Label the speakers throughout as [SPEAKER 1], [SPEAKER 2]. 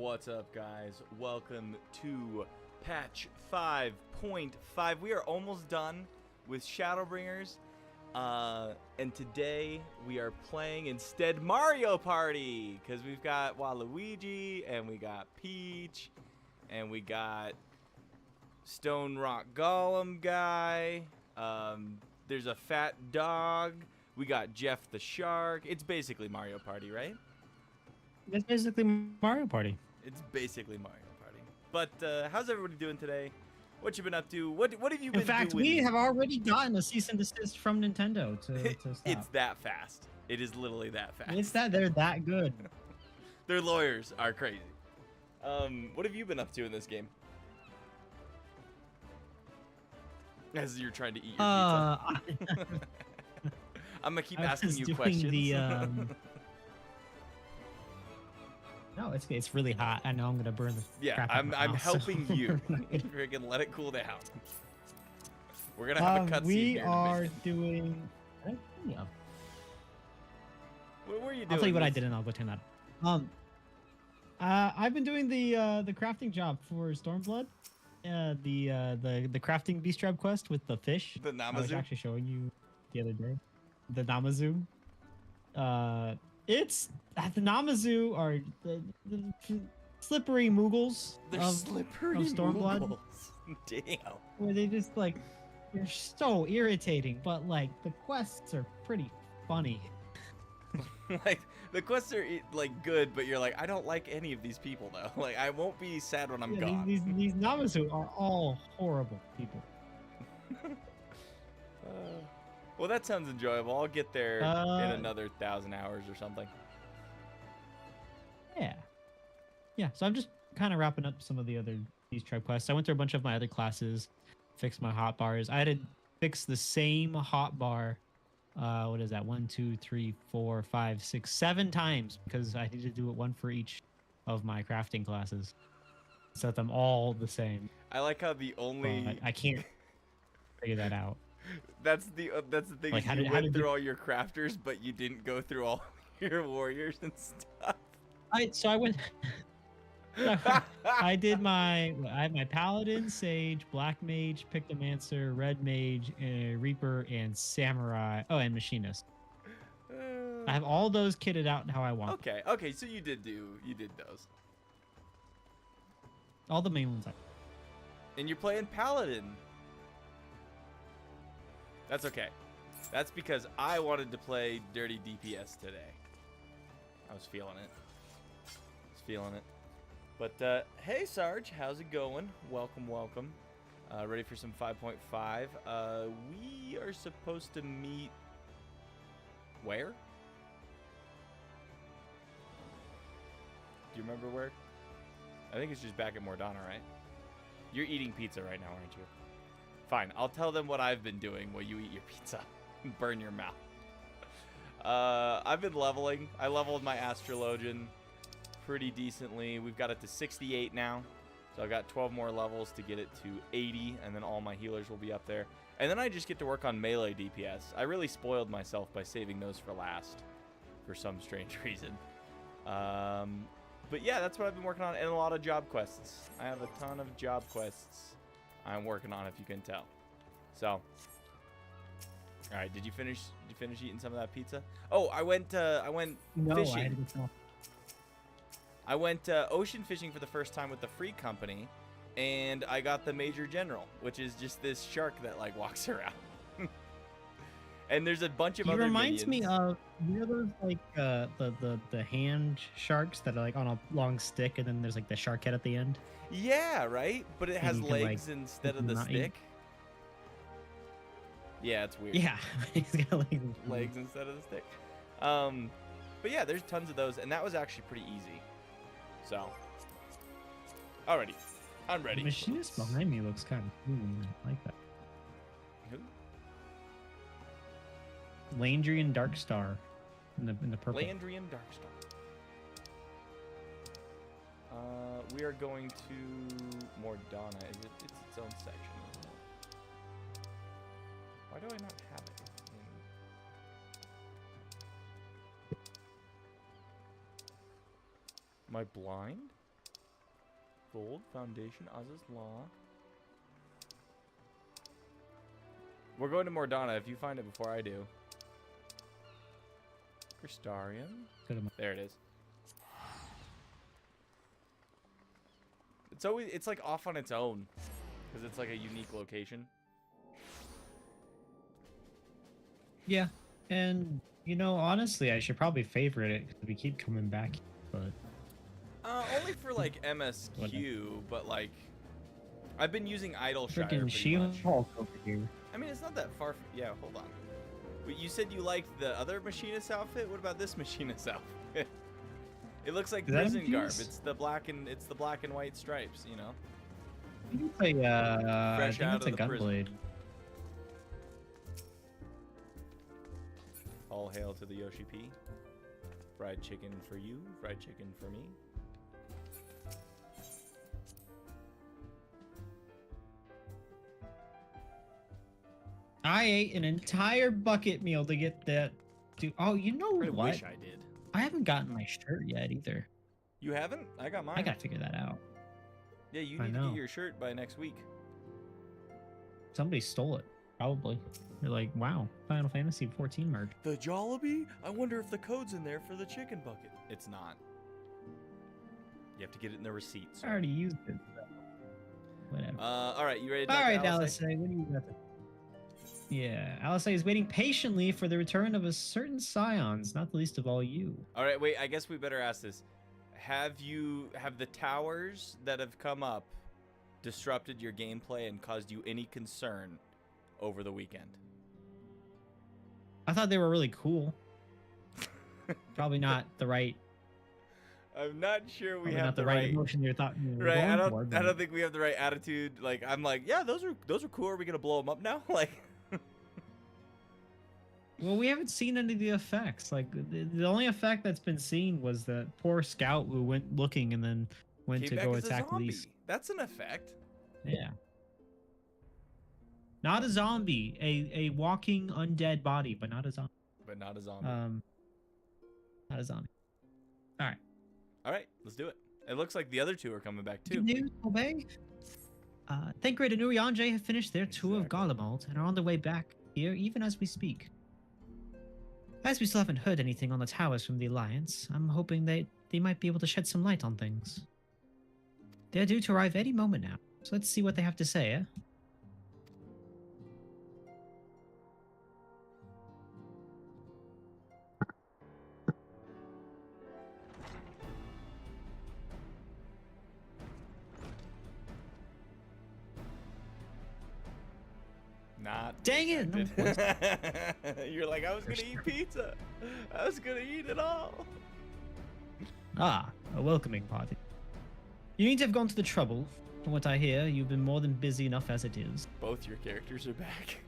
[SPEAKER 1] What's up, guys? Welcome to patch 5.5. We are almost done with Shadowbringers, and today we are playing instead Mario Party, because we've got Waluigi, and we got Peach, and we got Stone Rock Golem guy, there's a fat dog, we got Jeff the Shark. It's basically Mario Party, right?
[SPEAKER 2] It's basically Mario Party.
[SPEAKER 1] It's basically Mario Party. But how's everybody doing today? What you been up to? What have you been doing?
[SPEAKER 2] In fact, we have already gotten a cease and desist from Nintendo to stop.
[SPEAKER 1] It's that fast. It is literally that fast.
[SPEAKER 2] It's that they're that good.
[SPEAKER 1] Their lawyers are crazy. What have you been up to in this game? As you're trying to eat your pizza. I'm gonna keep asking you questions.
[SPEAKER 2] No, it's really hot. I know I'm gonna burn the crap out of my
[SPEAKER 1] I'm
[SPEAKER 2] house,
[SPEAKER 1] helping
[SPEAKER 2] so
[SPEAKER 1] you. Freaking let it cool down. We're gonna have a cutscene
[SPEAKER 2] we
[SPEAKER 1] here.
[SPEAKER 2] are doing. Yeah.
[SPEAKER 1] What were you doing?
[SPEAKER 2] I'll tell you what I did, and I'll go turn that. I've been doing the crafting job for Stormblood. The crafting beast trap quest with the fish.
[SPEAKER 1] The Namazu?
[SPEAKER 2] I was actually showing you the other day. The Namazu. It's the Namazu are the slippery Moogles.
[SPEAKER 1] They're slippery
[SPEAKER 2] of Stormblood.
[SPEAKER 1] Moogles. Damn.
[SPEAKER 2] Where they just like they're so irritating, but like the quests are pretty funny.
[SPEAKER 1] Like the quests are like good, but you're like, I don't like any of these people though. Like I won't be sad when I'm gone.
[SPEAKER 2] These Namazu are all horrible people.
[SPEAKER 1] Well, that sounds enjoyable. I'll get there in another 1,000 hours or something.
[SPEAKER 2] Yeah. So I'm just kind of wrapping up some of the other these tribe quests. I went through a bunch of my other classes, fixed my hotbars. I had to fix the same hotbar. What is that? 1, 2, 3, 4, 5, 6, 7 times because I need to do it one for each of my crafting classes. Set them all the same.
[SPEAKER 1] I like how the only
[SPEAKER 2] I can't figure that out.
[SPEAKER 1] That's the thing.
[SPEAKER 2] Like,
[SPEAKER 1] you went through all your crafters, but you didn't go through all your warriors and stuff. I
[SPEAKER 2] had my paladin, sage, black mage, pictomancer, red mage, reaper, and samurai. Oh, and machinist. I have all those kitted out how I want.
[SPEAKER 1] Okay. So you did those.
[SPEAKER 2] All the main ones.
[SPEAKER 1] And you're playing paladin. That's okay. That's because I wanted to play dirty DPS today. I was feeling it. But, hey, Sarge, how's it going? Welcome. Ready for some 5.5. We are supposed to meet... Where? Do you remember where? I think it's just back at Mordana, right? You're eating pizza right now, aren't you? Fine, I'll tell them what I've been doing while you eat your pizza. Burn your mouth. I've been leveling. I leveled my Astrologian pretty decently. We've got it to 68 now. So I've got 12 more levels to get it to 80, and then all my healers will be up there. And then I just get to work on melee DPS. I really spoiled myself by saving those for last for some strange reason. But yeah, that's what I've been working on, and a lot of job quests. I have a ton of job quests I'm working on, if you can tell. So, all right. Did you finish eating some of that pizza? Oh, I went fishing. I went ocean fishing for the first time with the free company, and I got the Major General, which is just this shark that like walks around. And there's a bunch of other
[SPEAKER 2] reminds
[SPEAKER 1] minions.
[SPEAKER 2] me of, you know those like the hand sharks that are like on a long stick, and then there's like the shark head at the end.
[SPEAKER 1] Yeah, right. But it has legs
[SPEAKER 2] like,
[SPEAKER 1] instead of the stick. Yeah, it's weird.
[SPEAKER 2] Yeah, he's got
[SPEAKER 1] legs instead of the stick. But yeah, there's tons of those, and that was actually pretty easy. So, alrighty, I'm ready.
[SPEAKER 2] The machinist behind me looks kind of cool. I like that.
[SPEAKER 1] Who?
[SPEAKER 2] Landrian Darkstar in the purple.
[SPEAKER 1] Landrian Darkstar. We are going to Mordana. It's its own section, isn't it? Why do I not have it? Am I blind? Gold, Foundation, Oz's Law. We're going to Mordana if you find it before I do. Crystarium. There it is. It's like off on its own because it's like a unique location.
[SPEAKER 2] Yeah, and you know, honestly, I should probably favorite it because we keep coming back, but
[SPEAKER 1] only for like MSQ, but like I've been using Idleshire
[SPEAKER 2] freaking
[SPEAKER 1] pretty
[SPEAKER 2] Shield
[SPEAKER 1] much.
[SPEAKER 2] Hulk over here.
[SPEAKER 1] I mean, it's not that far. Yeah, hold on. Wait, you said you liked the other machinist outfit. What about this machinist outfit? It looks like prison garb. It's the black and white stripes. You know.
[SPEAKER 2] You play
[SPEAKER 1] Fresh
[SPEAKER 2] I think
[SPEAKER 1] out
[SPEAKER 2] it's
[SPEAKER 1] of
[SPEAKER 2] a
[SPEAKER 1] the prison.
[SPEAKER 2] gunblade.
[SPEAKER 1] All hail to the Yoshi P. Fried chicken for you. Fried chicken for me.
[SPEAKER 2] I ate an entire bucket meal to get that. Dude, oh, you know
[SPEAKER 1] I
[SPEAKER 2] what?
[SPEAKER 1] wish I did.
[SPEAKER 2] I haven't gotten my shirt yet either.
[SPEAKER 1] You haven't? I got mine.
[SPEAKER 2] I gotta figure that out.
[SPEAKER 1] Yeah, you
[SPEAKER 2] I
[SPEAKER 1] need to
[SPEAKER 2] know.
[SPEAKER 1] get your shirt by next week.
[SPEAKER 2] Somebody stole it, probably. They're like, wow, Final Fantasy 14 merch.
[SPEAKER 1] The Jollibee? I wonder if the code's in there for the chicken bucket. It's not. You have to get it in the receipt.
[SPEAKER 2] I already used it. So whatever.
[SPEAKER 1] All right, you ready to
[SPEAKER 2] All
[SPEAKER 1] talk
[SPEAKER 2] right,
[SPEAKER 1] to
[SPEAKER 2] Alice, what do you got to... Yeah, Alice is waiting patiently for the return of a certain scions, not the least of all you.
[SPEAKER 1] All right, wait, I guess we better ask this. Have the towers that have come up disrupted your gameplay and caused you any concern over the weekend?
[SPEAKER 2] I thought they were really cool. Probably not the right.
[SPEAKER 1] I'm not sure we
[SPEAKER 2] Probably
[SPEAKER 1] have
[SPEAKER 2] not the right emotion you thought. You were
[SPEAKER 1] right. I
[SPEAKER 2] going
[SPEAKER 1] don't.
[SPEAKER 2] for,
[SPEAKER 1] I don't think we have the right attitude. Like I'm like, yeah, those are cool. Are we gonna blow them up now? Like.
[SPEAKER 2] Well, we haven't seen any of the effects. Like the only effect that's been seen was that poor scout who went looking and then went
[SPEAKER 1] Came
[SPEAKER 2] to
[SPEAKER 1] back
[SPEAKER 2] go
[SPEAKER 1] as a
[SPEAKER 2] attack
[SPEAKER 1] zombie.
[SPEAKER 2] Lise.
[SPEAKER 1] That's an effect.
[SPEAKER 2] Yeah. Not a zombie, a walking undead body, but not a zombie.
[SPEAKER 1] But not a zombie.
[SPEAKER 2] Not a zombie. All right.
[SPEAKER 1] All right, let's do it. It looks like the other two are coming back too.
[SPEAKER 2] Good news, Obey. Thancred and Urianger have finished their tour of
[SPEAKER 1] Exactly.
[SPEAKER 2] Garlemald and are on their way back here even as we speak. As we still haven't heard anything on the towers from the Alliance, I'm hoping they might be able to shed some light on things. They're due to arrive any moment now, so let's see what they have to say, eh?
[SPEAKER 1] Not.
[SPEAKER 2] Dang it! No,
[SPEAKER 1] You're like, I was gonna eat pizza. I was gonna eat it all.
[SPEAKER 2] Ah, a welcoming party. You need to have gone to the trouble. From what I hear, you've been more than busy enough as it is.
[SPEAKER 1] Both your characters are back.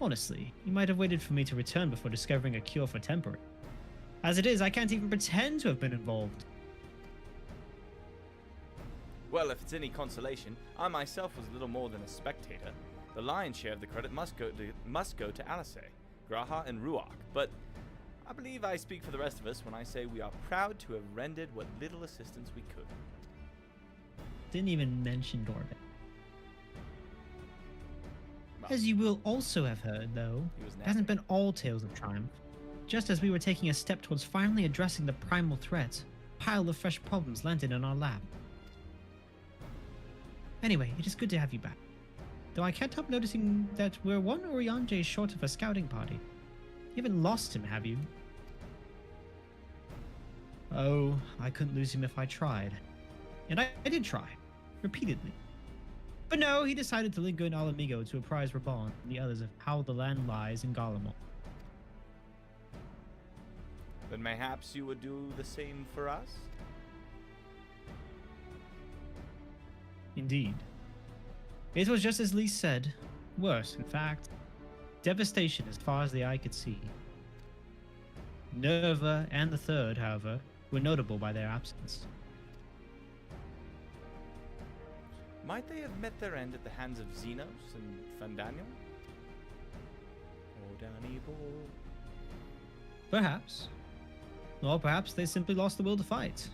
[SPEAKER 2] Honestly, you might have waited for me to return before discovering a cure for temporary. As it is, I can't even pretend to have been involved.
[SPEAKER 1] Well, if it's any consolation, I myself was little more than a spectator. The lion's share of the credit must go to Alice, Graha, and Ruach, but I believe I speak for the rest of us when I say we are proud to have rendered what little assistance we could.
[SPEAKER 2] Didn't even mention Dorvin.
[SPEAKER 1] Well,
[SPEAKER 2] As you will also have heard, though,
[SPEAKER 1] he was
[SPEAKER 2] it hasn't been all tales of triumph. Just as we were taking a step towards finally addressing the primal threat, a pile of fresh problems landed in our lab. Anyway, it is good to have you back. Though I can't help noticing that we're one Urianger short of a scouting party. You haven't lost him, have you? Oh, I couldn't lose him if I tried. And I did try. Repeatedly. But no, he decided to linger in Alamigo to apprise Raban and the others of how the land lies in Garlemald.
[SPEAKER 1] Then mayhaps you would do the same for us?
[SPEAKER 2] Indeed. It was just as Lee said. Worse, in fact. Devastation as far as the eye could see. Nerva and the Third, however, were notable by their absence.
[SPEAKER 1] Might they have met their end at the hands of Xenos and Fandaniel? Oh, Danny boy.
[SPEAKER 2] Perhaps. Or perhaps they simply lost the will to fight.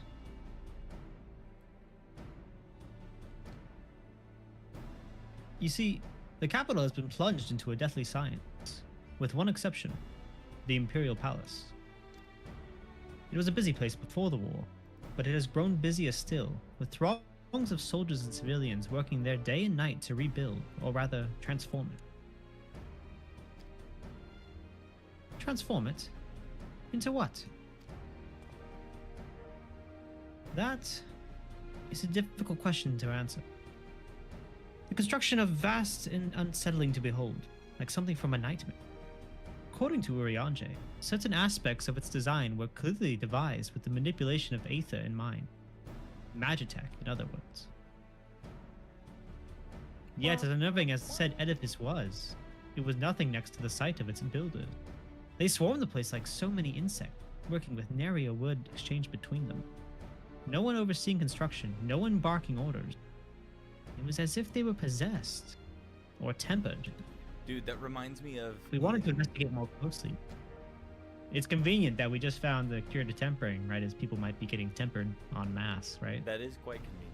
[SPEAKER 2] You see, the capital has been plunged into a deathly silence, with one exception, the Imperial Palace. It was a busy place before the war, but it has grown busier still, with throngs of soldiers and civilians working there day and night to rebuild, or rather, transform it. Transform it? Into what? That is a difficult question to answer. The construction of vast and unsettling to behold, like something from a nightmare. According to Urianger, certain aspects of its design were clearly devised with the manipulation of Aether in mind. Magitech, in other words. Yet, as unnerving as said edifice was, it was nothing next to the sight of its builders. They swarmed the place like so many insects, working with nary a word exchanged between them. No one overseeing construction, no one barking orders. It was as if they were possessed, or tempered.
[SPEAKER 1] Dude, that reminds me of...
[SPEAKER 2] We wanted to investigate more closely. It's convenient that we just found the cure to tempering, right, as people might be getting tempered en masse, right?
[SPEAKER 1] That is quite convenient.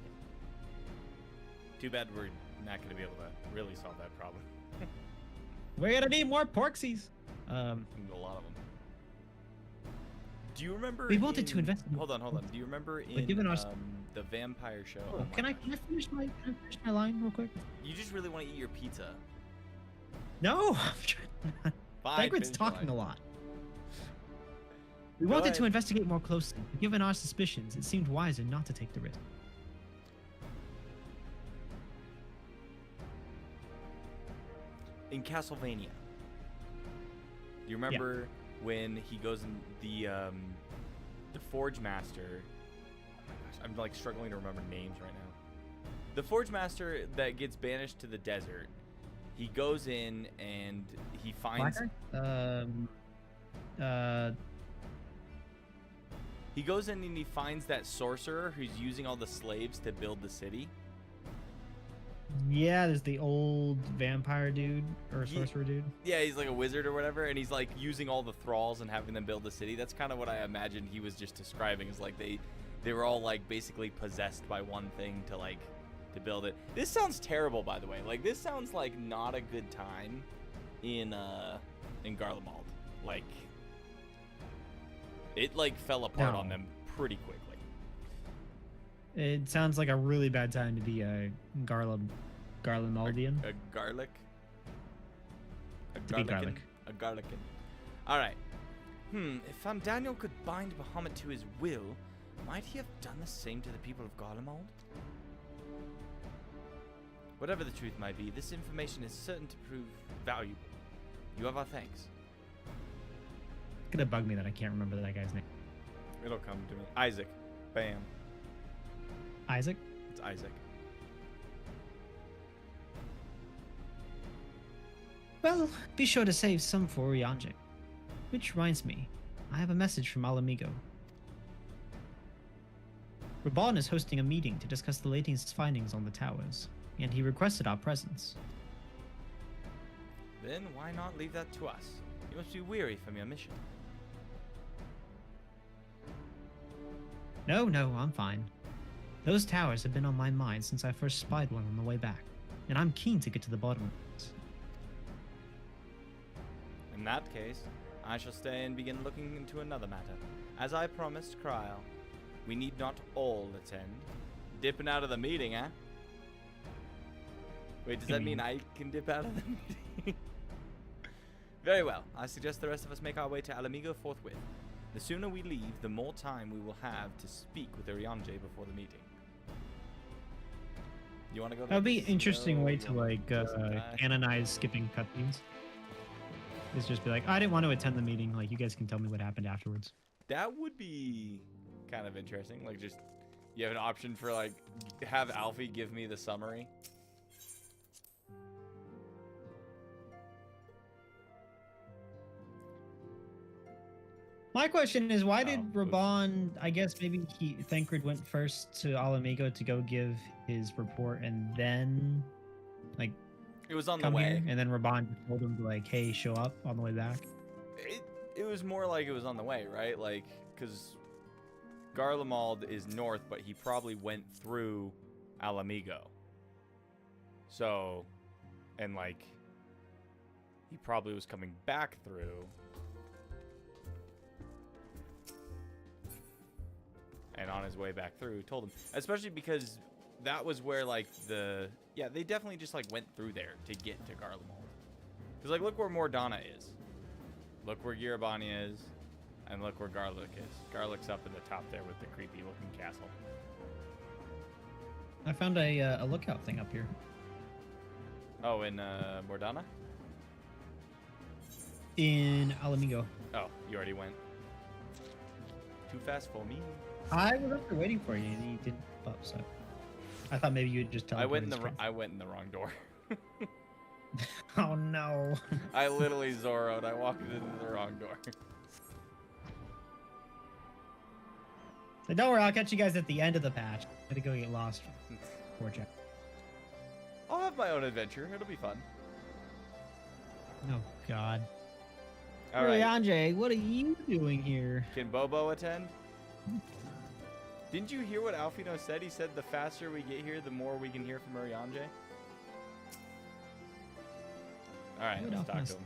[SPEAKER 1] Too bad we're not going to be able to really solve that problem.
[SPEAKER 2] We're gonna need more porksies.
[SPEAKER 1] A lot of them. Do you remember?
[SPEAKER 2] We wanted to invest.
[SPEAKER 1] Hold on. Do you remember in the vampire show?
[SPEAKER 2] Oh, can I finish my line real quick?
[SPEAKER 1] You just really want to eat your pizza.
[SPEAKER 2] No, I'm trying. Bagrid's talking a lot. We wanted to investigate more closely. Given our suspicions, it seemed wiser not to take the risk.
[SPEAKER 1] In Castlevania, do you remember when he goes in the Forge Master? Oh my gosh, I'm like struggling to remember names right now. The Forge Master that gets banished to the desert. He goes in and he finds. He goes in and he finds that sorcerer who's using all the slaves to build the city.
[SPEAKER 2] Yeah, there's the old vampire dude or sorcerer dude.
[SPEAKER 1] Yeah, he's like a wizard or whatever, and he's like using all the thralls and having them build the city. That's kind of what I imagined he was just describing. Is like they were all like basically possessed by one thing to build it. This sounds terrible, by the way. Like this sounds like not a good time in Garlemald. Like it like fell apart on them pretty quickly.
[SPEAKER 2] It sounds like a really bad time to be a Garlemaldian.
[SPEAKER 1] A garlic.
[SPEAKER 2] To be garlic.
[SPEAKER 1] A garlicin. All right. If Van Daniel could bind Bahamut to his will, might he have done the same to the people of Garlemald? Whatever the truth might be, this information is certain to prove valuable. You have our thanks.
[SPEAKER 2] It's gonna bug me that I can't remember that guy's name.
[SPEAKER 1] It'll come to me. Isaac. Bam.
[SPEAKER 2] Isaac?
[SPEAKER 1] It's Isaac.
[SPEAKER 2] Well, be sure to save some for Urianger. Which reminds me, I have a message from Alamigo. Raban is hosting a meeting to discuss the latest findings on the towers, and he requested our presence.
[SPEAKER 1] Then why not leave that to us? You must be weary from your mission.
[SPEAKER 2] No, I'm fine. Those towers have been on my mind since I first spied one on the way back, and I'm keen to get to the bottom of it.
[SPEAKER 1] In that case, I shall stay and begin looking into another matter. As I promised Kryl, we need not all attend. Dipping out of the meeting, eh? Wait, does that mean I can dip out of the meeting? Very well. I suggest the rest of us make our way to Alamigo forthwith. The sooner we leave, the more time we will have to speak with Urianger before the meeting. You want to go?
[SPEAKER 2] That would be an interesting way to like canonize skipping cutscenes. Is just be like, I didn't want to attend the meeting. Like, you guys can tell me what happened afterwards.
[SPEAKER 1] That would be kind of interesting. Like, just you have an option for like have Alfie give me the summary.
[SPEAKER 2] My question is, why did Raban, I guess maybe Thancred went first to Alamigo to go give his report and then, like,
[SPEAKER 1] it was on the
[SPEAKER 2] come
[SPEAKER 1] way.
[SPEAKER 2] here, and then Raban told him to, like, hey, show up on the way back?
[SPEAKER 1] It was more like it was on the way, right? Like, because Garlemald is north, but he probably went through Alamigo. So, and like, he probably was coming back through. And on his way back through, told him. Especially because that was where, like, yeah, they definitely just, like, went through there to get to Garlemald. Because, like, look where Mordana is. Look where Girabani is. And look where Garlic is. Garlic's up in the top there with the creepy-looking castle.
[SPEAKER 2] I found a lookout thing up here.
[SPEAKER 1] Oh, in Mordana?
[SPEAKER 2] In Alamigo.
[SPEAKER 1] Oh, you already went. Too fast for me.
[SPEAKER 2] I was up there waiting for you, and you didn't pop up, so I thought maybe you'd just tell me.
[SPEAKER 1] I went in the wrong door.
[SPEAKER 2] Oh no!
[SPEAKER 1] I literally Zoro'd. I walked into the wrong door.
[SPEAKER 2] So don't worry, I'll catch you guys at the end of the patch. I'm gonna go get lost. Poor Jack.
[SPEAKER 1] I'll have my own adventure. It'll be fun.
[SPEAKER 2] Oh God.
[SPEAKER 1] All right.
[SPEAKER 2] Andre, what are you doing here?
[SPEAKER 1] Can Bobo attend? Didn't you hear what Alfino said? He said the faster we get here, the more we can hear from Urianje. All right, let's talk to him.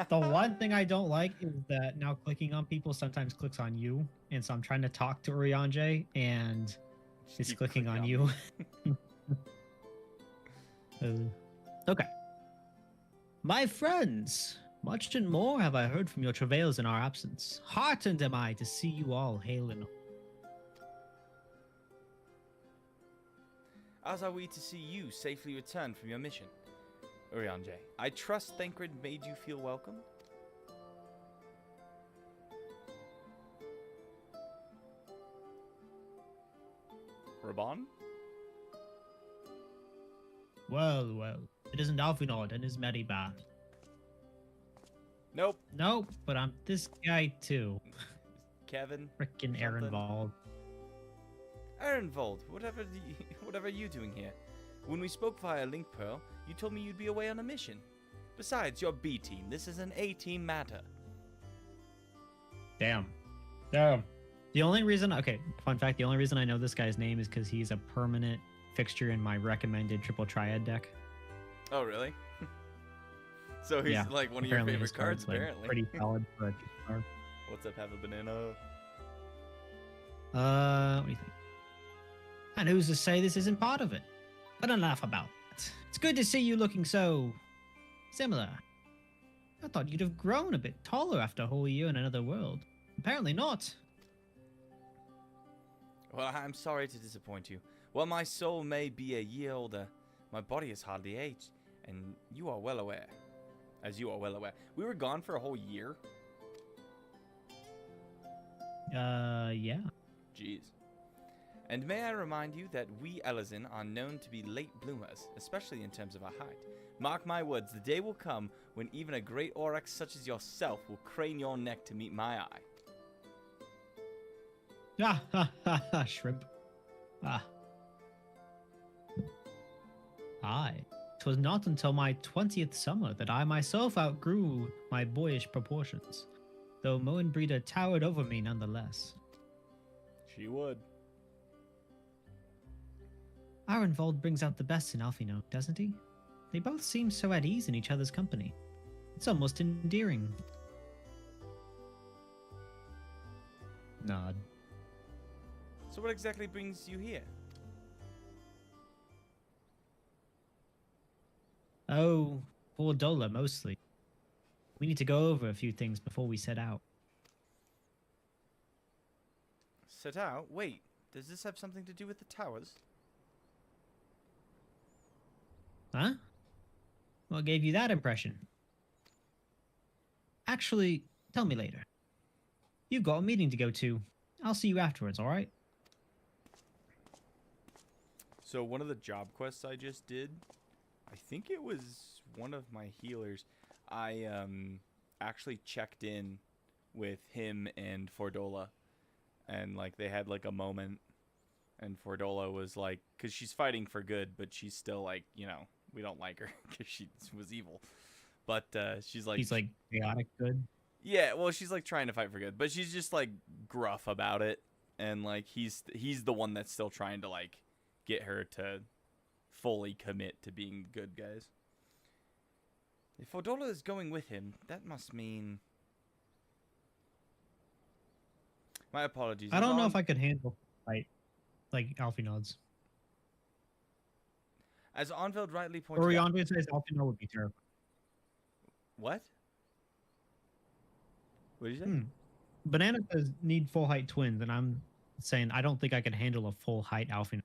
[SPEAKER 2] The one thing I don't like is that now clicking on people sometimes clicks on you, and so I'm trying to talk to Urianje, and it's clicking on you. Okay. My friends, much and more have I heard from your travails in our absence. Heartened am I to see you all hailing.
[SPEAKER 1] As are we to see you safely return from your mission, Urianje. I trust Thancred made you feel welcome? Raban?
[SPEAKER 2] Well, it isn't Alfinord and his Medibat.
[SPEAKER 1] Nope.
[SPEAKER 2] Nope, but I'm this guy too.
[SPEAKER 1] Kevin?
[SPEAKER 2] Frickin' Ehrenwald.
[SPEAKER 1] Ehrenwald, whatever are you doing here? When we spoke via Link Pearl, you told me you'd be away on a mission. Besides, you're B team. This is an A team matter.
[SPEAKER 2] Damn. The only reason, okay, fun fact, the only reason I know this guy's name is because he's a permanent fixture in my recommended triple triad deck.
[SPEAKER 1] Oh, really? So he's like one of your favorite cards, apparently.
[SPEAKER 2] Pretty solid for a card.
[SPEAKER 1] What's up, have a banana?
[SPEAKER 2] What do you think? And who's to say this isn't part of it? But don't laugh about it. It's good to see you looking so similar. I thought you'd have grown a bit taller after a whole year in another world. Apparently not.
[SPEAKER 1] Well, I'm sorry to disappoint you. While my soul may be a year older, my body is hardly aged, and you are well aware. As you are well aware. We were gone for a whole year?
[SPEAKER 2] Yeah.
[SPEAKER 1] Jeez. And may I remind you that we Elizin are known to be late bloomers, especially in terms of our height. Mark my words, the day will come when even a great Aurochs such as yourself will crane your neck to meet my eye.
[SPEAKER 2] Shrimp. Aye. 'Twas not until my 20th summer that I myself outgrew my boyish proportions, though Moenbreeder towered over me nonetheless.
[SPEAKER 1] She would.
[SPEAKER 2] Ehrenwald brings out the best in Alfino, doesn't he? They both seem so at ease in each other's company. It's almost endearing. Nod.
[SPEAKER 1] So what exactly brings you here?
[SPEAKER 2] Oh, for Dola mostly. We need to go over a few things before we set out.
[SPEAKER 1] Set out? Wait, does this have something to do with the towers?
[SPEAKER 2] Huh? What gave you that impression? Actually, tell me later. You've got a meeting to go to. I'll see you afterwards, alright?
[SPEAKER 1] So one of the job quests I just did, I think it was one of my healers. I actually checked in with him and Fordola, and like they had like a moment, and Fordola was like, because she's fighting for good, but she's still like, you know, we don't like her because she was evil. But she's like,
[SPEAKER 2] He's like chaotic good.
[SPEAKER 1] yeah, well, she's like trying to fight for good, but she's just like gruff about it, and like he's the one that's still trying to like get her to fully commit to being the good guys. If Odola is going with him, that must mean. My apologies.
[SPEAKER 2] I don't know if I could handle fight like Alfie nods.
[SPEAKER 1] As Onveld rightly pointed
[SPEAKER 2] Or
[SPEAKER 1] out.
[SPEAKER 2] Oriandre says Alfie nod would be terrible.
[SPEAKER 1] What? What did you say?
[SPEAKER 2] Banana says need full height twins, and I'm saying I don't think I could handle a full height Alfie.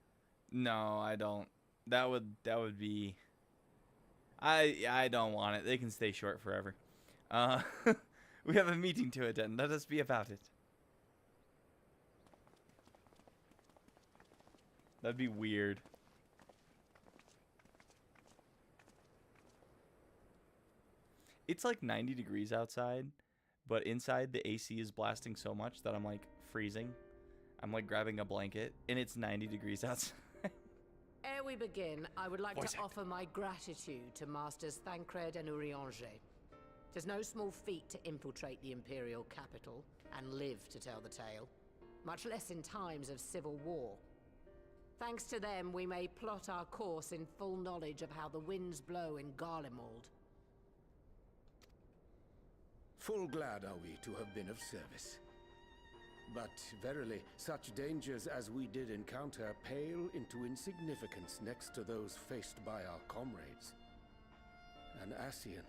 [SPEAKER 1] No, I don't. That would be. I don't want it. They can stay short forever. We have a meeting to attend. Let us be about it. That'd be weird. It's like 90 degrees outside, but inside the AC is blasting so much that I'm like freezing. I'm like grabbing a blanket, and it's 90 degrees outside.
[SPEAKER 3] Ere we begin, I would like to offer my gratitude to Masters Thancred and Urianger. Tis no small feat to infiltrate the Imperial capital and live to tell the tale, much less in times of civil war. Thanks to them, we may plot our course in full knowledge of how the winds blow in Garlemald.
[SPEAKER 4] Full glad are we to have been of service. But verily, such dangers as we did encounter pale into insignificance next to those faced by our comrades. An Ascian,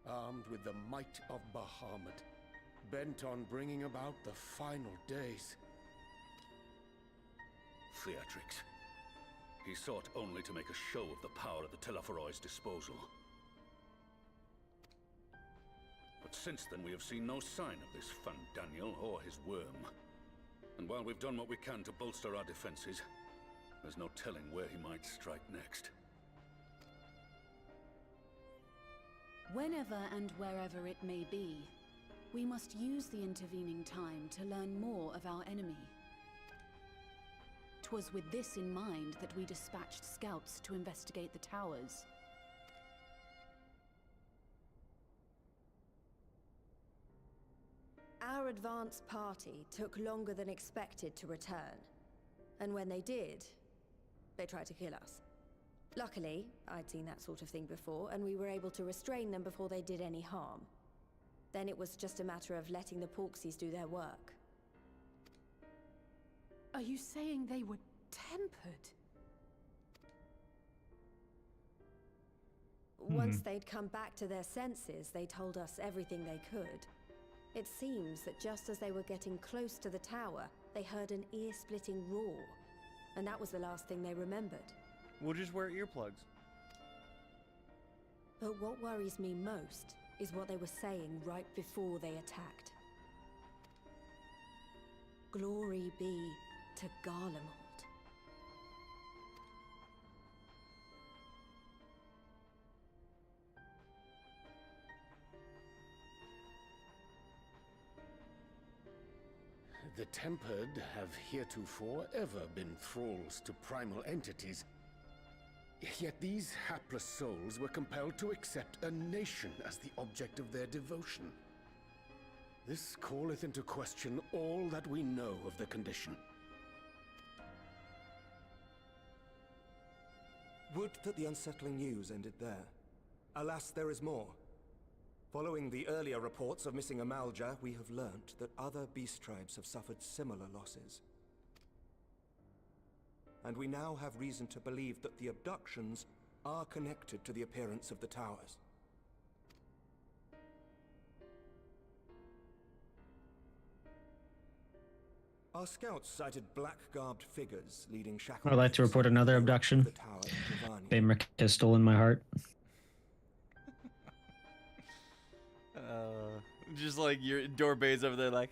[SPEAKER 4] armed with the might of Bahamut, bent on bringing about the final days.
[SPEAKER 5] Theatrics. He sought only to make a show of the power at the Teleforoi's disposal. But since then we have seen no sign of this Fandaniel or his worm. And while we've done what we can to bolster our defenses, there's no telling where he might strike next.
[SPEAKER 6] Whenever and wherever it may be, we must use the intervening time to learn more of our enemy. 'Twas with this in mind that we dispatched scouts to investigate the towers.
[SPEAKER 7] Our advance party took longer than expected to return. And when they did, they tried to kill us. Luckily, I'd seen that sort of thing before, and we were able to restrain them before they did any harm. Then it was just a matter of letting the Porksies do their work.
[SPEAKER 6] Are you saying they were tempered?
[SPEAKER 7] Once they'd come back to their senses, they told us everything they could. It seems that just as they were getting close to the tower, they heard an ear-splitting roar. And that was the last thing they remembered.
[SPEAKER 1] We'll just wear earplugs.
[SPEAKER 7] But what worries me most is what they were saying right before they attacked. Glory be to Garlemald.
[SPEAKER 4] The Tempered have heretofore ever been thralls to primal entities. Yet these hapless souls were compelled to accept a nation as the object of their devotion. This calleth into question all that we know of the condition.
[SPEAKER 8] Would that the unsettling news ended there. Alas, there is more. Following the earlier reports of missing Amalja, we have learnt that other beast tribes have suffered similar losses. And we now have reason to believe that the abductions are connected to the appearance of the towers. Our scouts sighted black-garbed figures leading shackled...
[SPEAKER 2] I'd like to report another abduction.
[SPEAKER 8] The tower at Giovanni.
[SPEAKER 2] Baymric has stolen my heart.
[SPEAKER 1] Just like your Dorbay's over there like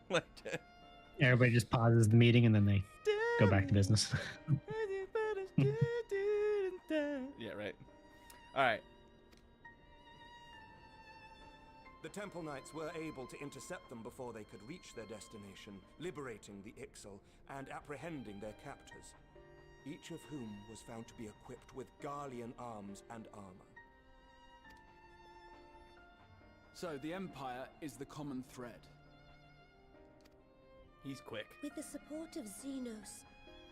[SPEAKER 1] like
[SPEAKER 2] Everybody just pauses the meeting and then they go back to business.
[SPEAKER 1] Yeah, right. Alright.
[SPEAKER 8] The Temple Knights were able to intercept them before they could reach their destination, liberating the Ixal and apprehending their captors. each of whom was found to be equipped with Garlean arms and armor.
[SPEAKER 9] So the Empire is the common thread.
[SPEAKER 1] He's quick.
[SPEAKER 10] With the support of Xenos,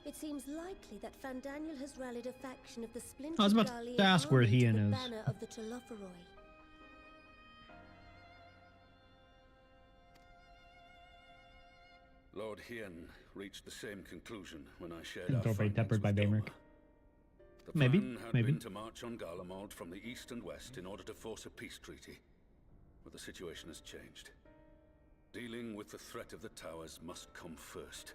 [SPEAKER 10] it seems likely that Fandaniel has rallied a faction of the splintered
[SPEAKER 2] I was about
[SPEAKER 10] Garlean
[SPEAKER 2] to ask where
[SPEAKER 10] army
[SPEAKER 2] he
[SPEAKER 10] to the
[SPEAKER 2] is.
[SPEAKER 10] banner of the Telophoroi.
[SPEAKER 5] Lord Hien reached the same conclusion when I shared
[SPEAKER 2] And
[SPEAKER 5] our
[SPEAKER 2] already
[SPEAKER 5] findings
[SPEAKER 2] tempered by
[SPEAKER 5] with
[SPEAKER 2] Baymeric.
[SPEAKER 5] Doma. The
[SPEAKER 2] Maybe,
[SPEAKER 5] plan had
[SPEAKER 2] maybe.
[SPEAKER 5] been to march on Garlemald from the east and west in order to force a peace treaty. But the situation has changed. Dealing with the threat of the towers must come first.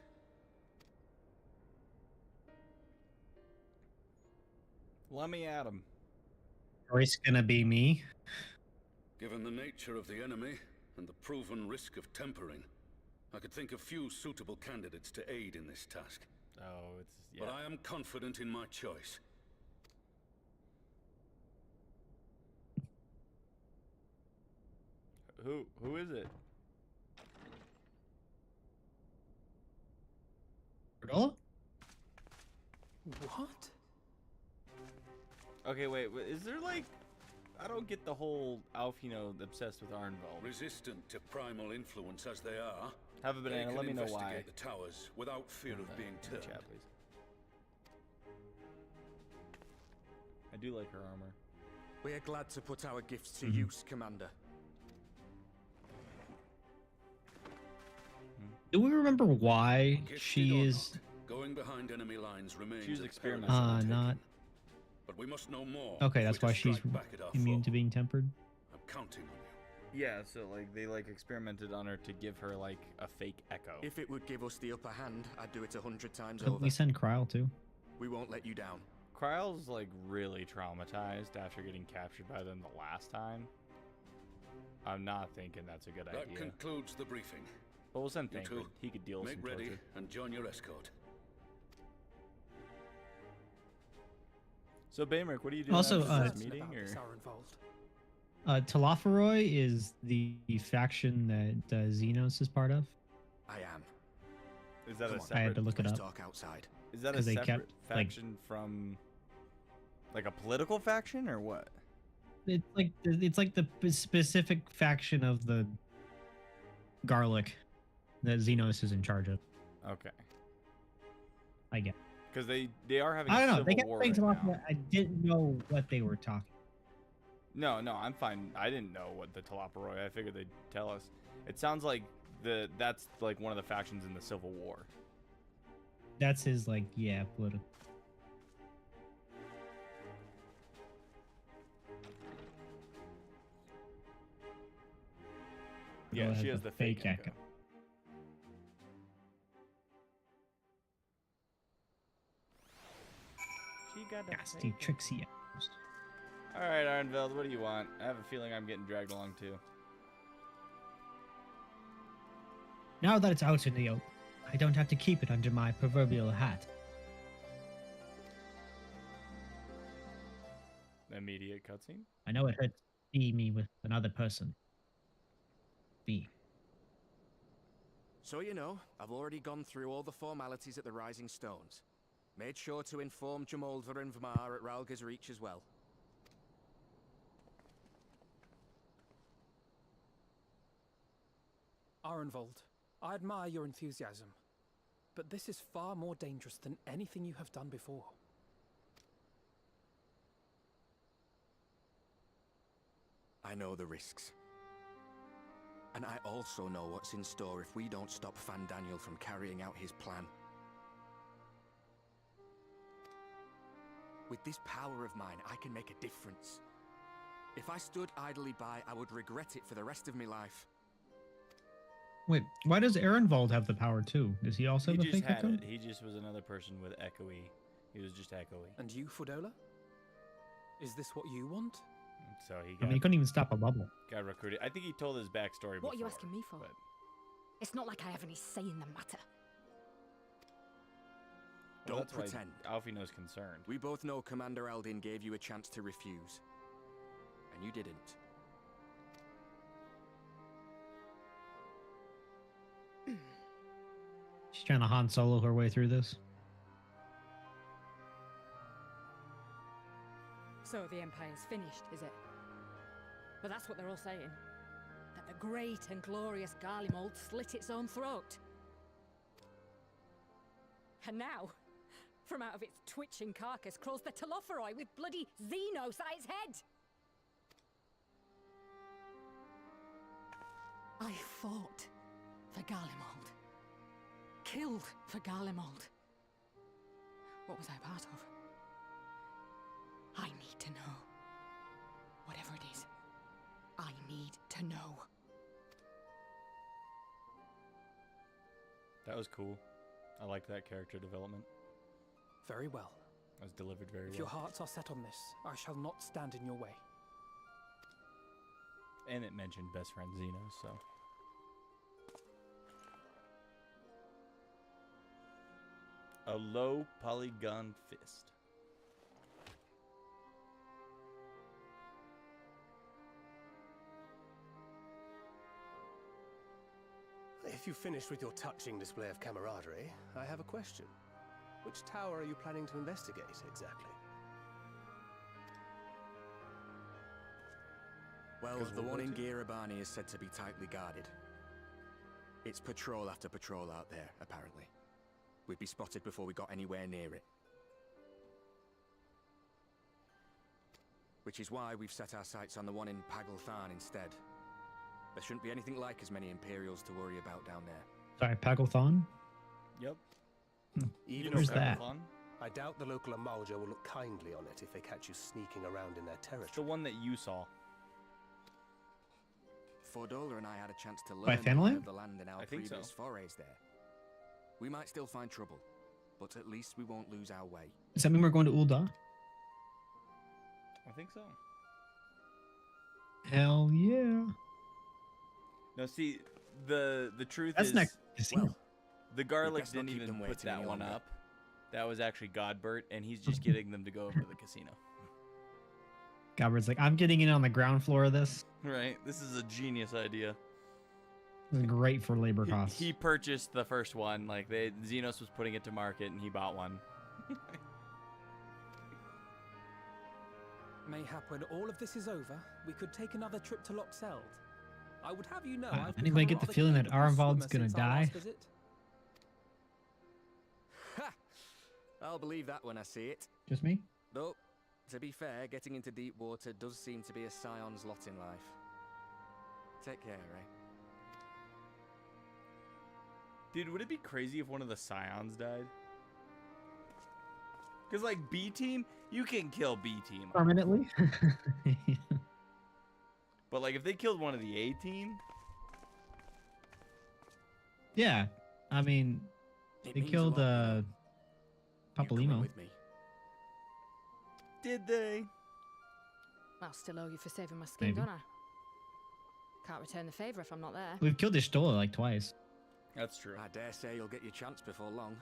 [SPEAKER 1] Let me at him.
[SPEAKER 2] It's gonna be me.
[SPEAKER 5] Given the nature of the enemy and the proven risk of tempering, I could think of few suitable candidates to aid in this task.
[SPEAKER 1] Oh, it's yeah.
[SPEAKER 5] But I am confident in my choice.
[SPEAKER 1] Who is it?
[SPEAKER 2] Gordola?
[SPEAKER 9] What?
[SPEAKER 1] Okay, wait. Is there like? I don't get the whole Alfino obsessed with Arnvald.
[SPEAKER 5] Resistant to primal influence as they are,
[SPEAKER 1] Have a
[SPEAKER 5] they
[SPEAKER 1] banana.
[SPEAKER 5] can
[SPEAKER 1] Let me know
[SPEAKER 5] investigate
[SPEAKER 1] why.
[SPEAKER 5] the towers without fear of being
[SPEAKER 1] In the
[SPEAKER 5] turned.
[SPEAKER 1] chat, please. I do like her armor.
[SPEAKER 8] We are glad to put our gifts to use, Commander.
[SPEAKER 2] Do we remember why
[SPEAKER 5] Gifted
[SPEAKER 2] she
[SPEAKER 5] or
[SPEAKER 2] is?
[SPEAKER 5] not, going behind enemy lines remains
[SPEAKER 1] She was
[SPEAKER 5] a
[SPEAKER 1] experimenting.
[SPEAKER 5] perilous undertaking.
[SPEAKER 2] Not.
[SPEAKER 5] But we must know more.
[SPEAKER 2] Okay,
[SPEAKER 5] if
[SPEAKER 2] that's
[SPEAKER 5] we're
[SPEAKER 2] why
[SPEAKER 5] to
[SPEAKER 2] she's
[SPEAKER 5] strike back at our
[SPEAKER 2] immune
[SPEAKER 5] foe.
[SPEAKER 2] to being tempered.
[SPEAKER 5] I'm counting on you.
[SPEAKER 1] Yeah, so like they like experimented on her to give her like a fake echo.
[SPEAKER 8] If it would give us the upper hand, I'd do it 100 times
[SPEAKER 2] So
[SPEAKER 8] over.
[SPEAKER 2] we send Kryle too.
[SPEAKER 8] We won't let you down.
[SPEAKER 1] Kryle's like really traumatized after getting captured by them the last time. I'm not thinking that's a good
[SPEAKER 5] That
[SPEAKER 1] idea.
[SPEAKER 5] concludes the briefing.
[SPEAKER 1] But we'll send
[SPEAKER 5] You
[SPEAKER 1] Thancred.
[SPEAKER 5] two,
[SPEAKER 1] He could deal with
[SPEAKER 5] Make
[SPEAKER 1] some
[SPEAKER 5] ready
[SPEAKER 1] torture.
[SPEAKER 5] and join your escort.
[SPEAKER 1] So Baymeric, what are you doing
[SPEAKER 2] Also,
[SPEAKER 1] after this meeting? Or
[SPEAKER 2] Telophoroi is the faction that Xenos is part of.
[SPEAKER 8] I am.
[SPEAKER 1] is that a
[SPEAKER 8] Come on.
[SPEAKER 1] separate?
[SPEAKER 2] I had to look it
[SPEAKER 8] Let's
[SPEAKER 2] up.
[SPEAKER 8] talk outside.
[SPEAKER 1] Is that a
[SPEAKER 2] 'cause they
[SPEAKER 1] separate
[SPEAKER 2] kept, like-
[SPEAKER 1] faction from like a political faction or what?
[SPEAKER 2] It's like the specific faction of the garlic that Xenos is in charge of.
[SPEAKER 1] Okay,
[SPEAKER 2] I guess.
[SPEAKER 1] because they are having.
[SPEAKER 2] I
[SPEAKER 1] a
[SPEAKER 2] don't know.
[SPEAKER 1] civil
[SPEAKER 2] They kept
[SPEAKER 1] war
[SPEAKER 2] saying
[SPEAKER 1] right
[SPEAKER 2] Telophoroi.
[SPEAKER 1] now.
[SPEAKER 2] I didn't know what they were talking.
[SPEAKER 1] No, I'm fine. I didn't know what the Telophoroi. I figured they'd tell us. It sounds like that's like one of the factions in the Civil War.
[SPEAKER 2] That's his political.
[SPEAKER 1] Yeah,
[SPEAKER 2] Gordola
[SPEAKER 1] she has the fake echo. She got a
[SPEAKER 2] Nasty,
[SPEAKER 1] fake
[SPEAKER 2] tricksy echoes.
[SPEAKER 1] All right, Arnveld, what do you want? I have a feeling I'm getting dragged along too.
[SPEAKER 2] Now that it's out in the open, I don't have to keep it under my proverbial hat.
[SPEAKER 1] Immediate cutscene.
[SPEAKER 2] I know it hurts to see me with another person. B.
[SPEAKER 8] So you know, I've already gone through all the formalities at the Rising Stones. Made sure to inform Jamoldva and Vmar at Ralga's Reach as well.
[SPEAKER 11] Arenvold, I admire your enthusiasm, but this is far more dangerous than anything you have done before.
[SPEAKER 8] I know the risks. And I also know what's in store if we don't stop Fandaniel from carrying out his plan. With this power of mine, I can make a difference. If I stood idly by, I would regret it for the rest of my life.
[SPEAKER 2] Wait, why does Ehrenwald have the power too? Does he also
[SPEAKER 1] He
[SPEAKER 2] have a
[SPEAKER 1] just
[SPEAKER 2] fake
[SPEAKER 1] had
[SPEAKER 2] echo?
[SPEAKER 1] it. He just was another person with echoey. He was just echoey.
[SPEAKER 11] And you, Fordola? Is this what you want?
[SPEAKER 1] So he
[SPEAKER 2] I
[SPEAKER 1] got,
[SPEAKER 2] mean, he couldn't even stop a bubble.
[SPEAKER 1] got recruited. I think he told his backstory
[SPEAKER 6] What are you
[SPEAKER 1] before,
[SPEAKER 6] asking me for?
[SPEAKER 1] but-
[SPEAKER 6] It's not like I have any say in the matter.
[SPEAKER 1] well,
[SPEAKER 8] Don't
[SPEAKER 1] that's why
[SPEAKER 8] pretend.
[SPEAKER 1] Alfino's concerned.
[SPEAKER 8] We both know Commander Aldin gave you a chance to refuse. And you didn't.
[SPEAKER 2] She's trying to Han Solo her way through this.
[SPEAKER 12] So the Empire's finished, is it? But that's what they're all saying. That the great and glorious Garlemald slit its own throat. And now, from out of its twitching carcass crawls the Telophoroi with bloody Xenos at its head! I fought for Garlemald. Killed for Garlemald. What was I part of? I need to know. Whatever it is, I need to know.
[SPEAKER 1] That was cool. I liked that character development.
[SPEAKER 11] Very well.
[SPEAKER 1] That was delivered very well.
[SPEAKER 11] If your hearts are set on this, I shall not stand in your way.
[SPEAKER 1] And it mentioned best friend Xeno, so. A low polygon fist.
[SPEAKER 13] If you've finished with your touching display of camaraderie, I have a question. Which tower are you planning to investigate, exactly?
[SPEAKER 14] Well, the one in Girabani is said to be tightly guarded. It's patrol after patrol out there, apparently. We'd be spotted before we got anywhere near it. Which is why we've set our sights on the one in Pagalthan instead. There shouldn't be anything like as many Imperials to worry about down there.
[SPEAKER 2] Sorry, Pagalthan?
[SPEAKER 1] Yep.
[SPEAKER 13] Even
[SPEAKER 2] Where's
[SPEAKER 13] so,
[SPEAKER 2] that?
[SPEAKER 13] I doubt the local Amalja will look kindly on it if they catch you sneaking around in their territory.
[SPEAKER 1] It's the one that you saw.
[SPEAKER 14] Fordola and I had a chance to
[SPEAKER 2] By
[SPEAKER 14] learn the
[SPEAKER 2] Fenway?
[SPEAKER 14] lay of the land in our
[SPEAKER 1] I think so.
[SPEAKER 14] previous forays there. We might still find trouble, but at least we won't lose our way.
[SPEAKER 2] Does that mean we're going to Ul'dah?
[SPEAKER 1] I think so.
[SPEAKER 2] Hell yeah.
[SPEAKER 1] No, see, the truth
[SPEAKER 2] That's
[SPEAKER 1] is,
[SPEAKER 2] not casino.
[SPEAKER 1] the Garlic
[SPEAKER 14] best not
[SPEAKER 1] didn't
[SPEAKER 14] keep
[SPEAKER 1] even
[SPEAKER 14] them
[SPEAKER 1] put
[SPEAKER 14] waiting
[SPEAKER 1] that
[SPEAKER 14] any
[SPEAKER 1] one
[SPEAKER 14] longer.
[SPEAKER 1] up. That was actually Godbert, and he's just getting them to go over to the casino.
[SPEAKER 2] Godbert's like, I'm getting in on the ground floor of this.
[SPEAKER 1] Right? This is a genius idea.
[SPEAKER 2] This is great for labor costs.
[SPEAKER 1] He purchased the first one. Like, Xenos was putting it to market, and he bought one.
[SPEAKER 11] Mayhap when all of this is over, we could take another trip to Loxeld. I would have you know,
[SPEAKER 2] Wow,
[SPEAKER 11] I've
[SPEAKER 2] anybody
[SPEAKER 11] become
[SPEAKER 2] get the
[SPEAKER 11] rather
[SPEAKER 2] feeling that
[SPEAKER 11] capable
[SPEAKER 2] Arnvald's
[SPEAKER 11] swimmer
[SPEAKER 2] gonna
[SPEAKER 11] since our
[SPEAKER 2] die?
[SPEAKER 11] last visit.
[SPEAKER 14] Ha! I'll believe that when I see it.
[SPEAKER 2] Just me?
[SPEAKER 14] Though, to be fair, getting into deep water does seem to be a scion's lot in life. Take care, eh?
[SPEAKER 1] Dude, would it be crazy if one of the Scions died? Because, like, B Team, you can kill B Team.
[SPEAKER 2] Permanently?
[SPEAKER 1] But, like, if they killed one of the A Team...
[SPEAKER 2] Yeah. I mean,
[SPEAKER 14] It
[SPEAKER 2] they
[SPEAKER 14] means a
[SPEAKER 2] killed
[SPEAKER 14] lot, you coming
[SPEAKER 2] Papalymo.
[SPEAKER 14] with me?
[SPEAKER 1] Did they?
[SPEAKER 12] I'll still owe you for saving my skin,
[SPEAKER 2] Maybe.
[SPEAKER 12] don't I? Can't return the favour if I'm not there.
[SPEAKER 2] We've killed Ishtola like twice.
[SPEAKER 1] That's true.
[SPEAKER 14] I dare say you'll get your chance before long.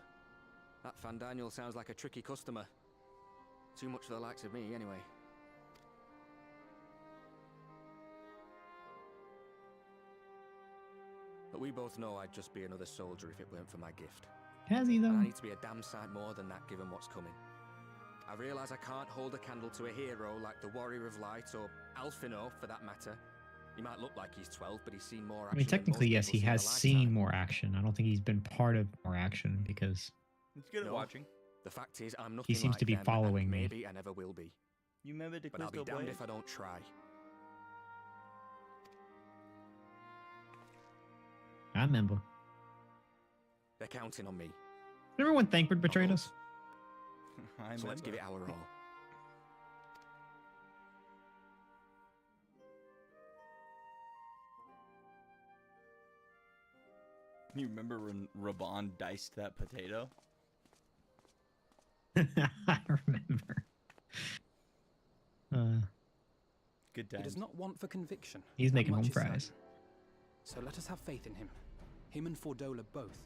[SPEAKER 14] That Fandaniel sounds like a tricky customer. Too much for the likes of me, anyway. But we both know I'd just be another soldier if it weren't for my gift.
[SPEAKER 2] Has he, though?
[SPEAKER 14] And I need to be a damn sight more than that given what's coming. I realise I can't hold a candle to a hero like the Warrior of Light or Alphino, for that matter. He might look like he's 12, but he's seen more action
[SPEAKER 2] I mean,
[SPEAKER 14] than
[SPEAKER 2] technically,
[SPEAKER 14] most
[SPEAKER 2] yes,
[SPEAKER 14] people
[SPEAKER 2] he
[SPEAKER 14] see in a
[SPEAKER 2] has
[SPEAKER 14] lifetime.
[SPEAKER 2] seen more action. I don't think he's been part of more action because
[SPEAKER 1] It's good at
[SPEAKER 14] No.
[SPEAKER 1] watching.
[SPEAKER 14] The fact is, I'm nothing
[SPEAKER 2] seems
[SPEAKER 14] like
[SPEAKER 2] to be
[SPEAKER 14] them, and
[SPEAKER 2] following me.
[SPEAKER 14] maybe I never will be.
[SPEAKER 1] You remember the
[SPEAKER 14] But I'll be
[SPEAKER 1] Crystal
[SPEAKER 14] damned
[SPEAKER 1] Blade?
[SPEAKER 14] if I don't try.
[SPEAKER 2] I remember.
[SPEAKER 14] They're counting on me.
[SPEAKER 2] Remember when Thancred betrayed us?
[SPEAKER 1] I
[SPEAKER 14] So let's give it
[SPEAKER 1] remember.
[SPEAKER 14] our all.
[SPEAKER 1] You remember when Raban diced that potato?
[SPEAKER 2] I remember.
[SPEAKER 1] Good
[SPEAKER 11] He
[SPEAKER 1] times.
[SPEAKER 11] does not want for conviction.
[SPEAKER 2] He's
[SPEAKER 11] and
[SPEAKER 2] making
[SPEAKER 11] much
[SPEAKER 2] home
[SPEAKER 11] is said.
[SPEAKER 2] fries.
[SPEAKER 11] So let us have faith in him. Him and Fordola both.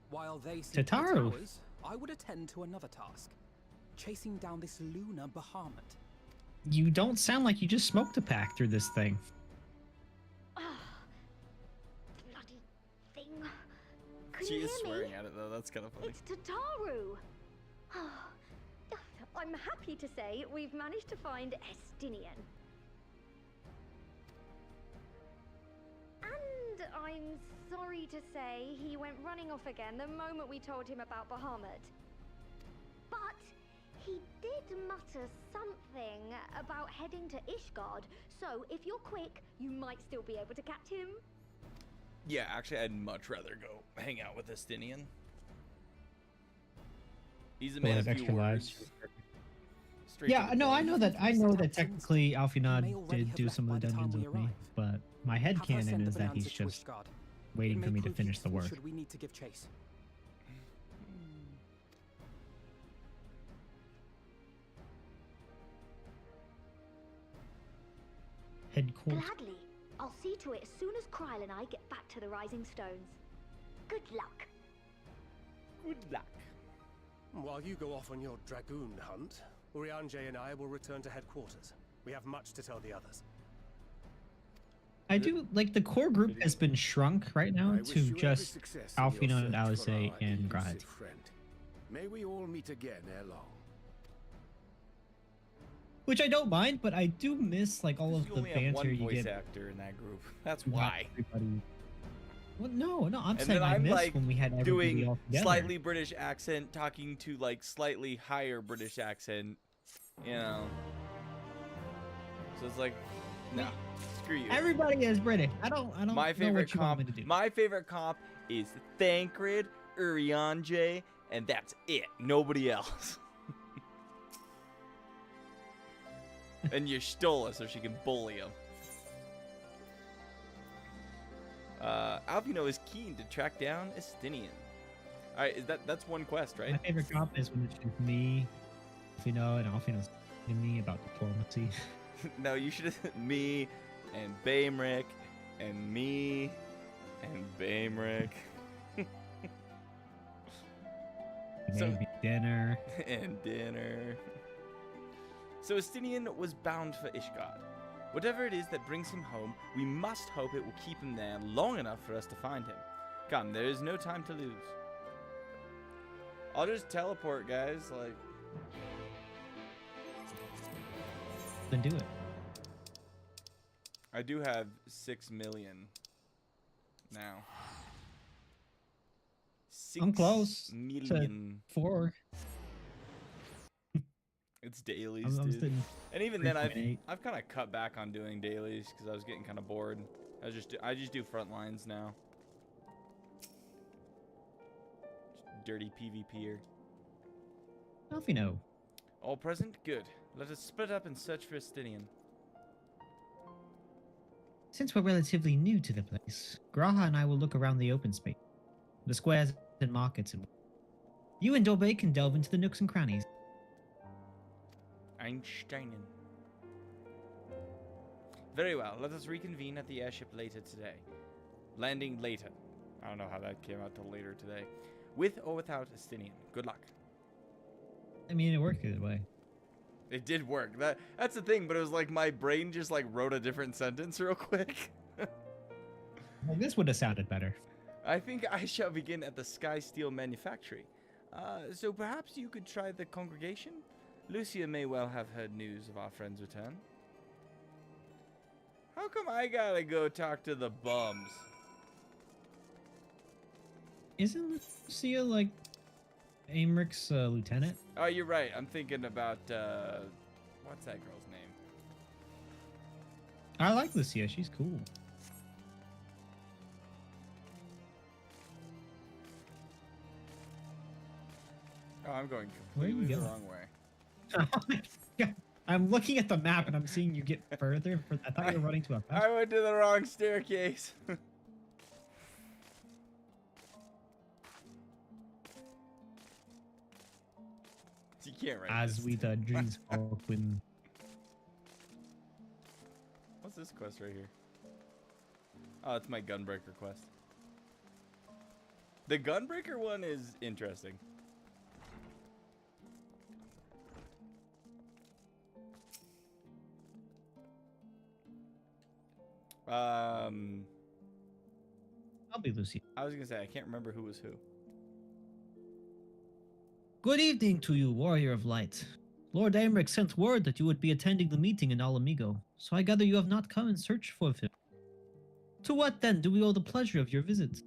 [SPEAKER 11] While they seek the
[SPEAKER 2] Tataru.
[SPEAKER 11] towers, I would attend to another task. Chasing down this lunar Bahamut.
[SPEAKER 2] You don't sound like you just smoked a pack through this thing.
[SPEAKER 10] Bloody thing. Can
[SPEAKER 1] She
[SPEAKER 10] you
[SPEAKER 1] is
[SPEAKER 10] hear
[SPEAKER 1] swearing
[SPEAKER 10] me?
[SPEAKER 1] at it though. That's kind of funny.
[SPEAKER 10] It's Tataru.
[SPEAKER 15] I'm happy to say we've managed to find Estinian. And I'm sorry to say he went running off again the moment we told him about Bahamut. But he did mutter something about heading to Ishgard, so if you're quick, you might still be able to catch him.
[SPEAKER 1] Yeah, actually, I'd much rather go hang out with Estinian. He's a man of few words.
[SPEAKER 2] Yeah, no, I know that. I know that technically Alfinod did do some of the dungeons with me, but my headcanon is that he's just waiting for me to finish the work.
[SPEAKER 11] Should we need to give chase?
[SPEAKER 2] Headquarters.
[SPEAKER 15] Gladly. I'll see to it as soon as Kryle and I get back to the Rising Stones. Good luck.
[SPEAKER 1] Good luck.
[SPEAKER 13] While you go off on your dragoon hunt, Urianger and I will return to headquarters. We have much to tell the others.
[SPEAKER 2] I do, like, the core group has been shrunk right now to just Alfinod and Alice and Grad.
[SPEAKER 4] May we all meet again ere long.
[SPEAKER 2] Which I don't mind, but I do miss, like, all of the banter you
[SPEAKER 1] voice
[SPEAKER 2] get.
[SPEAKER 1] actor in that group. That's why.
[SPEAKER 2] Everybody. Well, no, I'm
[SPEAKER 1] and
[SPEAKER 2] saying
[SPEAKER 1] then
[SPEAKER 2] I
[SPEAKER 1] I'm
[SPEAKER 2] miss
[SPEAKER 1] like
[SPEAKER 2] when we had everybody
[SPEAKER 1] doing
[SPEAKER 2] all together.
[SPEAKER 1] slightly British accent, talking to like slightly higher British accent, you know. So it's like, no, screw you.
[SPEAKER 2] Everybody is British. I don't
[SPEAKER 1] My
[SPEAKER 2] know
[SPEAKER 1] favorite
[SPEAKER 2] what you want me to do.
[SPEAKER 1] My favorite comp is Thancred, Urianger, and that's it. Nobody else. And you stole her so she can bully him. Alvino is keen to track down Estinian. All right, that's one quest, right?
[SPEAKER 2] My favorite comp is when it's just me, Alfino, and Alfino's telling me about diplomacy.
[SPEAKER 1] No, you should have me and Baemric and me and Baemric.
[SPEAKER 2] Maybe dinner.
[SPEAKER 1] And dinner. So Estinian was bound for Ishgard. Whatever it is that brings him home, we must hope it will keep him there long enough for us to find him. Come, there is no time to lose. I'll just teleport, guys, like...
[SPEAKER 2] Then do it.
[SPEAKER 1] I do have 6 million now.
[SPEAKER 2] I'm close.
[SPEAKER 1] Million.
[SPEAKER 2] 4.
[SPEAKER 1] It's dailies, dude. And even then, I've kind of cut back on doing dailies because I was getting kind of bored. I just do front lines now. Just dirty PvPer.
[SPEAKER 2] Alfino.
[SPEAKER 1] All present? Good. Let us split up and search for Estinian.
[SPEAKER 2] Since we're relatively new to the place, Graha and I will look around the open space, the squares and markets, and you and Dorbe can delve into the nooks and crannies.
[SPEAKER 1] Einsteinen. Very well, let us reconvene at the airship later today. Landing later. I don't know how that came out till later today. With or without Estinian. Good luck.
[SPEAKER 2] I mean, it worked either way.
[SPEAKER 1] It did work. That's the thing, but it was like my brain just like wrote a different sentence real quick.
[SPEAKER 2] Well, this would have sounded better.
[SPEAKER 1] I think I shall begin at the Sky Steel Manufactory. So perhaps you could try the congregation? Lucia may well have heard news of our friend's return. How come I gotta go talk to the bums?
[SPEAKER 2] Isn't Lucia like Aimric's lieutenant?
[SPEAKER 1] Oh, you're right. I'm thinking about, what's that girl's name?
[SPEAKER 2] I like Lucia. She's cool.
[SPEAKER 1] Oh, I'm going completely the wrong way.
[SPEAKER 2] I'm looking at the map and I'm seeing you get further. I thought you were running to a
[SPEAKER 1] I went to the wrong staircase. You can't write
[SPEAKER 2] As
[SPEAKER 1] this.
[SPEAKER 2] we the dreams fall when.
[SPEAKER 1] What's this quest right here? Oh, it's my Gunbreaker quest. The Gunbreaker one is interesting.
[SPEAKER 2] I'll be Lucy.
[SPEAKER 1] I was gonna say I can't remember who was who.
[SPEAKER 2] Good evening to you, warrior of light. Lord Aymeric sent word that you would be attending the meeting in Alamigo, so I gather you have not come in search for him. To what, then, do we owe the pleasure of your visit?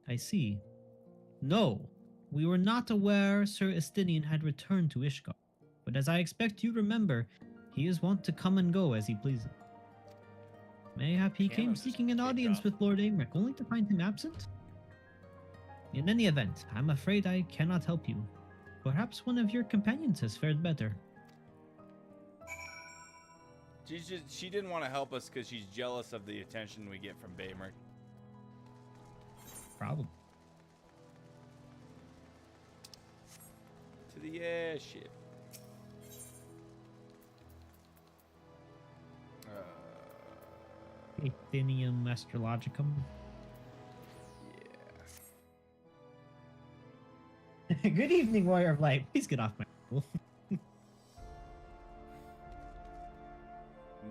[SPEAKER 2] I see. No, we were not aware Sir Estinian had returned to Ishgard, but as I expect you remember, he is wont to come and go as he pleases. Mayhap he came seeking an audience with Lord Aymeric, only to find him absent? In any event, I'm afraid I cannot help you. Perhaps one of your companions has fared better.
[SPEAKER 1] She didn't want to help us because she's jealous of the attention we get from Baymeric.
[SPEAKER 2] Probably.
[SPEAKER 1] To the airship.
[SPEAKER 2] Athenium Astrologicum. Yeah. Good evening, Warrior of Light. Please get off my table.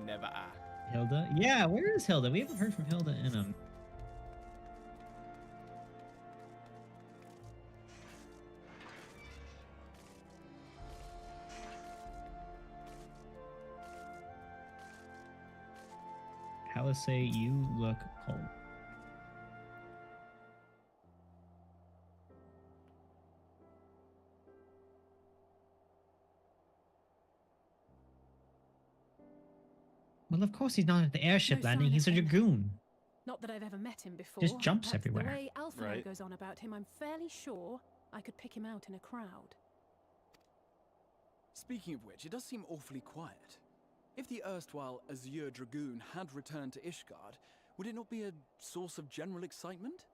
[SPEAKER 1] Never.
[SPEAKER 2] Hilda? Yeah, where is Hilda? We haven't heard from Hilda in a... Palisade, you look cold. Well, of course he's not at the airship landing. He's a dragoon.
[SPEAKER 16] Not that I've ever met him before.
[SPEAKER 2] Just jumps
[SPEAKER 16] but
[SPEAKER 2] everywhere.
[SPEAKER 16] The way Alphino goes on about him, I'm fairly sure I could pick him out in a crowd.
[SPEAKER 9] Speaking of which, it does seem awfully quiet. If the erstwhile Azure Dragoon had returned to Ishgard, would it not be a source of general excitement?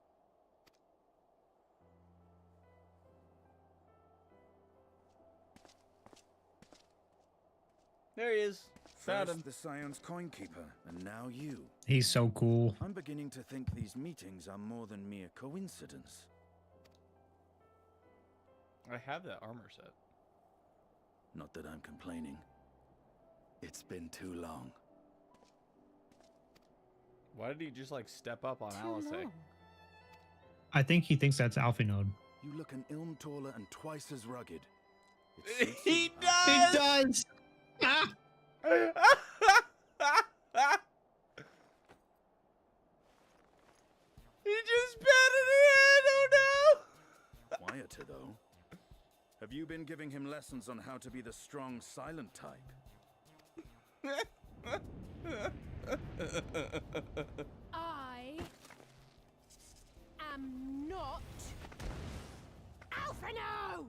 [SPEAKER 1] There he is. Found him.
[SPEAKER 17] First the Scion's Coinkeeper, and now you.
[SPEAKER 2] He's so cool.
[SPEAKER 17] I'm beginning to think these meetings are more than mere coincidence.
[SPEAKER 1] I have that armor set.
[SPEAKER 17] Not that I'm complaining. It's been too long.
[SPEAKER 1] Why did he just like step up on Alice?
[SPEAKER 2] I think he thinks that's Alphinode.
[SPEAKER 17] You look an ilm taller and twice as rugged.
[SPEAKER 1] He does!
[SPEAKER 2] He does! Ah!
[SPEAKER 1] He just patted her head, oh no!
[SPEAKER 17] Quieter though. Have you been giving him lessons on how to be the strong, silent type?
[SPEAKER 16] I am not Alphino!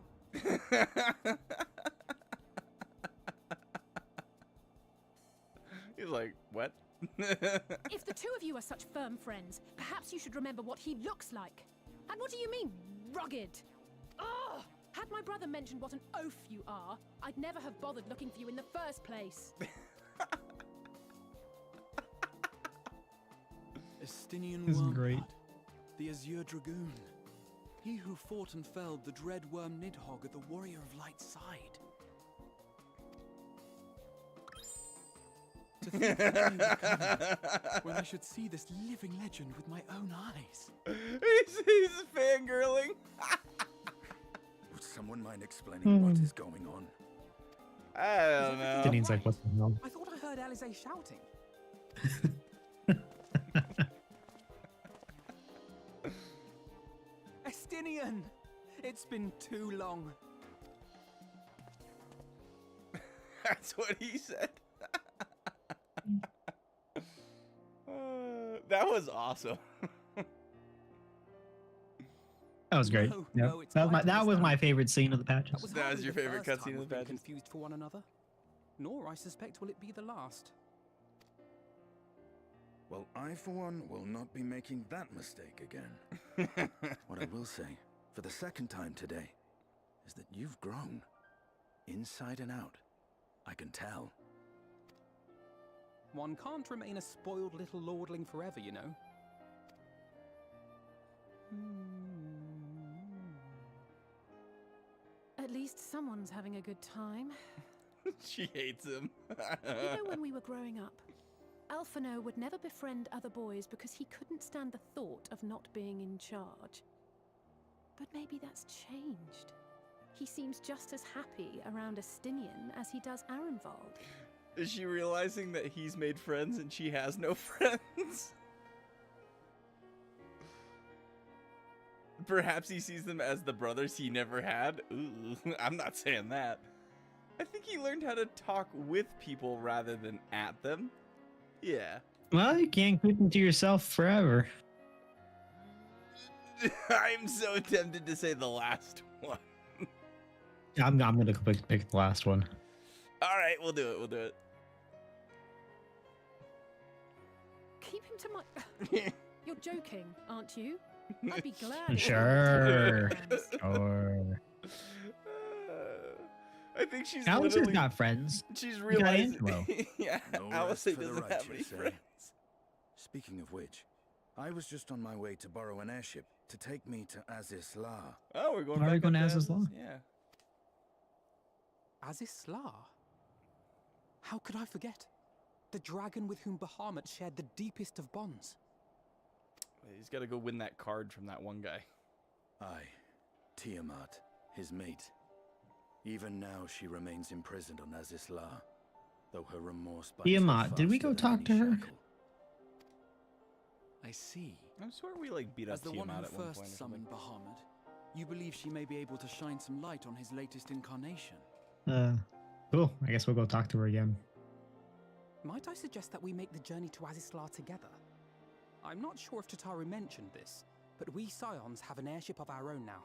[SPEAKER 1] He's like, what?
[SPEAKER 16] If the two of you are such firm friends, perhaps you should remember what he looks like. And what do you mean, rugged? Ugh! Had my brother mentioned what an oaf you are, I'd never have bothered looking for you in the first place.
[SPEAKER 9] Estinian
[SPEAKER 2] This is
[SPEAKER 9] Wormblood,
[SPEAKER 2] great.
[SPEAKER 9] the Azure Dragoon. He who fought and felled the dread worm Nidhogg at the Warrior of Light's side. To think that I would come when I should see this living legend with my own eyes.
[SPEAKER 1] He's fangirling.
[SPEAKER 17] Would someone mind explaining what is going on?
[SPEAKER 1] I don't know.
[SPEAKER 2] Denine's like, what the hell?
[SPEAKER 11] I thought I heard Alize shouting.
[SPEAKER 9] Estinian! It's been too long.
[SPEAKER 1] That's what he said. That was awesome.
[SPEAKER 2] That was great.
[SPEAKER 9] No,
[SPEAKER 2] Yep.
[SPEAKER 9] no, it's
[SPEAKER 2] that was my favorite scene of the patch.
[SPEAKER 9] That was
[SPEAKER 1] That was
[SPEAKER 9] hardly
[SPEAKER 1] your
[SPEAKER 9] the
[SPEAKER 1] favorite
[SPEAKER 9] first
[SPEAKER 1] cutscene
[SPEAKER 9] time
[SPEAKER 1] of
[SPEAKER 9] we've
[SPEAKER 1] the
[SPEAKER 9] been
[SPEAKER 1] patch?
[SPEAKER 9] confused for one another. Nor, I suspect, will it be the last.
[SPEAKER 17] Well, I, for one, will not be making that mistake again. What I will say, for the second time today, is that you've grown. Inside and out. I can tell.
[SPEAKER 11] One can't remain a spoiled little lordling forever, you know.
[SPEAKER 16] At least someone's having a good time.
[SPEAKER 1] She hates him.
[SPEAKER 16] You know, when we were growing up, Alphino would never befriend other boys because he couldn't stand the thought of not being in charge. But maybe that's changed. He seems just as happy around Estinian as he does Arenvald.
[SPEAKER 1] Is she realizing that he's made friends and she has no friends? Perhaps he sees them as the brothers he never had? Ooh, I'm not saying that. I think he learned how to talk with people rather than at them. Yeah.
[SPEAKER 2] Well, you can't keep them to yourself forever.
[SPEAKER 1] I'm so tempted to say the last one.
[SPEAKER 2] I'm gonna pick the last one.
[SPEAKER 1] All right, we'll do it. We'll do it.
[SPEAKER 16] Keep him to my... You're joking, aren't you? I'd be glad.
[SPEAKER 2] Sure. Sure.
[SPEAKER 1] I think she's
[SPEAKER 2] Alice has
[SPEAKER 1] literally...
[SPEAKER 2] got friends.
[SPEAKER 1] She's realizing...
[SPEAKER 17] Yeah,
[SPEAKER 1] Alice doesn't have any friends.
[SPEAKER 17] Speaking of which, I was just on my way to borrow an airship to take me to Azizla.
[SPEAKER 1] Oh, we're going
[SPEAKER 2] Why are we
[SPEAKER 1] back
[SPEAKER 2] going to
[SPEAKER 1] up
[SPEAKER 2] Azizla?
[SPEAKER 1] Yeah.
[SPEAKER 9] Azizla? How could I forget? The dragon with whom Bahamut shared the deepest of bonds.
[SPEAKER 1] He's got to go win that card from that one guy.
[SPEAKER 17] Aye, Tiamat, his mate. Even now she remains imprisoned on Azizla, though her remorse bites her
[SPEAKER 2] Tiamat, did we
[SPEAKER 17] faster
[SPEAKER 2] go
[SPEAKER 17] than
[SPEAKER 2] talk
[SPEAKER 17] any
[SPEAKER 2] to her?
[SPEAKER 17] shackle.
[SPEAKER 9] I see.
[SPEAKER 1] I swear we like beat up
[SPEAKER 9] As the one
[SPEAKER 1] Tiamat
[SPEAKER 9] who
[SPEAKER 1] at one point.
[SPEAKER 9] first
[SPEAKER 1] Or something.
[SPEAKER 9] summoned Bahamut, you believe she may be able to shine some light on his latest incarnation.
[SPEAKER 2] Cool. I guess we'll go talk to her again.
[SPEAKER 9] Might I suggest that we make the journey to Azizla together? I'm not sure if Tataru mentioned this, but we Scions have an airship of our own now.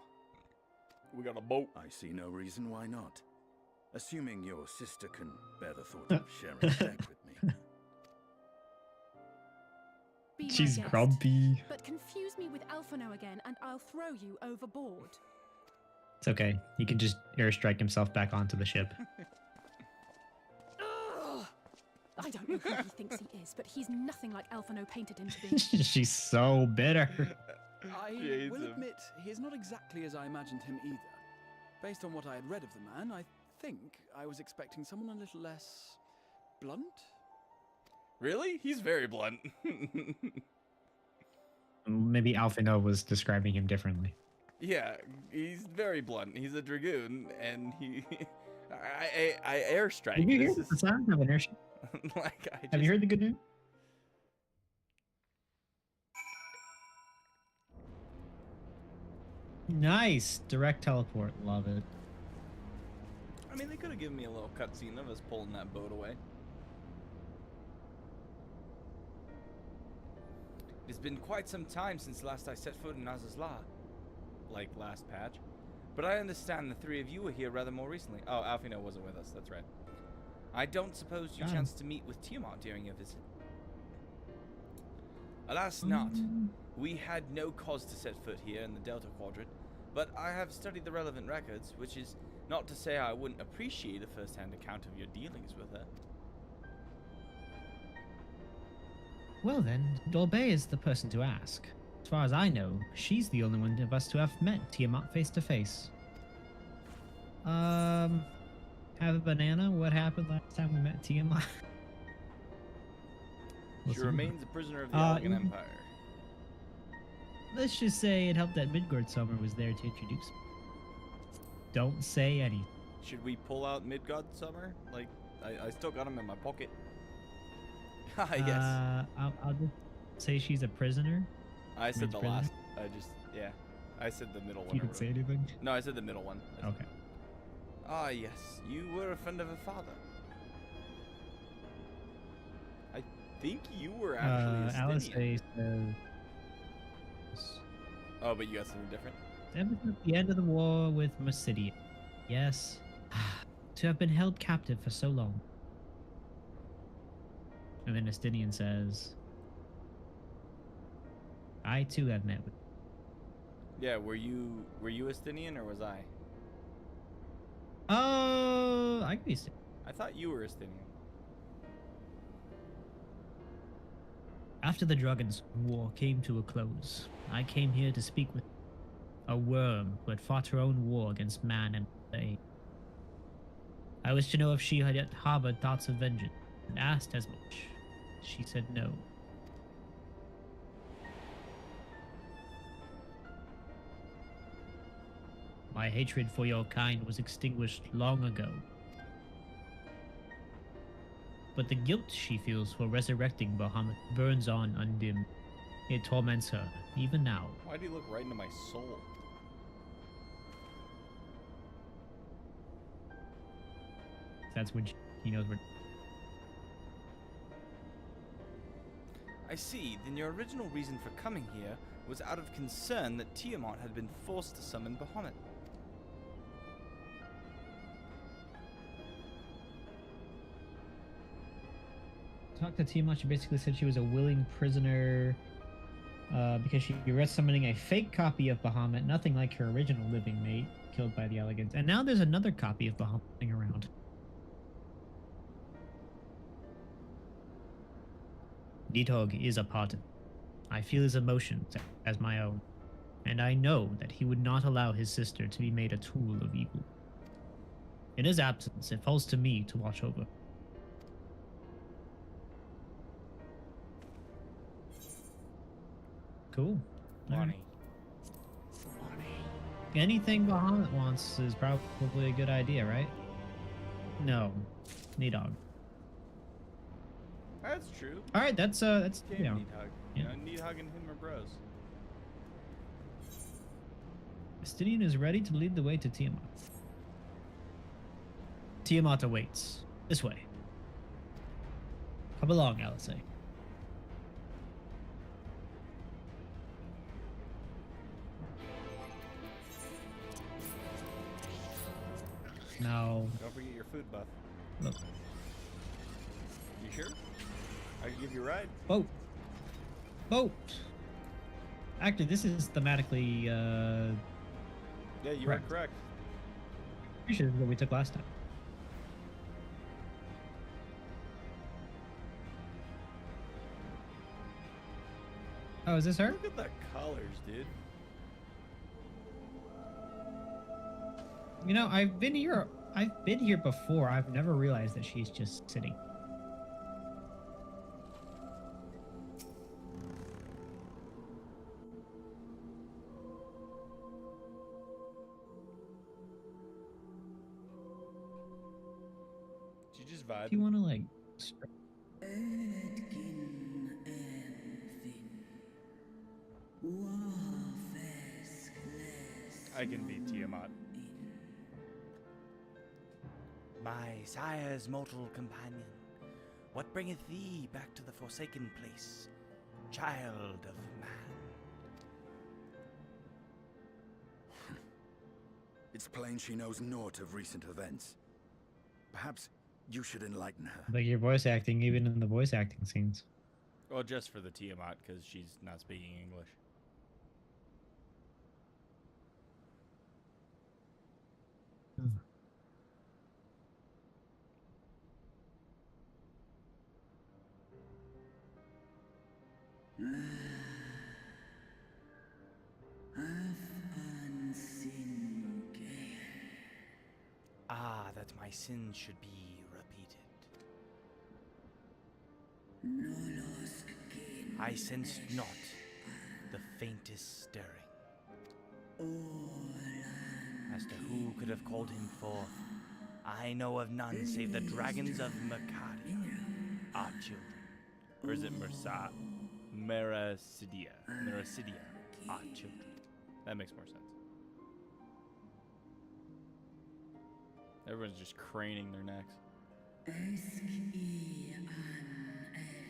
[SPEAKER 1] We got a boat.
[SPEAKER 17] I see no reason why not. Assuming your sister can bear the thought of sharing a deck with me.
[SPEAKER 16] Be my
[SPEAKER 2] She's
[SPEAKER 16] guest,
[SPEAKER 2] grumpy.
[SPEAKER 16] But confuse me with Alphino again, and I'll throw you overboard.
[SPEAKER 2] It's okay. He can just airstrike himself back onto the ship.
[SPEAKER 16] Ugh! I don't know who he thinks he is, but he's nothing like Alphino painted him to be.
[SPEAKER 2] She's so bitter.
[SPEAKER 9] I
[SPEAKER 1] hates
[SPEAKER 9] will
[SPEAKER 1] him.
[SPEAKER 9] admit, he is not exactly as I imagined him either. Based on what I had read of the man, I think I was expecting someone a little less blunt.
[SPEAKER 1] Really? He's very blunt.
[SPEAKER 2] Maybe Alphino was describing him differently.
[SPEAKER 1] Yeah, he's very blunt. He's a dragoon, and he... I airstrike.
[SPEAKER 2] Did you hear
[SPEAKER 1] This
[SPEAKER 2] the sound of an airship?
[SPEAKER 1] like, I just...
[SPEAKER 2] Have you heard the good news? Nice. Direct teleport. Love it.
[SPEAKER 1] I mean, they could have given me a little cutscene of us pulling that boat away. It has been quite some time since last I set foot in Azizla. Like last patch. But I understand the three of you were here rather more recently. Oh, Alphino wasn't with us, that's right. I don't suppose you chanced to meet with Tiamat during your visit. Alas not. We had no cause to set foot here in the Delta Quadrant, but I have studied the relevant records, which is not to say I wouldn't appreciate a first-hand account of your dealings with her.
[SPEAKER 2] Well then, Dolbe is the person to ask. As far as I know, she's the only one of us to have met Tiamat face to face. Have a banana? What happened last time we met Tiamat?
[SPEAKER 1] She remains a prisoner of the Elgin Empire.
[SPEAKER 2] Let's just say it helped that Midgard Summer was there to introduce me. Don't say anything.
[SPEAKER 1] Should we pull out Midgard Summer? Like, I still got him in my pocket. Ah, yes.
[SPEAKER 2] I'll just say she's a prisoner.
[SPEAKER 1] I said the
[SPEAKER 2] prisoner?
[SPEAKER 1] last. Yeah. I said the middle one.
[SPEAKER 2] You didn't say anything?
[SPEAKER 1] No, I said the middle one.
[SPEAKER 2] Okay.
[SPEAKER 1] Ah, yes. You were a friend of her father. I think you were actually a
[SPEAKER 2] Alice
[SPEAKER 1] Stinian.
[SPEAKER 2] says...
[SPEAKER 1] Oh, but you got something different?
[SPEAKER 2] Ever since the end of the war with Mercidia. Yes. To have been held captive for so long. And then Estinian says, I too have met with...
[SPEAKER 1] Yeah, were you Estinian or was I?
[SPEAKER 2] I could be Estinian.
[SPEAKER 1] I thought you were Estinian.
[SPEAKER 2] After the Dragon's War came to a close, I came here to speak with a worm who had fought her own war against man and they. I wished to know if she had yet harbored thoughts of vengeance, and asked as much. She said no. my hatred for your kind was extinguished long ago. But the guilt she feels for resurrecting Bahamut burns on undimmed. It torments her, even now.
[SPEAKER 1] Why do you look right into my soul?
[SPEAKER 2] That's when he knows where.
[SPEAKER 1] I see. Then your original reason for coming here was out of concern that Tiamat had been forced to summon Bahamut.
[SPEAKER 2] Talked to Tiamat, she basically said she was a willing prisoner because she read summoning a fake copy of Bahamut, nothing like her original living mate, killed by the elegance. And now there's another copy of Bahamut lying around. Nidhogg is a part of me. I feel his emotions as my own, and I know that he would not allow his sister to be made a tool of evil. In his absence, it falls to me to watch over. Cool.
[SPEAKER 1] Money.
[SPEAKER 2] Anything Bahamut wants is probably a good idea, right? No. Nidhogg.
[SPEAKER 1] That's true.
[SPEAKER 2] All right, that's you know.
[SPEAKER 1] Nidhogg.
[SPEAKER 2] Yeah.
[SPEAKER 1] You know, Nidhogg and him are bros.
[SPEAKER 2] Justinian is ready to lead the way to Tiamat. Tiamat awaits. This way. Come along, Alice. No.
[SPEAKER 1] Don't forget your food buff.
[SPEAKER 2] Look.
[SPEAKER 1] You sure? I can give you a ride.
[SPEAKER 2] Boat. Boat. Actually, this is thematically.
[SPEAKER 1] Yeah, you
[SPEAKER 2] correct.
[SPEAKER 1] are correct.
[SPEAKER 2] Pretty sure this is what we took last time. Oh, is this her?
[SPEAKER 1] Look at the colors, dude.
[SPEAKER 2] You know, I've been here before. I've never realized that she's just sitting.
[SPEAKER 1] Did you just vibe?
[SPEAKER 2] Do you want to like?
[SPEAKER 1] I can be Tiamat. My sire's mortal companion, what bringeth thee back to the Forsaken Place, child of man?
[SPEAKER 17] It's plain she knows naught of recent events. Perhaps you should enlighten her.
[SPEAKER 2] Like your voice acting, even in the voice acting scenes.
[SPEAKER 1] Well, just for the Tiamat, because she's not speaking English. Ah, that my sins should be repeated. I sensed not the faintest stirring. As to who could have called him forth, I know of none save the dragons of Mercadia, our children. Or is it Merasidia, our children. That makes more sense. Everyone's just craning their necks.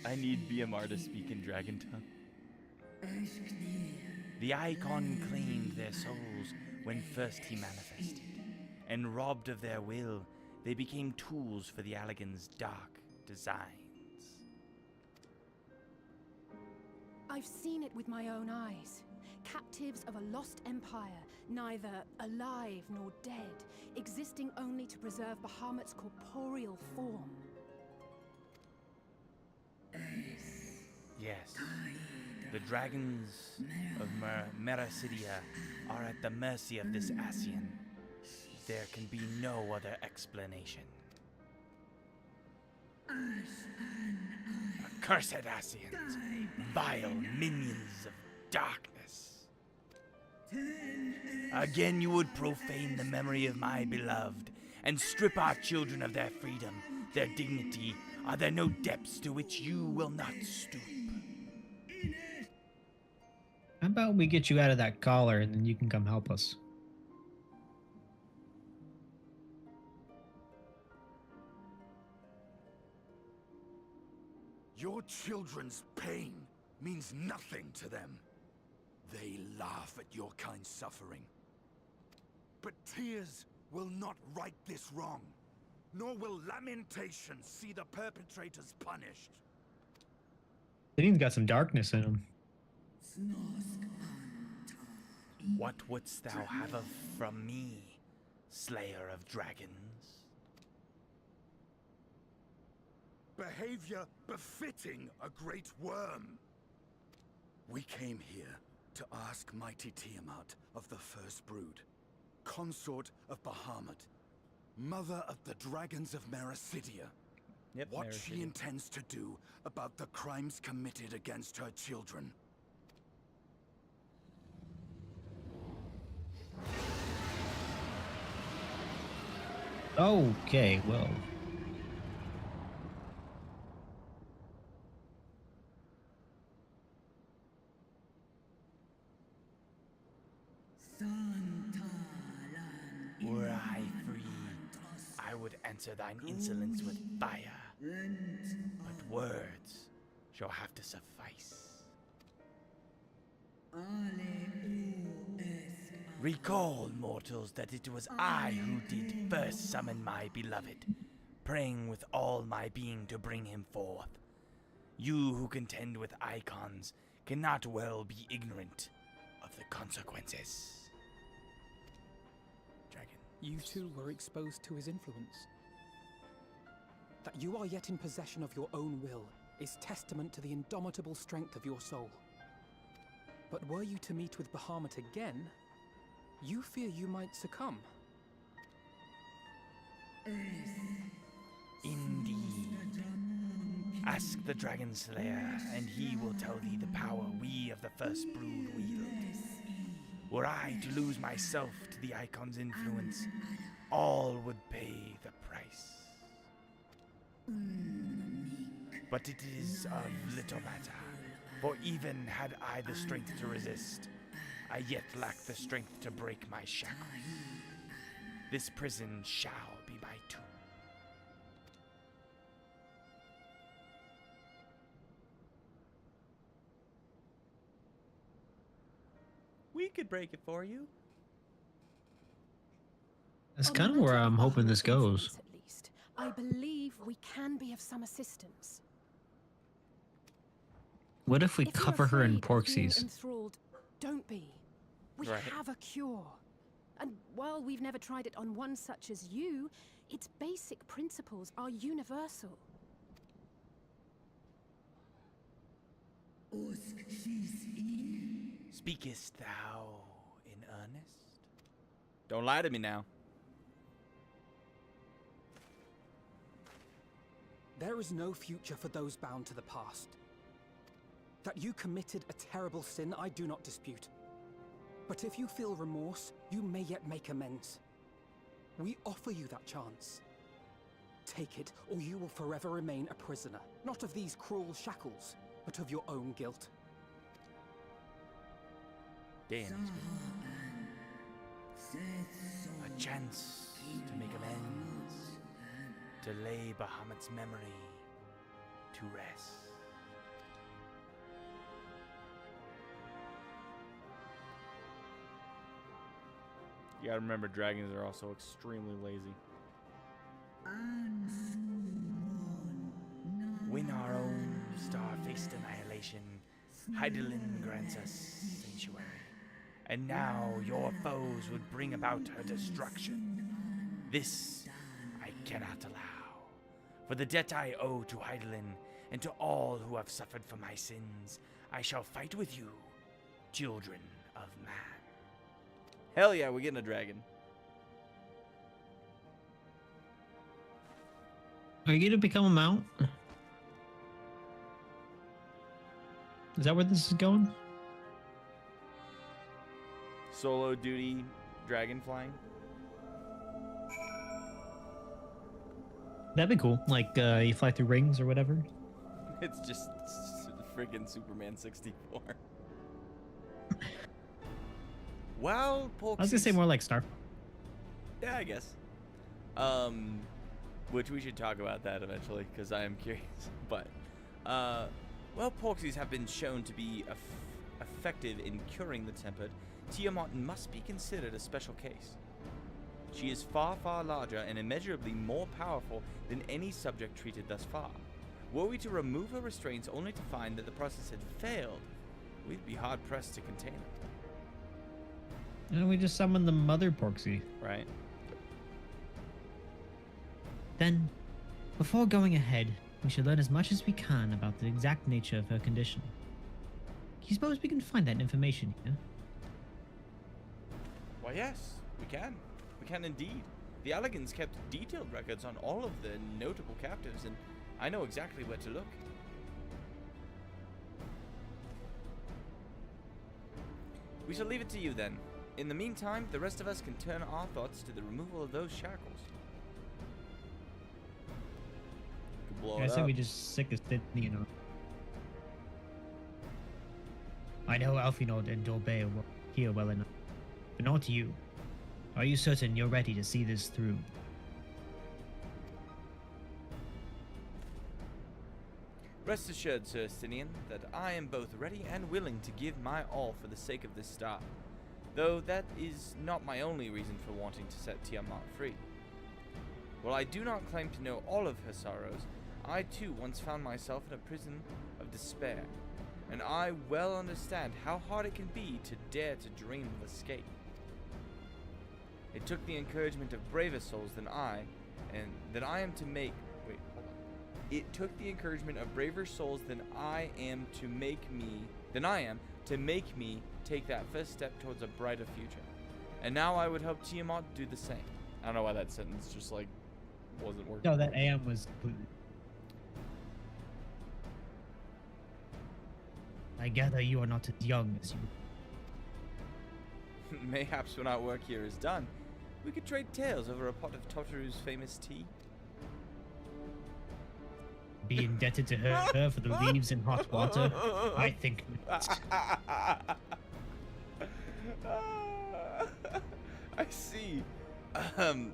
[SPEAKER 1] I need BMR to speak in Dragon Tongue. The Icon claimed their souls when first he manifested, and robbed of their will, they became tools for the Allagan's dark designs.
[SPEAKER 16] I've seen it with my own eyes. Captives of a lost empire, neither alive nor dead, existing only to preserve Bahamut's corporeal form.
[SPEAKER 1] Yes, the dragons of Merasidia are at the mercy of this Ascian. There can be no other explanation. Accursed Ascians, vile minions of darkness. Again you would profane the memory of my beloved, and strip our children of their freedom, their dignity. Are there no depths to which you will not stoop?
[SPEAKER 2] How about we get you out of that collar and then you can come help us?
[SPEAKER 17] Your children's pain means nothing to them. They laugh at your kind suffering. But tears will not right this wrong, nor will lamentation see the perpetrators punished.
[SPEAKER 2] He's got some darkness in him.
[SPEAKER 1] What wouldst thou have of from me, slayer of dragons?
[SPEAKER 17] Behavior befitting a great worm. We came here to ask mighty Tiamat of the First Brood, consort of Bahamut, mother of the dragons of Mericidia, what she intends to do about the crimes committed against her children.
[SPEAKER 2] Okay, well.
[SPEAKER 1] Were I free, I would answer thine insolence with fire. But words shall have to suffice. Recall, mortals, that it was I who did first summon my beloved, praying with all my being to bring him forth. You who contend with icons cannot well be ignorant of the consequences.
[SPEAKER 9] You too were exposed to his influence. That you are yet in possession of your own will is testament to the indomitable strength of your soul. But were you to meet with Bahamut again, you fear you might succumb.
[SPEAKER 1] Indeed. Ask the Dragon Slayer, and he will tell thee the power we of the First Brood wield. Were I to lose myself to the Icon's influence, all would pay the price. But it is of little matter, for even had I the strength to resist, I yet lack the strength to break my shackles. This prison shall be my tomb. We could break it for you.
[SPEAKER 2] That's kind of where I'm hoping this goes.
[SPEAKER 16] At least, I believe we can be of some assistance.
[SPEAKER 2] What if we
[SPEAKER 16] If you're
[SPEAKER 2] cover her in
[SPEAKER 16] afraid of being
[SPEAKER 2] porksies?
[SPEAKER 16] enthralled, don't be. We
[SPEAKER 1] Right.
[SPEAKER 16] have a cure. And while we've never tried it on one such as you, its basic principles are universal.
[SPEAKER 1] Speakest thou in earnest? Don't lie to me now.
[SPEAKER 9] There is no future for those bound to the past. That you committed a terrible sin, I do not dispute. But if you feel remorse, you may yet make amends. We offer you that chance. Take it, or you will forever remain a prisoner, not of these cruel shackles, but of your own guilt.
[SPEAKER 1] Damn. A chance to make amends, to lay Bahamut's memory to rest. You gotta remember, dragons are also extremely lazy. When our own star-faced annihilation, Heidelin grants us sanctuary. And now your foes would bring about her destruction. This I cannot allow. For the debt I owe to Heidelin and to all who have suffered for my sins, I shall fight with you, children of man. Hell yeah, we're getting a dragon.
[SPEAKER 2] Are you gonna become a mount? Is that where this is going?
[SPEAKER 1] solo duty dragon flying.
[SPEAKER 2] That'd be cool. Like you fly through rings or whatever.
[SPEAKER 1] It's just freaking Superman 64. Well,
[SPEAKER 2] I was gonna say more like Star.
[SPEAKER 1] Yeah, I guess. Which we should talk about that eventually, because I am curious. But, well, Porxies have been shown to be effective in curing the tempered. Tiamat must be considered a special case. She is far, far larger and immeasurably more powerful than any subject treated thus far. Were we to remove her restraints only to find that the process had failed, we'd be hard-pressed to contain it.
[SPEAKER 2] And we just summoned the mother Porxie.
[SPEAKER 1] Right.
[SPEAKER 2] Then, before going ahead, we should learn as much as we can about the exact nature of her condition. Do you suppose we can find that information here?
[SPEAKER 1] Why, yes, we can. We can indeed. The Elegans kept detailed records on all of the notable captives, and I know exactly where to look. We shall leave it to you then. In the meantime, the rest of us can turn our thoughts to the removal of those shackles.
[SPEAKER 2] I say we just sick as it, you know. I know Alfinod and Dolbe are here well enough, but not you. Are you certain you're ready to see this through?
[SPEAKER 1] Rest assured, Sir Stinian, that I am both ready and willing to give my all for the sake of this star, though that is not my only reason for wanting to set Tiamat free. While I do not claim to know all of her sorrows, I too once found myself in a prison of despair, and I well understand how hard it can be to dare to dream of escape. It took the encouragement of braver souls than I, and that I am to make... Wait, hold on. It took the encouragement of braver souls than I am to make me take that first step towards a brighter future. And now I would hope Tiamat do the same. I don't know why that sentence just like wasn't working.
[SPEAKER 2] No, that AM was completely... I gather you are not as young as you.
[SPEAKER 1] Mayhaps when our work here is done, we could trade tales over a pot of Totaru's famous tea.
[SPEAKER 2] Be indebted to her for the leaves and hot water? I think not.
[SPEAKER 1] I see.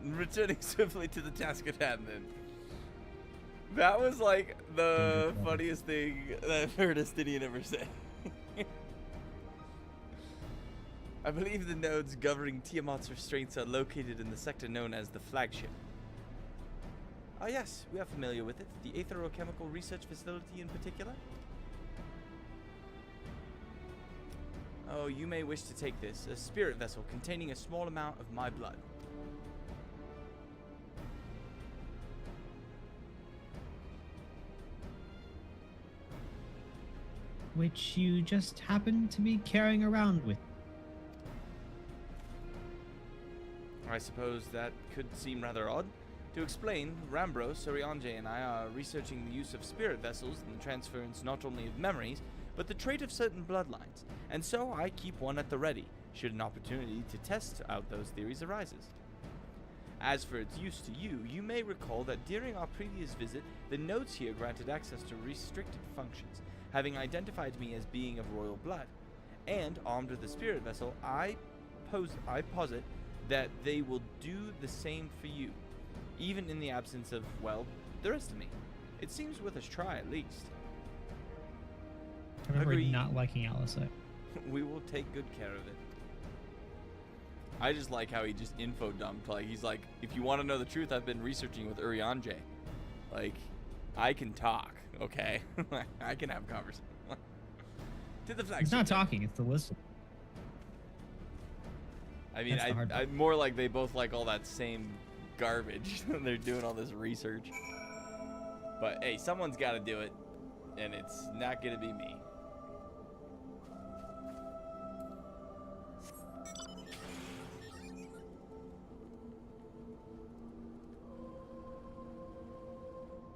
[SPEAKER 1] Returning swiftly to the task at hand then. That was like the funniest thing that I've heard a Stinian ever say. I believe the nodes governing Tiamat's restraints are located in the sector known as the Flagship. Ah yes, we are familiar with it. The Aetherochemical Research Facility in particular. Oh, you may wish to take this, a spirit vessel containing a small amount of my blood.
[SPEAKER 2] Which you just happen to be carrying around with.
[SPEAKER 1] I suppose that could seem rather odd. To explain, Rambros, Uriange, and I are researching the use of spirit vessels and the transference not only of memories, but the trait of certain bloodlines, and so I keep one at the ready, should an opportunity to test out those theories arises. As for its use to you, you may recall that during our previous visit, the notes here granted access to restricted functions, having identified me as being of royal blood, and, armed with the spirit vessel, I posit that they will do the same for you, even in the absence of, well, the rest of me. It seems worth a try at least.
[SPEAKER 2] I remember not liking Alice.
[SPEAKER 1] We will take good care of it. I just like how he just info dumped. Like, he's like, if you want to know the truth, I've been researching with Uriange. Like, I can talk, okay? I can have conversation. To the flagship.
[SPEAKER 2] It's not talking, it's the listen.
[SPEAKER 1] I mean, I more like they both like all that same garbage. They're doing all this research. But hey, someone's got to do it, and it's not going to be me.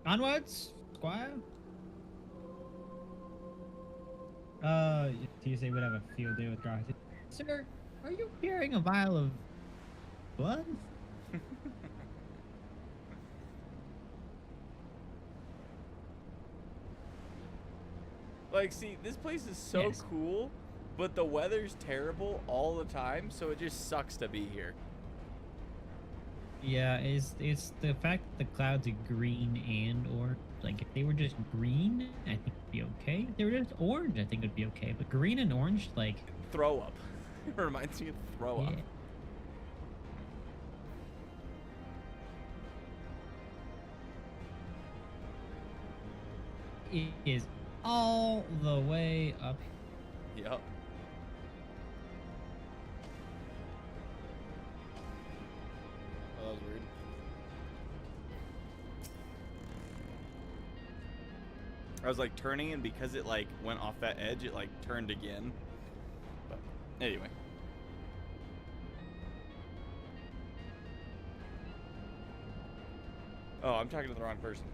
[SPEAKER 2] Onwards, Squire? TSA would have a field day with Dorothy. Sir, Are you carrying a vial of blood?
[SPEAKER 1] Like, see, this place is so cool, but the weather's terrible all the time, so it just sucks to be here.
[SPEAKER 2] Yeah, it's the fact that the clouds are green and orange. Like, if they were just green, I think it'd be okay. If they were just orange, I think it'd be okay. But green and orange, like...
[SPEAKER 1] Throw up. It reminds me of throw up.
[SPEAKER 2] It is all the way up.
[SPEAKER 1] Yep. Oh, that was weird. I was like turning, and because it like went off that edge, it like turned again. But anyway. Oh, I'm talking to the wrong person.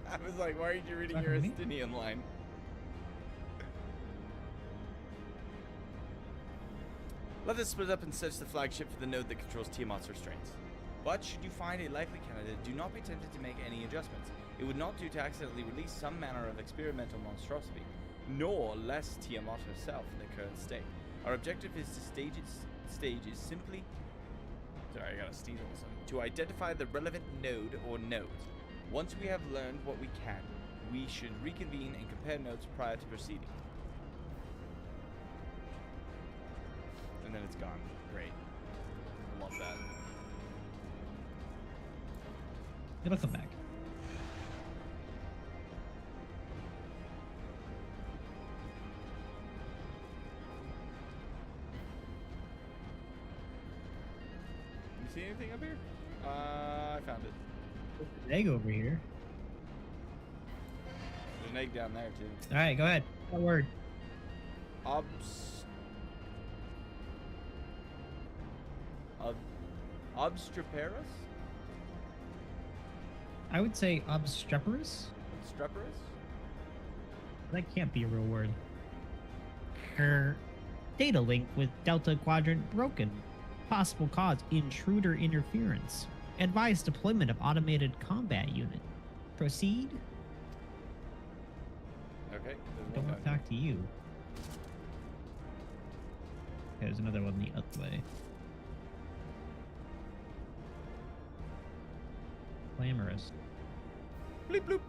[SPEAKER 1] I was like, why aren't you reading your Estinian line? Let us split up and search the flagship for the node that controls Tiamat's restraints. But should you find a likely candidate, do not be tempted to make any adjustments. It would not do to accidentally release some manner of experimental monstrosity, nor less Tiamat herself in the current state. Our objective is to stage is simply... Sorry, I gotta sneeze on something. To identify the relevant node or nodes. Once we have learned what we can, we should reconvene and compare notes prior to proceeding. And then it's gone. Great. Love that.
[SPEAKER 2] It'll come back.
[SPEAKER 1] You see anything up here? I found it.
[SPEAKER 2] There's an egg over here.
[SPEAKER 1] There's an egg down there too.
[SPEAKER 2] All right, go ahead. What word?
[SPEAKER 1] Obstreperous?
[SPEAKER 2] I would say obstreperous.
[SPEAKER 1] Obstreperous?
[SPEAKER 2] That can't be a real word. Data link with Delta Quadrant broken. Possible cause intruder interference. Advised deployment of automated combat unit. Proceed?
[SPEAKER 1] Okay.
[SPEAKER 2] Don't want to talk to you. There's another one the other way. Glamorous.
[SPEAKER 1] Bleep bloop.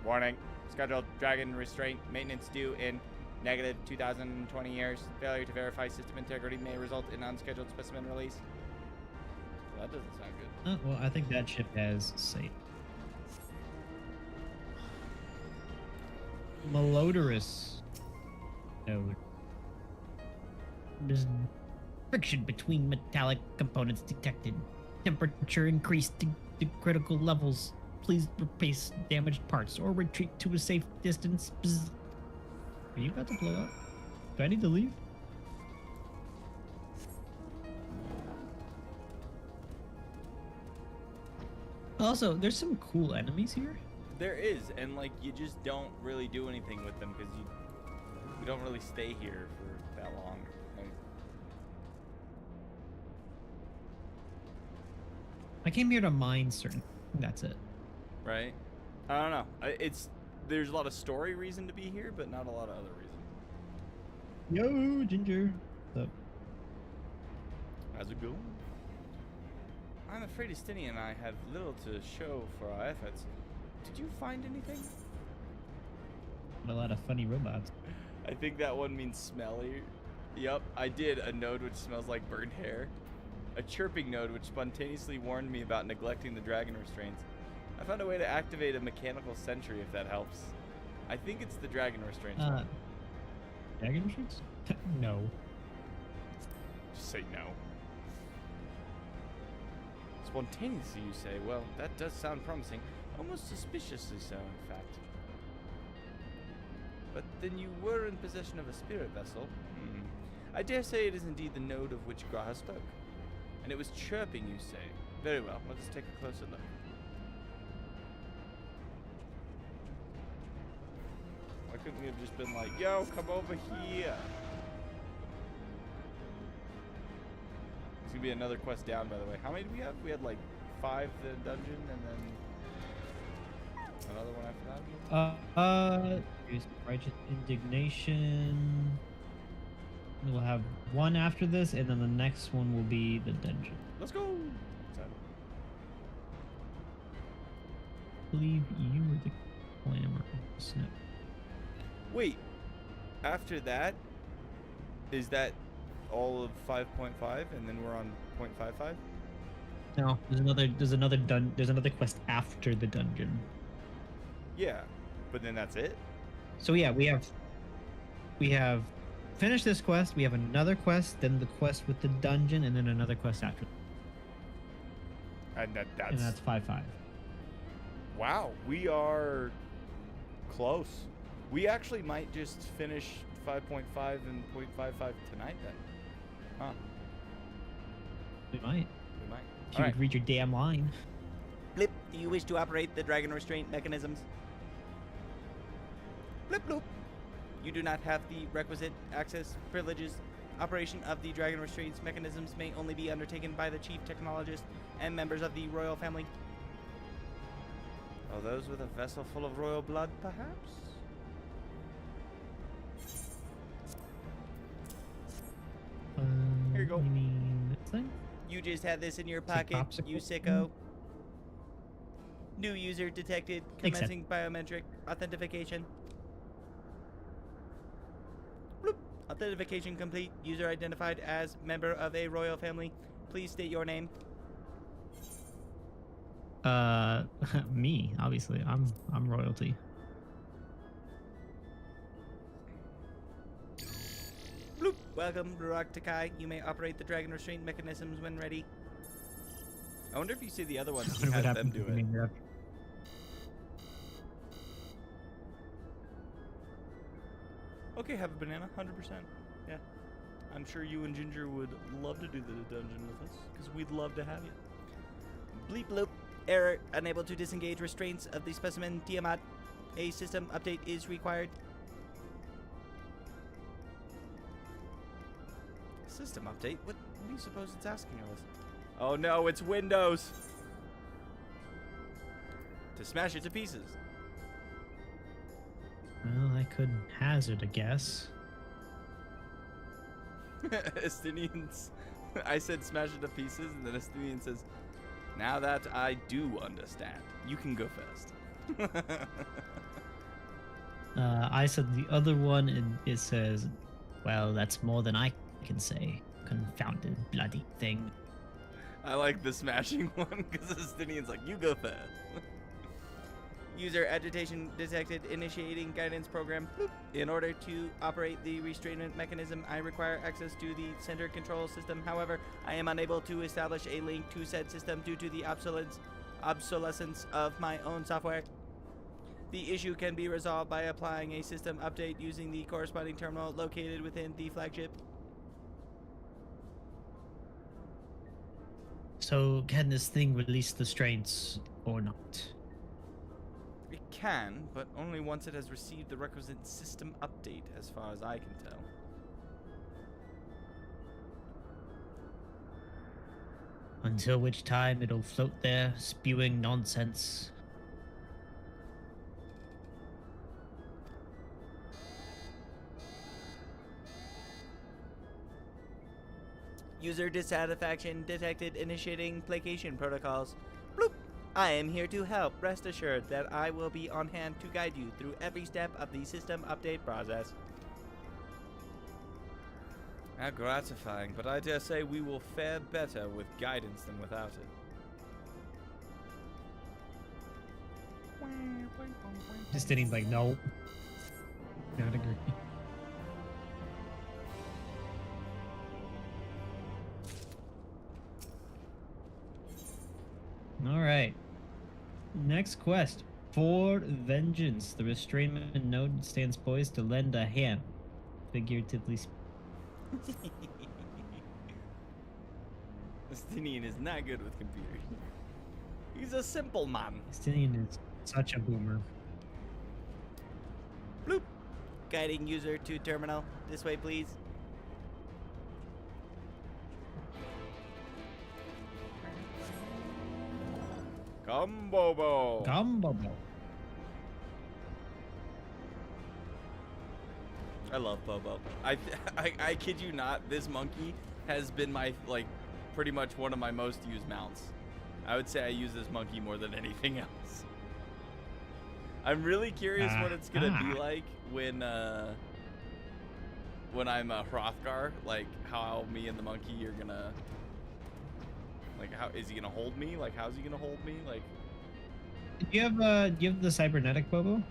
[SPEAKER 1] Warning. Scheduled dragon restraint maintenance due in negative 2020 years. Failure to verify system integrity may result in unscheduled specimen release. Well, that doesn't sound good.
[SPEAKER 2] Oh, well, I think that ship has safe. Malodorous node. There's friction between metallic components detected. Temperature increased to critical levels. Please replace damaged parts or retreat to a safe distance. Bzz. Are you about to blow up? Do I need to leave? Also, there's some cool enemies here.
[SPEAKER 1] There is, and like you just don't really do anything with them because you don't really stay here for that long. Like,
[SPEAKER 2] I came here to mine certain. That's it.
[SPEAKER 1] right? I don't know. There's a lot of story reason to be here, but not a lot of other reason.
[SPEAKER 2] Yo, Ginger. What's up?
[SPEAKER 1] How's it going? I'm afraid Estini and I have little to show for our efforts. Did you find anything?
[SPEAKER 2] A lot of funny robots.
[SPEAKER 1] I think that one means smelly. Yep, I did. A node which smells like burnt hair. A chirping node which spontaneously warned me about neglecting the dragon restraints. I found a way to activate a mechanical sentry if that helps. I think it's the dragon restraints.
[SPEAKER 2] Dragon restraints? No.
[SPEAKER 1] Just say no. Spontaneously, you say? Well, that does sound promising. Almost suspiciously so, in fact. But then you were in possession of a spirit vessel. I dare say it is indeed the node of which Graha spoke. And it was chirping, you say? Very well, let us take a closer look. Why couldn't we have just been like, yo, come over here? gonna be another quest down, by the way. How many do we have? We had like 5 the dungeon, and then another one after that.
[SPEAKER 2] Here's righteous indignation. We'll have one after this, and then the next one will be the dungeon.
[SPEAKER 1] Let's go.
[SPEAKER 2] I believe you were the clamor. Snip.
[SPEAKER 1] Wait, after that, is that all of 5.5, and then we're on 0.55?
[SPEAKER 2] No, there's another quest after the dungeon.
[SPEAKER 1] Yeah, but then that's it.
[SPEAKER 2] So yeah, we have finished this quest. We have another quest, then the quest with the dungeon, and then another quest after.
[SPEAKER 1] And
[SPEAKER 2] that's 5.5.
[SPEAKER 1] Wow, we are close. We actually might just finish 5.5 and 0.55 tonight then. Huh.
[SPEAKER 2] We might.
[SPEAKER 1] We might.
[SPEAKER 2] If you could read your damn line.
[SPEAKER 1] Blip, do you wish to operate the dragon restraint mechanisms? Blip bloop. You do not have the requisite access privileges. Operation of the dragon restraints mechanisms may only be undertaken by the chief technologist and members of the royal family. Oh, those with a vessel full of royal blood, perhaps? Here you go.
[SPEAKER 2] You mean this thing?
[SPEAKER 1] You just had this in your pocket, you sicko. New user detected. Commencing biometric authentication. Bloop. Authentication complete. User identified as member of a royal family. Please state your name.
[SPEAKER 2] Me, obviously. I'm royalty.
[SPEAKER 1] Bloop. Welcome, Rurak Takai. You may operate the dragon restraint mechanisms when ready. I wonder if you see the other ones, you have them do it. Okay, have a banana, 100%. Yeah. I'm sure you and Ginger would love to do the dungeon with us, because we'd love to have you. Bleep bloop. Error. Unable to disengage restraints of the specimen Tiamat. A system update is required. System update? What do you suppose it's asking of us? Oh no, it's Windows! To smash it to pieces.
[SPEAKER 2] Well, I could hazard a guess.
[SPEAKER 1] Estinians. I said smash it to pieces, and then Estinian says, now that I do understand, you can go first.
[SPEAKER 2] I said the other one, and it says, well, that's more than I can say. Confounded bloody thing.
[SPEAKER 1] I like the smashing one, because Estinian's like, you go first. User agitation detected. Initiating guidance program. Bloop. In order to operate the restrainment mechanism, I require access to the center control system. However, I am unable to establish a link to said system due to the obsolescence of my own software. The issue can be resolved by applying a system update using the corresponding terminal located within the flagship.
[SPEAKER 2] So, can this thing release the restraints or not?
[SPEAKER 1] It can, but only once it has received the requisite system update, as far as I can tell.
[SPEAKER 2] Until which time it'll float there, spewing nonsense.
[SPEAKER 1] User dissatisfaction detected. Initiating placation protocols. Bloop. I am here to help. Rest assured that I will be on hand to guide you through every step of the system update process. How gratifying, but I dare say we will fare better with guidance than without it.
[SPEAKER 2] Justinian's like, no. Not agree. All right. Next quest. For vengeance. The restrainment node stands poised to lend a hand. Figuratively speaking.
[SPEAKER 1] Estinian is not good with computers. He's a simple man.
[SPEAKER 2] Estinian is such a boomer.
[SPEAKER 1] Bloop. Guiding user to terminal. This way, please. Come, Bobo.
[SPEAKER 2] Come, Bobo.
[SPEAKER 1] I love Bobo. I kid you not, this monkey has been my, like, pretty much one of my most used mounts. I would say I use this monkey more than anything else. I'm really curious what it's gonna be like when I'm a Hrothgar, like how me and the monkey are gonna, like, how is he gonna hold me? Like, how's he gonna hold me? Like,
[SPEAKER 2] do you have the cybernetic Bobo?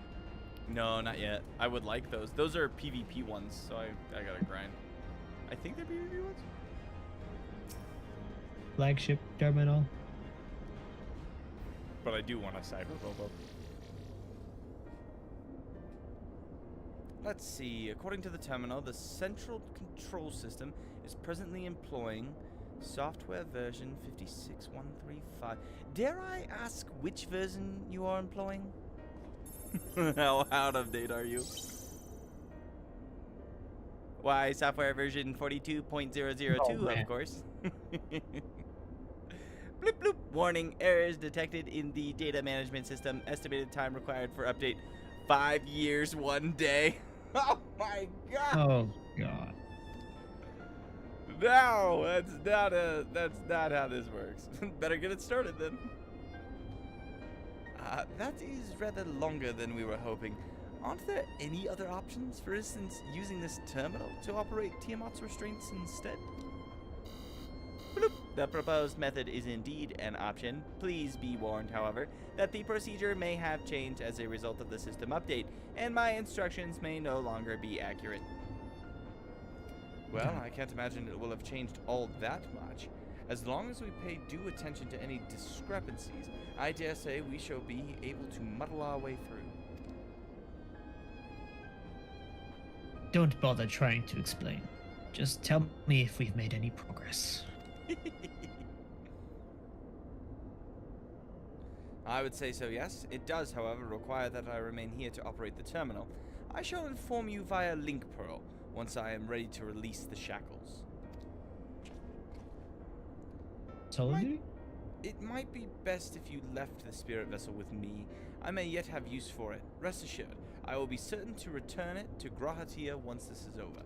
[SPEAKER 1] no, not yet. I would like those. Those are PvP ones, so I gotta grind. I think they're PvP ones.
[SPEAKER 2] Flagship terminal.
[SPEAKER 1] But I do want a cyber Bobo. Let's see. According to the terminal, the central control system is presently employing software version 56135. Dare I ask which version you are employing? How out of date are you? Why, software version 42.002, of course. Bloop bloop. Warning, errors detected in the data management system. Estimated time required for update 5 years, 1 day. Oh my god.
[SPEAKER 2] Oh god.
[SPEAKER 1] No, that's not how this works. Better get it started then. That is rather longer than we were hoping. Aren't there any other options? For instance, using this terminal to operate Tiamat's restraints instead? Bloop. The proposed method is indeed an option. Please be warned, however, that the procedure may have changed as a result of the system update, and my instructions may no longer be accurate. Well, I can't imagine it will have changed all that much. As long as we pay due attention to any discrepancies, I dare say we shall be able to muddle our way through.
[SPEAKER 2] Don't bother trying to explain. Just tell me if we've made any progress.
[SPEAKER 1] I would say so, yes. It does, however, require that I remain here to operate the terminal. I shall inform you via link pearl once I am ready to release the shackles.
[SPEAKER 2] Solidly?
[SPEAKER 1] It might be best if you left the spirit vessel with me. I may yet have use for it. Rest assured, I will be certain to return it to Grahatia once this is over.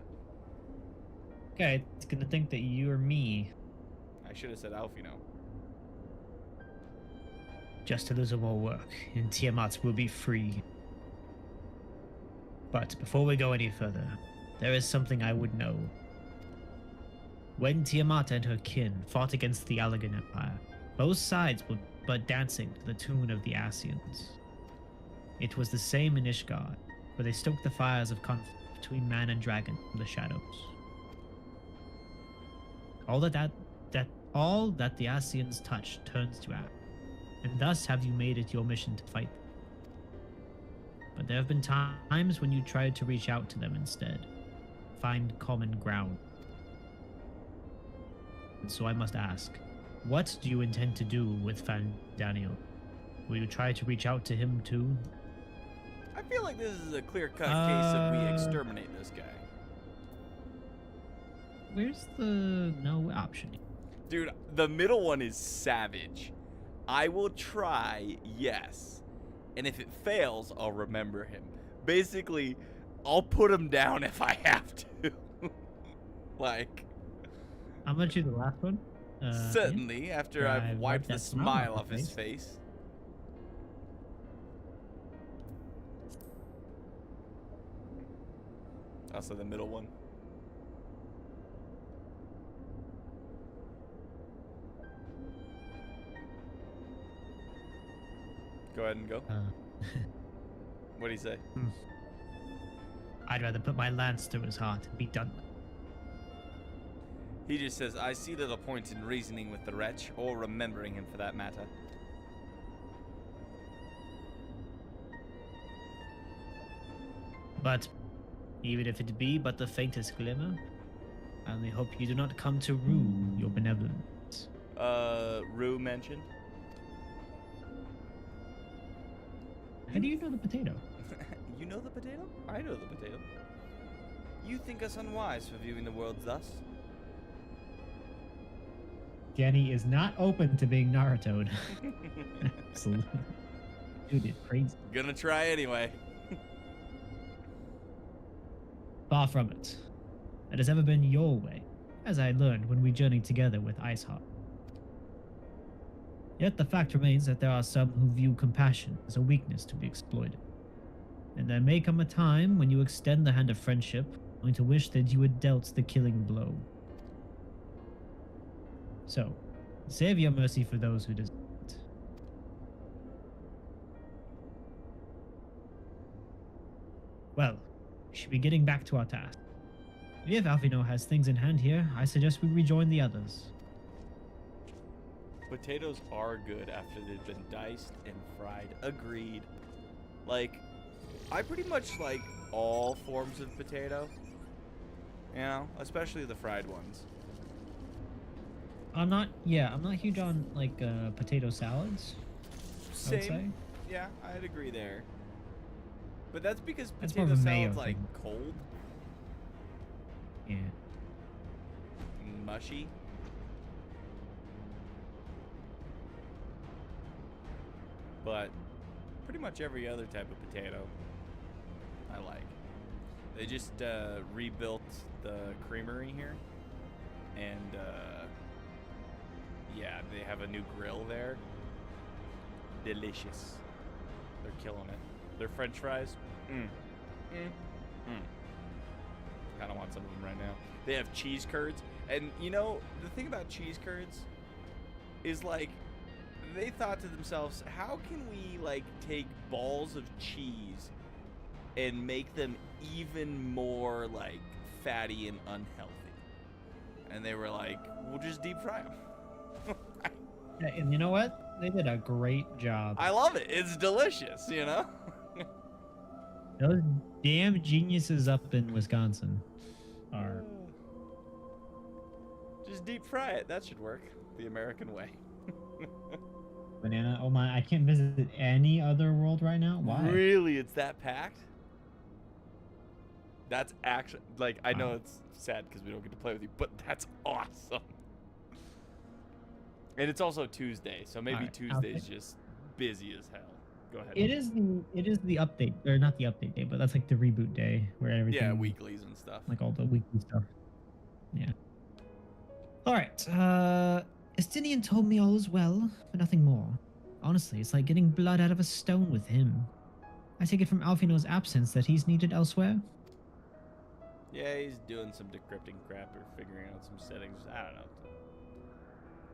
[SPEAKER 2] Okay, it's gonna think that you or me.
[SPEAKER 1] I should have said Alfino.
[SPEAKER 2] Just a little more work, and Tiamat will be free. But before we go any further, there is something I would know. When Tiamat and her kin fought against the Allagan Empire, both sides were but dancing to the tune of the Ascians. It was the same in Ishgard, where they stoked the fires of conflict between man and dragon from the shadows. All that the Ascians touch turns to ash, and thus have you made it your mission to fight them. But there have been times when you tried to reach out to them instead, find common ground. And so I must ask, what do you intend to do with Daniel? Will you try to reach out to him too?
[SPEAKER 1] I feel like this is a clear-cut case of we exterminate this guy.
[SPEAKER 2] Where's the no option?
[SPEAKER 1] Dude, the middle one is savage. I will try, yes. And if it fails, I'll remember him. Basically, I'll put him down if I have to. Like...
[SPEAKER 2] I'm gonna choose the last one.
[SPEAKER 1] Certainly, after I've wiped the smile off his face. Also the middle one. Go ahead and go. What do you say?
[SPEAKER 2] I'd rather put my lance through his heart and be done with it.
[SPEAKER 1] He just says, I see little point in reasoning with the wretch, or remembering him for that matter.
[SPEAKER 2] But, even if it be but the faintest glimmer, I only hope you do not come to rue your benevolence.
[SPEAKER 1] Rue mentioned?
[SPEAKER 2] How do you know the potato?
[SPEAKER 1] You know the potato? I know the potato. You think us unwise for viewing the world thus?
[SPEAKER 2] Danny is not open to being Naruto'd. Absolutely. Dude, it's crazy.
[SPEAKER 1] Gonna try anyway.
[SPEAKER 2] Far from it. It has ever been your way, as I learned when we journeyed together with Iceheart. Yet the fact remains that there are some who view compassion as a weakness to be exploited. And there may come a time when you extend the hand of friendship, only to wish that you had dealt the killing blow. So, save your mercy for those who deserve it. Well, we should be getting back to our task. If Alphino has things in hand here, I suggest we rejoin the others.
[SPEAKER 1] Potatoes are good after they've been diced and fried. Agreed. Like, I pretty much like all forms of potato. You know, especially the fried ones.
[SPEAKER 2] I'm not huge on like potato salads. I would say.
[SPEAKER 1] Same. Yeah, I'd agree there. But that's because
[SPEAKER 2] That's more
[SPEAKER 1] potato
[SPEAKER 2] of a mayo
[SPEAKER 1] salad's like
[SPEAKER 2] thing.
[SPEAKER 1] cold,
[SPEAKER 2] Yeah.
[SPEAKER 1] mushy. But pretty much every other type of potato I like. They just rebuilt the creamery here, and yeah, they have a new grill there. Delicious. They're killing it. Their French fries. Kind of want some of them right now. They have cheese curds, and you know the thing about cheese curds is like they thought to themselves, how can we like take balls of cheese and make them even more like fatty and unhealthy? And they were like, we'll just deep fry them.
[SPEAKER 2] Yeah, and you know what? They did a great job.
[SPEAKER 1] I love it. It's delicious, you know?
[SPEAKER 2] Those damn geniuses up in Wisconsin are.
[SPEAKER 1] Just deep fry it. That should work. The American way.
[SPEAKER 2] Banana. Oh my! I can't visit any other world right now. Why?
[SPEAKER 1] Really? It's that packed? That's actually like I know it's sad because we don't get to play with you, but that's awesome. And it's also Tuesday, so maybe
[SPEAKER 2] Alright,
[SPEAKER 1] Tuesday's just busy as hell. Go ahead.
[SPEAKER 2] It is the update, or not the update day, but that's like the reboot day where everything.
[SPEAKER 1] Yeah, weeklies and stuff.
[SPEAKER 2] Like all the weekly stuff. Yeah. All right. Estinian told me all is well, but nothing more. Honestly, it's like getting blood out of a stone with him. I take it from Alphino's absence that he's needed elsewhere.
[SPEAKER 1] Yeah, he's doing some decrypting crap or figuring out some settings. I don't know.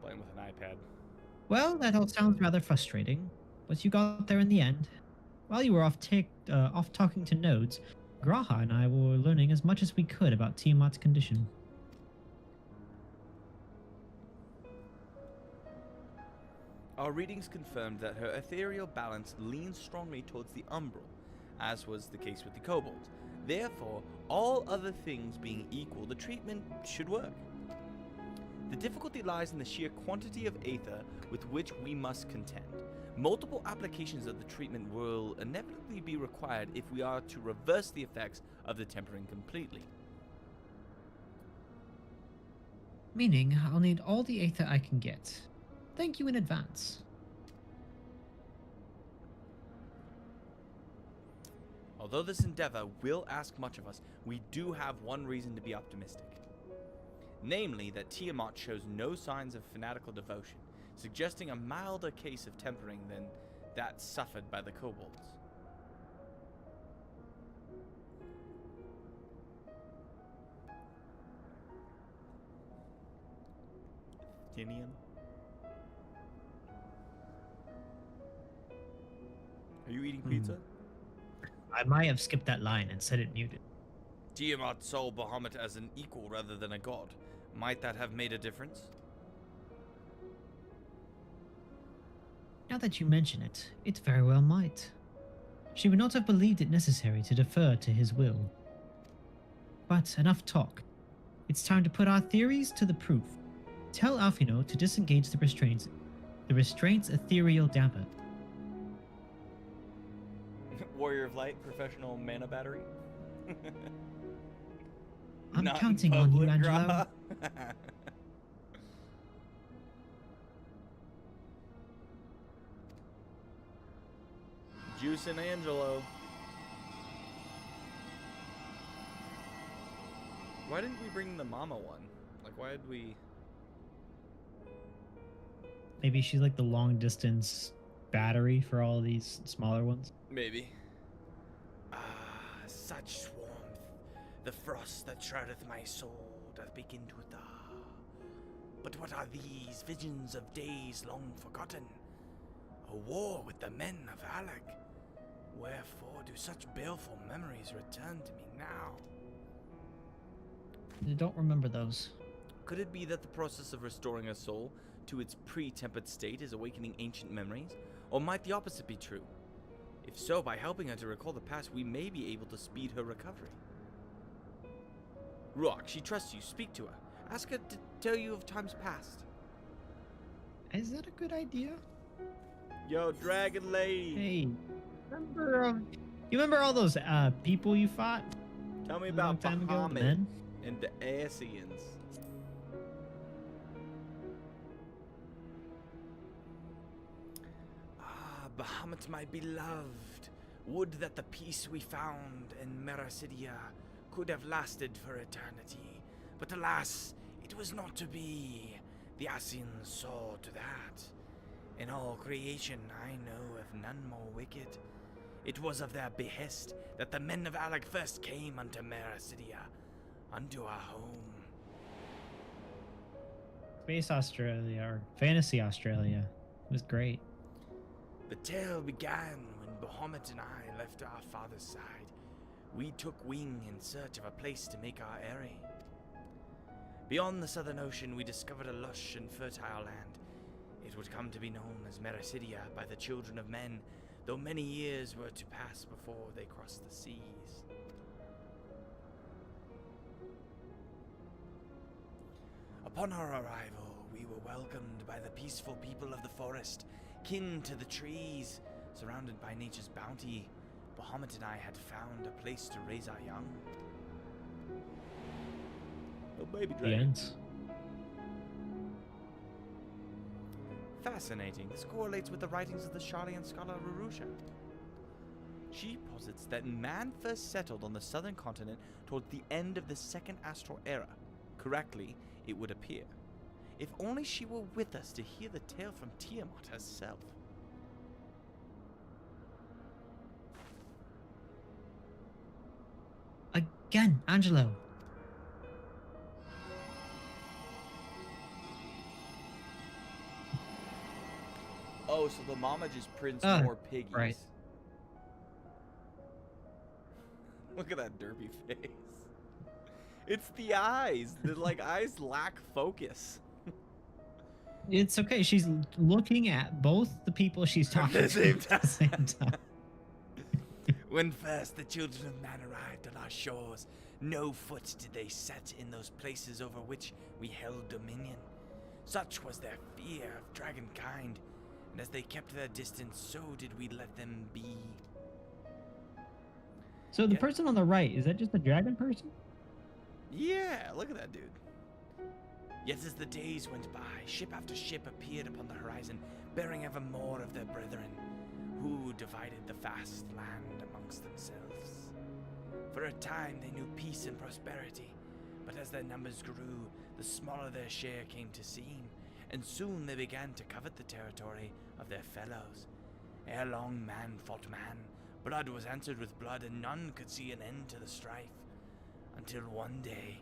[SPEAKER 1] Playing with an iPad.
[SPEAKER 2] Well, that all sounds rather frustrating, but you got there in the end. While you were off talking to nodes, Graha and I were learning as much as we could about Tiamat's condition.
[SPEAKER 1] Our readings confirmed that her ethereal balance leans strongly towards the umbral, as was the case with the kobolds. Therefore, all other things being equal, the treatment should work. The difficulty lies in the sheer quantity of aether with which we must contend. Multiple applications of the treatment will inevitably be required if we are to reverse the effects of the tempering completely.
[SPEAKER 2] Meaning, I'll need all the aether I can get. Thank you in advance.
[SPEAKER 1] Although this endeavor will ask much of us, we do have one reason to be optimistic. Namely, that Tiamat shows no signs of fanatical devotion, suggesting a milder case of tempering than that suffered by the kobolds. Tinian? Are you eating pizza?
[SPEAKER 2] I might have skipped that line and said it muted.
[SPEAKER 1] Tiamat saw Bahamut as an equal rather than a god. Might that have made a difference?
[SPEAKER 2] Now that you mention it, it very well might. She would not have believed it necessary to defer to his will. But enough talk. It's time to put our theories to the proof. Tell Alphino to disengage the restraints. The restraint's ethereal damper.
[SPEAKER 1] Warrior of Light, professional mana battery.
[SPEAKER 2] I'm
[SPEAKER 1] Not in
[SPEAKER 2] counting on you,
[SPEAKER 1] public,
[SPEAKER 2] Angelo.
[SPEAKER 1] Graha. Juicing Angelo. Why didn't we bring the mama one? Like, why did we...
[SPEAKER 2] Maybe she's like the long distance battery for all these smaller ones.
[SPEAKER 1] Maybe. Ah, such warmth. The frost that shroudeth my soul doth begin to thaw. But what are these visions of days long forgotten? A war with the men of Alec. Wherefore do such baleful memories return to me now?
[SPEAKER 2] I don't remember those.
[SPEAKER 1] Could it be that the process of restoring a soul to its pre-tempered state is awakening ancient memories? Or might the opposite be true? If so, by helping her to recall the past, we may be able to speed her recovery. Rock, she trusts you. Speak to her. Ask her to tell you of times past.
[SPEAKER 2] Is that a good idea?
[SPEAKER 1] Yo, Dragon Lady.
[SPEAKER 2] Hey, you remember all those people you fought?
[SPEAKER 1] Tell me
[SPEAKER 2] a long
[SPEAKER 1] about
[SPEAKER 2] time ago, the
[SPEAKER 1] Bahamut
[SPEAKER 2] men?
[SPEAKER 1] and the Asians. Ah, Bahamut, my beloved. Would that the peace we found in Mericidia could have lasted for eternity. But alas, it was not to be. The Asians saw to that. In all creation, I know of none more wicked. It was of their behest that the men of Alec first came unto Mericidia, unto our home.
[SPEAKER 2] Space Australia or Fantasy Australia. It was great.
[SPEAKER 1] The tale began when Bahamut and I left our father's side. We took wing in search of a place to make our eyrie. Beyond the southern ocean, we discovered a lush and fertile land. It would come to be known as Mericidia by the children of men, though many years were to pass before they crossed the seas. Upon our arrival, we were welcomed by the peaceful people of the forest, kin to the trees, surrounded by nature's bounty. Bahamut and I had found a place to raise our young. Oh, baby dragon.
[SPEAKER 2] Ends.
[SPEAKER 1] Fascinating. This correlates with the writings of the Charlian scholar Rurusha. She posits that man first settled on the southern continent towards the end of the second astral era. Correctly, it would appear. If only she were with us to hear the tale from Tiamat herself.
[SPEAKER 2] Again, Angelo.
[SPEAKER 1] Oh, so the mama just prints more piggies.
[SPEAKER 2] Right.
[SPEAKER 1] Look at that derpy face. It's the eyes. The eyes lack focus.
[SPEAKER 2] It's okay. She's looking at both the people she's talking
[SPEAKER 1] At the
[SPEAKER 2] to at the same time.
[SPEAKER 1] When first the children of man arrived on our shores, no foot did they set in those places over which we held dominion. Such was their fear of dragonkind, and as they kept their distance, so did we let them be.
[SPEAKER 2] So the person on the right, is that just a dragon person?
[SPEAKER 1] Yeah, look at that dude. Yet as the days went by, ship after ship appeared upon the horizon, bearing ever more of their brethren, who divided the vast land amongst themselves. For a time they knew peace and prosperity, but as their numbers grew, the smaller their share came to seem, and soon they began to covet the territory of their fellows. Ere long man fought man, blood was answered with blood, and none could see an end to the strife, until one day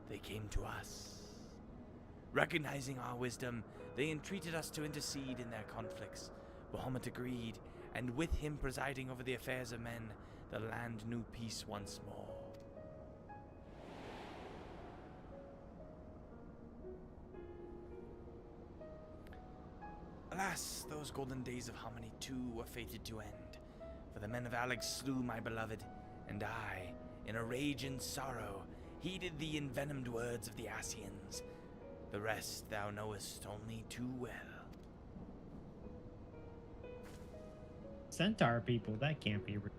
[SPEAKER 1] they came to us. Recognizing our wisdom, they entreated us to intercede in their conflicts. Bahamut agreed, and with him presiding over the affairs of men, the land knew peace once more. Alas, those golden days of harmony too were fated to end, for the men of Alex slew my beloved, and I, in a rage and sorrow, heeded the envenomed words of the Asians. The rest thou knowest only too well.
[SPEAKER 2] Centaur people, that can't be real.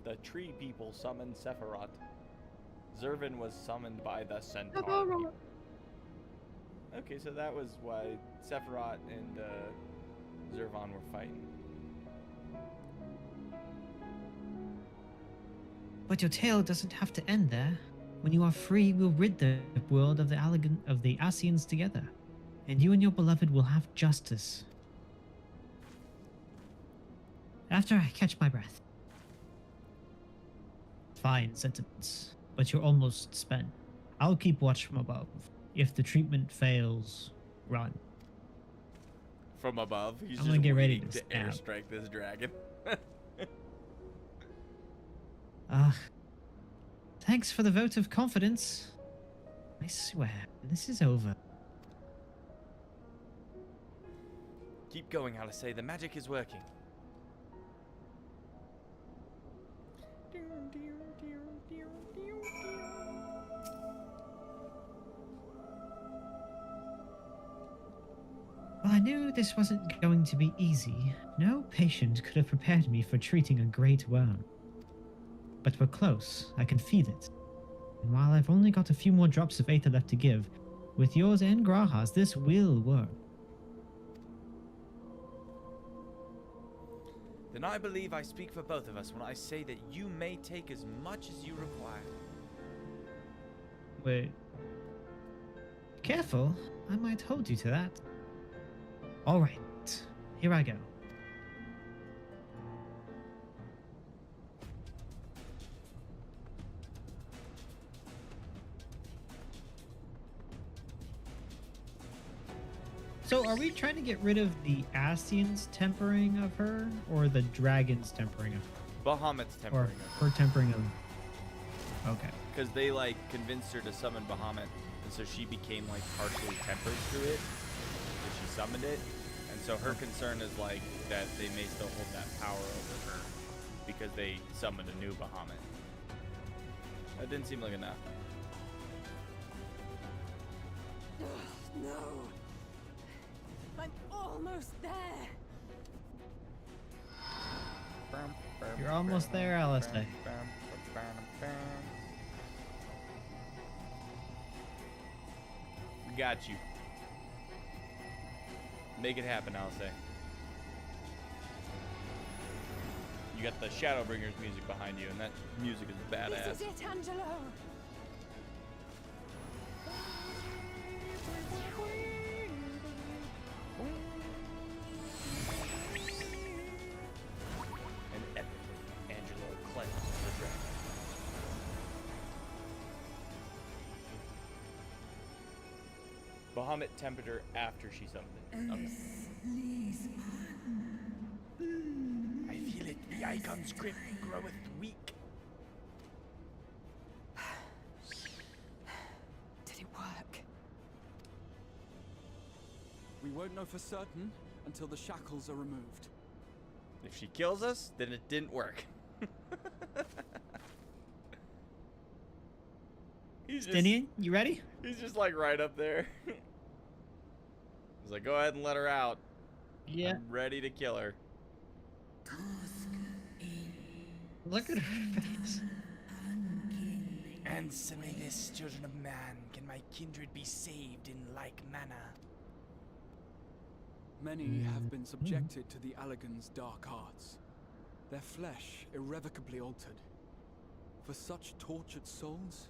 [SPEAKER 1] The tree people summoned Sephiroth. Zervin was summoned by the Centaur people. Okay, so that was why Sephiroth and Zervan were fighting.
[SPEAKER 2] But your tale doesn't have to end there. When you are free, we'll rid the world of the Asians together. And you and your beloved will have justice. After I catch my breath. Fine sentiments, but you're almost spent. I'll keep watch from above. If the treatment fails, run.
[SPEAKER 1] From above, he's
[SPEAKER 2] I'm
[SPEAKER 1] just
[SPEAKER 2] gonna get ready
[SPEAKER 1] waiting
[SPEAKER 2] to
[SPEAKER 1] to airstrike this dragon.
[SPEAKER 2] Thanks for the vote of confidence. I swear, this is over.
[SPEAKER 1] Keep going, Alice. The magic is working.
[SPEAKER 2] Well, I knew this wasn't going to be easy. No patient could have prepared me for treating a great worm. But we're close. I can feel it. And while I've only got a few more drops of Aether left to give, with yours and Graha's, this will work.
[SPEAKER 1] Then I believe I speak for both of us when I say that you may take as much as you require.
[SPEAKER 2] Wait. Careful. I might hold you to that. All right. Here I go. So are we trying to get rid of the Asians' tempering of her, or the dragon's tempering of her?
[SPEAKER 1] Bahamut's tempering
[SPEAKER 2] Or her tempering of... Okay.
[SPEAKER 1] Because they, like, convinced her to summon Bahamut, and so she became, like, partially tempered through it. So she summoned it. And so her concern is, like, that they may still hold that power over her because they summoned a new Bahamut. That didn't seem like enough.
[SPEAKER 16] No. I'm almost there.
[SPEAKER 2] You're almost there, Alistair.
[SPEAKER 1] We got you. Make it happen, Alistair. You got the Shadowbringers music behind you, and that music is badass.
[SPEAKER 16] This is it, Angelo.
[SPEAKER 1] And epically, Angelo cleanses the dragon. Bahamut tempered her after she summoned it. Okay. I feel it. The icon's grip groweth weak.
[SPEAKER 16] Did it work?
[SPEAKER 18] We won't know for certain until the shackles are removed.
[SPEAKER 1] If she kills us, then it didn't work.
[SPEAKER 2] Stinian, you ready?
[SPEAKER 1] He's just like right up there. He's like, go ahead and let her out.
[SPEAKER 2] Yeah.
[SPEAKER 1] I'm ready to kill her.
[SPEAKER 2] Look at her face.
[SPEAKER 1] Answer me this, children of man. Can my kindred be saved in like manner?
[SPEAKER 18] Many have been subjected to the Allagan's dark arts, their flesh irrevocably altered. For such tortured souls,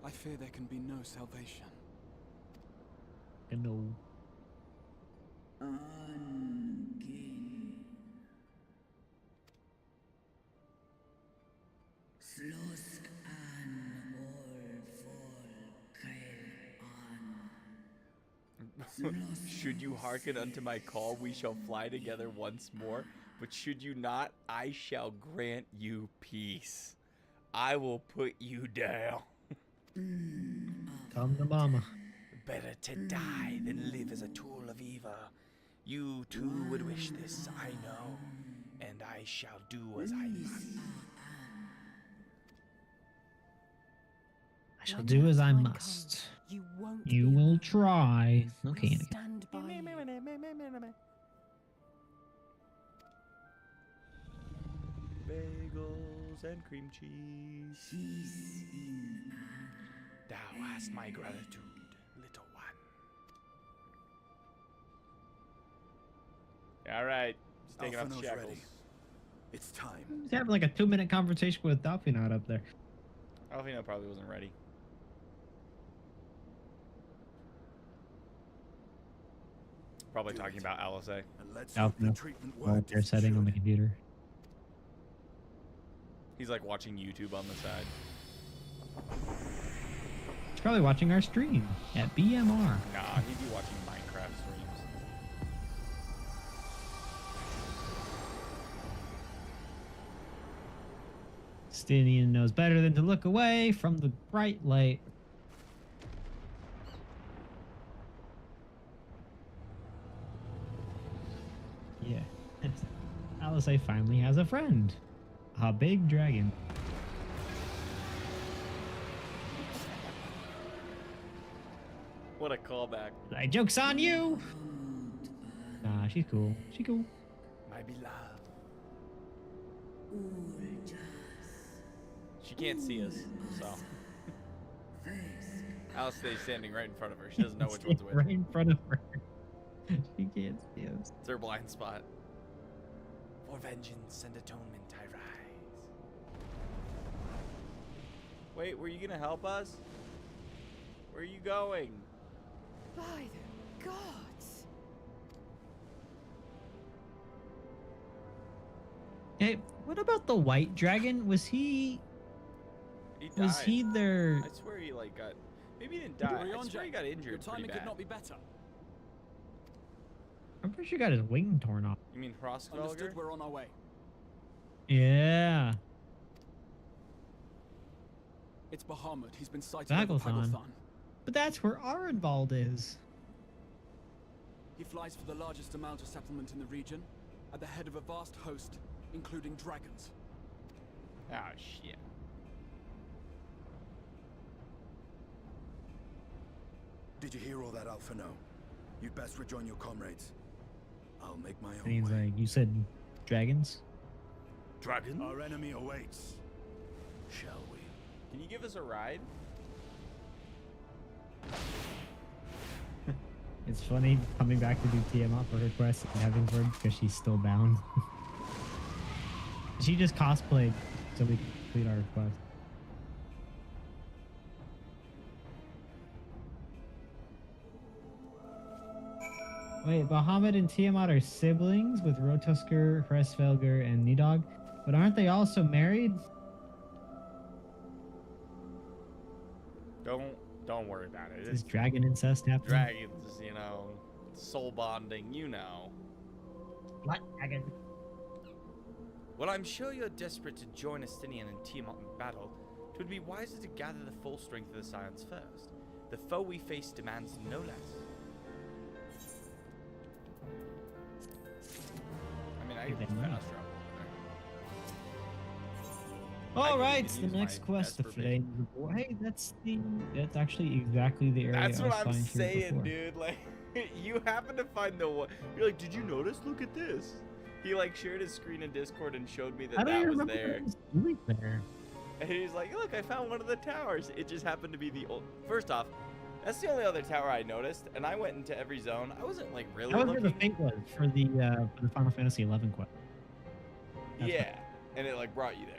[SPEAKER 18] I fear there can be no salvation.
[SPEAKER 2] No.
[SPEAKER 1] Should you hearken unto my call, we shall fly together once more. But should you not, I shall grant you peace. I will put you down.
[SPEAKER 2] Come to mama.
[SPEAKER 1] Better to die than live as a tool of evil. You too would wish this, I know, and I shall do as I must.
[SPEAKER 2] I shall do as I must. You will try. Okay. Anakin.
[SPEAKER 16] Stand by you.
[SPEAKER 1] Bagels and cream cheese. Thou hast my gratitude, little one. All right. Just taking off the
[SPEAKER 17] Alphino's
[SPEAKER 1] shackles.
[SPEAKER 17] ready. It's time.
[SPEAKER 2] He's having like a 2-minute conversation with Alphinaud up there.
[SPEAKER 1] Alphinaud probably wasn't ready. Probably talking about LSA.
[SPEAKER 2] Alphinaud, they're setting on the computer.
[SPEAKER 1] He's like watching YouTube on the side.
[SPEAKER 2] He's probably watching our stream at BMR.
[SPEAKER 1] Nah, he'd be watching Minecraft streams.
[SPEAKER 2] Stinian knows better than to look away from the bright light. Yeah. Alizé finally has a friend. A big dragon.
[SPEAKER 1] What a callback.
[SPEAKER 2] Like, joke's on you! Nah, she's cool. She cool.
[SPEAKER 1] My beloved. She can't see us, so. Alistair's standing right in front of her. She doesn't know which one's which.
[SPEAKER 2] Right in front of her. She can't see us.
[SPEAKER 1] It's her blind spot. For vengeance and atonement I rise. Wait, were you gonna help us? Where are you going?
[SPEAKER 12] By the gods!
[SPEAKER 2] Hey, what about the white dragon? Was he...
[SPEAKER 1] He died.
[SPEAKER 2] Was he there?
[SPEAKER 1] I swear he like got... Maybe he didn't die. I swear he got injured
[SPEAKER 18] Your timing
[SPEAKER 1] pretty
[SPEAKER 18] could
[SPEAKER 1] bad.
[SPEAKER 18] not be better.
[SPEAKER 2] I'm pretty sure he got his wing torn off.
[SPEAKER 1] You mean Hroskvelger?
[SPEAKER 18] Understood, we're on our way.
[SPEAKER 2] Yeah.
[SPEAKER 18] It's Bahamut. He's been sighted over
[SPEAKER 2] Pagelthon.
[SPEAKER 18] Pagelthon.
[SPEAKER 2] But that's where Arenvald is.
[SPEAKER 18] He flies for the largest Amalja settlement in the region, at the head of a vast host, including dragons.
[SPEAKER 1] Oh, shit.
[SPEAKER 17] Did you hear all that, Alphinaud? You'd best rejoin your comrades. I'll make my
[SPEAKER 2] And
[SPEAKER 17] own
[SPEAKER 2] he's
[SPEAKER 17] way.
[SPEAKER 2] like, you said dragons?
[SPEAKER 1] Dragon?
[SPEAKER 17] Our enemy awaits. Shall we?
[SPEAKER 1] Can you give us a ride?
[SPEAKER 2] It's funny coming back to do TMA for her quest and having her because she's still bound. She just cosplayed so we can complete our quest. Wait, Bahamut and Tiamat are siblings with Rotusker, Hresvelger, and Nidog, but aren't they also married?
[SPEAKER 1] Don't worry about it.
[SPEAKER 2] Is dragon incest happening?
[SPEAKER 1] Dragons, you know, soul bonding, you know.
[SPEAKER 2] What dragon?
[SPEAKER 1] Well, I'm sure you're desperate to join Estinian and Tiamat in battle. It would be wiser to gather the full strength of the Scions first. The foe we face demands no less. I mean, I can fast travel over there.
[SPEAKER 2] All right, the next quest, the Flames of War. Hey, that's actually exactly the area
[SPEAKER 1] That's what
[SPEAKER 2] I was
[SPEAKER 1] I'm
[SPEAKER 2] flying through
[SPEAKER 1] saying,
[SPEAKER 2] before.
[SPEAKER 1] dude. Like, you happen to find the one. You're like, did you notice? Look at this. He like shared his screen in Discord and showed me
[SPEAKER 2] I
[SPEAKER 1] that
[SPEAKER 2] don't even
[SPEAKER 1] was
[SPEAKER 2] remember
[SPEAKER 1] there.
[SPEAKER 2] what I was doing there.
[SPEAKER 1] And he's like, look, I found one of the towers. It just happened to be the old. First off, that's the only other tower I noticed, and I went into every zone. I wasn't like really
[SPEAKER 2] That was where
[SPEAKER 1] looking.
[SPEAKER 2] the fate was for the Final Fantasy XI quest. That's
[SPEAKER 1] Yeah, and it like brought you there.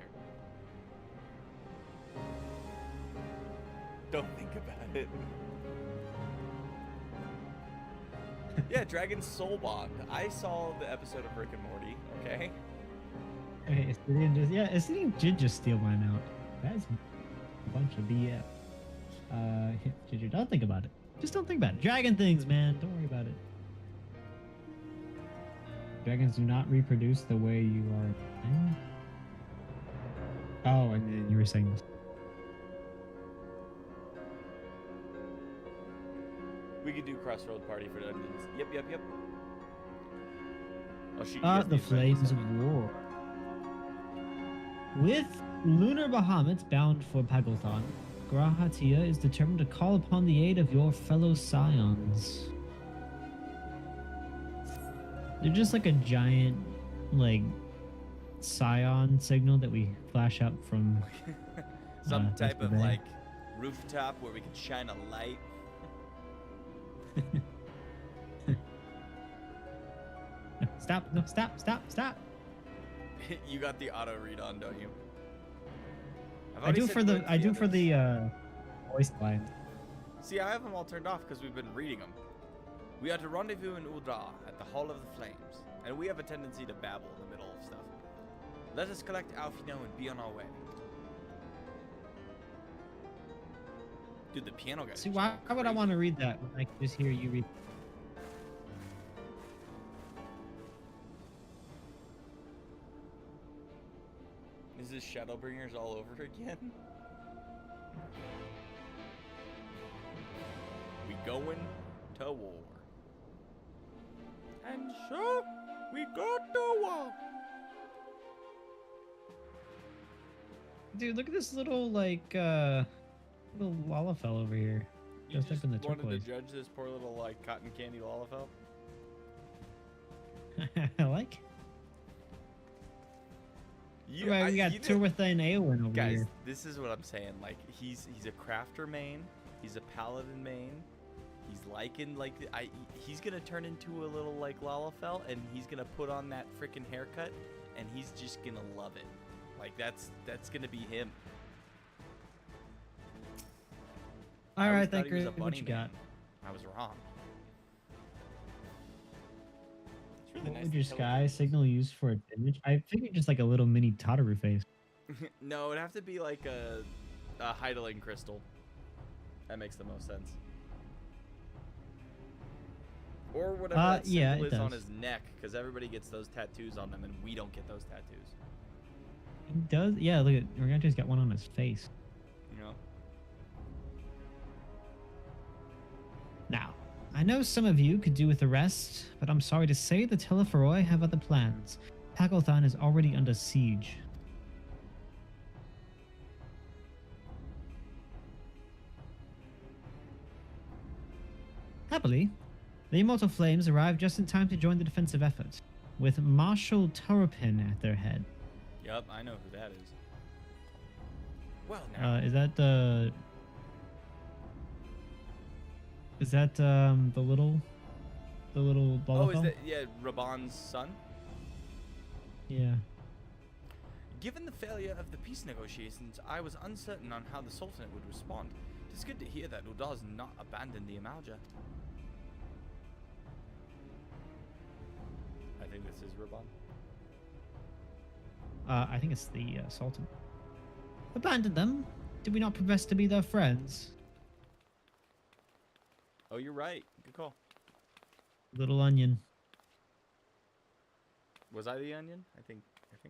[SPEAKER 1] Don't think about it. Yeah, Dragon's Soul Bond. I saw the episode of Rick and Morty, okay?
[SPEAKER 2] Hey, Estinian did just steal mine out. That's a bunch of BS. Don't think about it. Just don't think about it. Dragon things, man. Don't worry about it. Dragons do not reproduce the way you are. Oh, and then you were saying this.
[SPEAKER 1] We could do Crossroad Party for dungeons. Yep. Oh, shoot, you
[SPEAKER 2] Ah,
[SPEAKER 1] guys
[SPEAKER 2] the
[SPEAKER 1] need to write this
[SPEAKER 2] Flames of War. With lunar Bahamut bound for Pagelthon, Grahatia is determined to call upon the aid of your fellow Scions. They're just like a giant, like, Scion signal that we flash up from
[SPEAKER 1] Some type of
[SPEAKER 2] yesterday.
[SPEAKER 1] like rooftop where we can shine a light.
[SPEAKER 2] stop, no, stop, stop, stop.
[SPEAKER 1] You got the auto read on, don't you?
[SPEAKER 2] I do for the voice lines.
[SPEAKER 1] See, I have them all turned off because we've been reading them. We are to rendezvous in Uldar at the Hall of the Flames, and we have a tendency to babble in the middle of stuff. Let us collect Alfino and be on our way. Dude, the piano guy.
[SPEAKER 2] See, why would I want to read that when I can just hear you read?
[SPEAKER 1] Is this Shadowbringers all over again? We going to war. And so, we go to war.
[SPEAKER 2] Dude, look at this little, like, little Lalafell over here.
[SPEAKER 1] You
[SPEAKER 2] Just up in the
[SPEAKER 1] wanted
[SPEAKER 2] turquoise.
[SPEAKER 1] to judge this poor little, like, cotton candy Lalafell?
[SPEAKER 2] I like it.
[SPEAKER 1] You,
[SPEAKER 2] Right, we got Turwitha and Eowyn over
[SPEAKER 1] guys,
[SPEAKER 2] here.
[SPEAKER 1] this is what I'm saying. Like, he's a crafter main. He's a paladin main. He's liking, like, he's gonna turn into a little, like, Lalafell, and he's gonna put on that freaking haircut, and he's just gonna love it. Like, that's gonna be him.
[SPEAKER 2] All right,
[SPEAKER 1] thought he was a
[SPEAKER 2] Thanker, what
[SPEAKER 1] bunny
[SPEAKER 2] you
[SPEAKER 1] man.
[SPEAKER 2] got?
[SPEAKER 1] I was wrong. It's really
[SPEAKER 2] What
[SPEAKER 1] nice
[SPEAKER 2] would
[SPEAKER 1] to
[SPEAKER 2] your
[SPEAKER 1] tell
[SPEAKER 2] sky signal used for a image? I figured just like a little mini Tataru face.
[SPEAKER 1] No, it'd have to be like a Heideling crystal. That makes the most sense. Or whatever that
[SPEAKER 2] yeah,
[SPEAKER 1] symbol
[SPEAKER 2] it
[SPEAKER 1] is on
[SPEAKER 2] does.
[SPEAKER 1] his neck, because everybody gets those tattoos on them, and we don't get those tattoos.
[SPEAKER 2] He does? Yeah, look at Morganto's got one on his face.
[SPEAKER 1] You know?
[SPEAKER 2] Now, I know some of you could do with the rest, but I'm sorry to say the Telephoroi have other plans. Pagelthan is already under siege. Happily, the Immortal Flames arrived just in time to join the defensive effort, with Marshal Turpin at their head.
[SPEAKER 1] Yup, I know who that is. Well, now.
[SPEAKER 2] Is that the... Is that the little
[SPEAKER 1] Oh, is
[SPEAKER 2] Lalafell?
[SPEAKER 1] that, yeah, Raban's son?
[SPEAKER 2] Yeah.
[SPEAKER 1] Given the failure of the peace negotiations, I was uncertain on how the Sultanate would respond. It's good to hear that Udal's not abandoned the Amalja. I think this is Raban.
[SPEAKER 2] I think it's the Sultan. Abandon them? Did we not profess to be their friends?
[SPEAKER 1] Oh, you're right. Good call.
[SPEAKER 2] Little onion.
[SPEAKER 1] Was I the onion? I think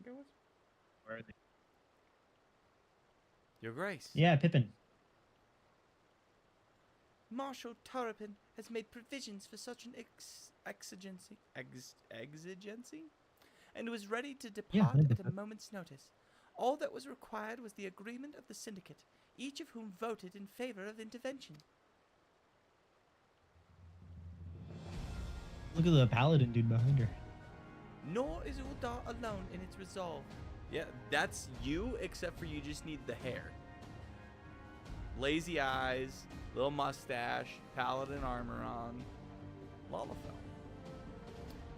[SPEAKER 1] I was.
[SPEAKER 2] Where are they?
[SPEAKER 1] Your Grace.
[SPEAKER 2] Yeah, Pippin.
[SPEAKER 1] Marshal Turpin has made provisions for such an exigency, and was ready to depart at a moment's notice. All that was required was the agreement of the syndicate, each of whom voted in favor of intervention.
[SPEAKER 2] Look at the paladin dude behind her.
[SPEAKER 1] Nor is Uldar alone in its resolve. Yeah, that's you, except for you just need the hair. Lazy eyes, little mustache, paladin armor on. Lalafell.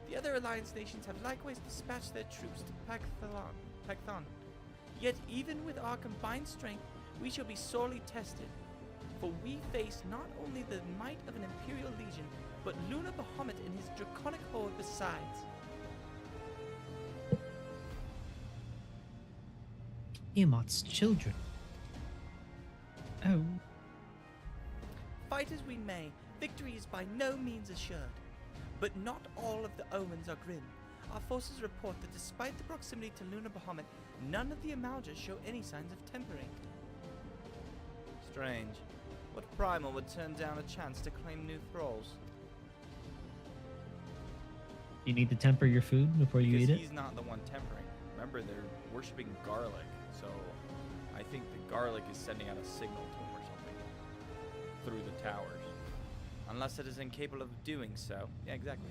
[SPEAKER 1] The other alliance nations have likewise dispatched their troops to Pacthon. Yet even with our combined strength, we shall be sorely tested. For we face not only the might of an Imperial Legion, but Luna Bahamut and his draconic horde besides.
[SPEAKER 2] Tiamat's children. Oh.
[SPEAKER 1] Fight as we may, victory is by no means assured. But not all of the omens are grim. Our forces report that despite the proximity to Luna Bahamut, none of the Amaljas show any signs of tempering. Strange. What primal would turn down a chance to claim new thralls?
[SPEAKER 2] You need to temper your food before you eat
[SPEAKER 1] Because
[SPEAKER 2] it?
[SPEAKER 1] he's not the one tempering. Remember, they're worshipping garlic, so I think the garlic is sending out a signal to him or something through the towers. Unless it is incapable of doing so. Yeah, exactly.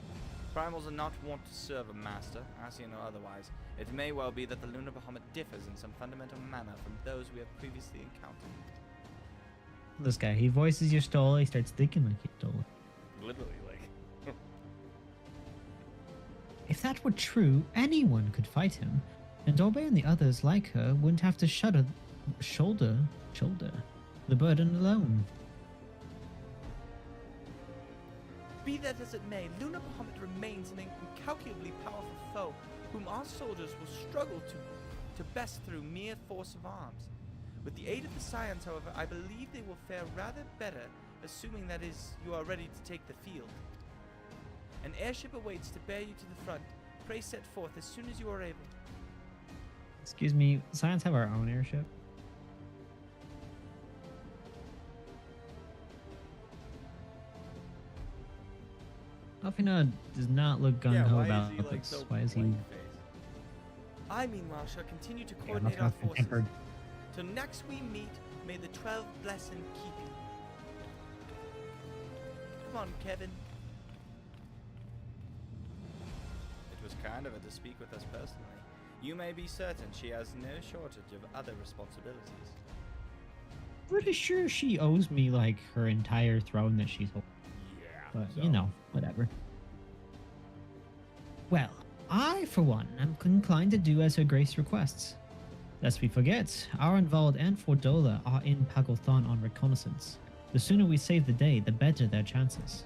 [SPEAKER 1] Primals are not wont to serve a master, as you know otherwise. It may well be that the Luna Bahamut differs in some fundamental manner from those we have previously encountered.
[SPEAKER 2] This guy, he voices your stole, he starts thinking like you stole it.
[SPEAKER 1] Literally, like.
[SPEAKER 2] If If that were true, anyone could fight him, and Dorbe and the others like her wouldn't have to shoulder the burden alone.
[SPEAKER 1] Be that as it may, Luna Bahamut remains an incalculably powerful foe, whom our soldiers will struggle to best through mere force of arms. With the aid of the Scions, however, I believe they will fare rather better, assuming that is, you are ready to take the field. An airship awaits to bear you to the front. Pray set forth as soon as you are able.
[SPEAKER 2] Excuse me, Scions have our own airship? Alfina does not look gung-ho about this.
[SPEAKER 1] So
[SPEAKER 2] why is he...
[SPEAKER 1] I, meanwhile, shall continue to coordinate our forces. Till next we meet, may the 12 bless and keep you. Come on, Kevin. It was kind of her to speak with us personally. You may be certain she has no shortage of other responsibilities.
[SPEAKER 2] Pretty sure she owes me, like, her entire throne that she's holding.
[SPEAKER 1] Yeah.
[SPEAKER 2] But, you know, whatever. Well, I, for one, am inclined to do as Her Grace requests. Lest we forget, Arenvald and Fordola are in Pagothan on reconnaissance. The sooner we save the day, the better their chances.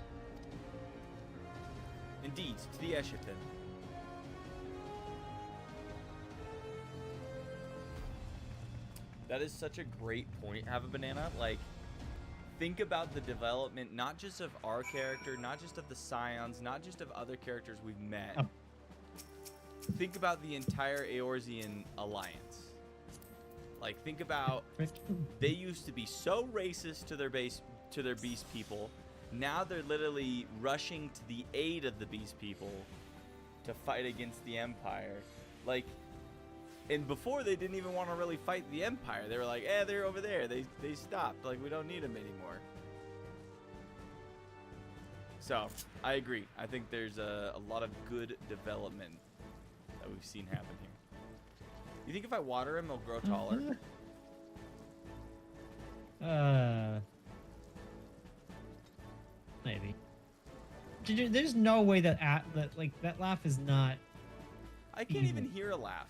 [SPEAKER 1] Indeed, to the airship then. That is such a great point, Have a Banana. Like, think about the development, not just of our character, not just of the Scions, not just of other characters we've met.
[SPEAKER 2] Oh.
[SPEAKER 1] Think about the entire Eorzean alliance. Like, think about, they used to be so racist to their beast people. Now they're literally rushing to the aid of the beast people to fight against the Empire. Like, and before they didn't even want to really fight the Empire. They were like, eh, they're over there. They stopped. Like, we don't need them anymore. So, I agree. I think there's a lot of good development that we've seen happen here. You think if I water him, he'll grow taller?
[SPEAKER 2] Maybe. There's no way that that laugh is not.
[SPEAKER 1] I can't even hear a laugh.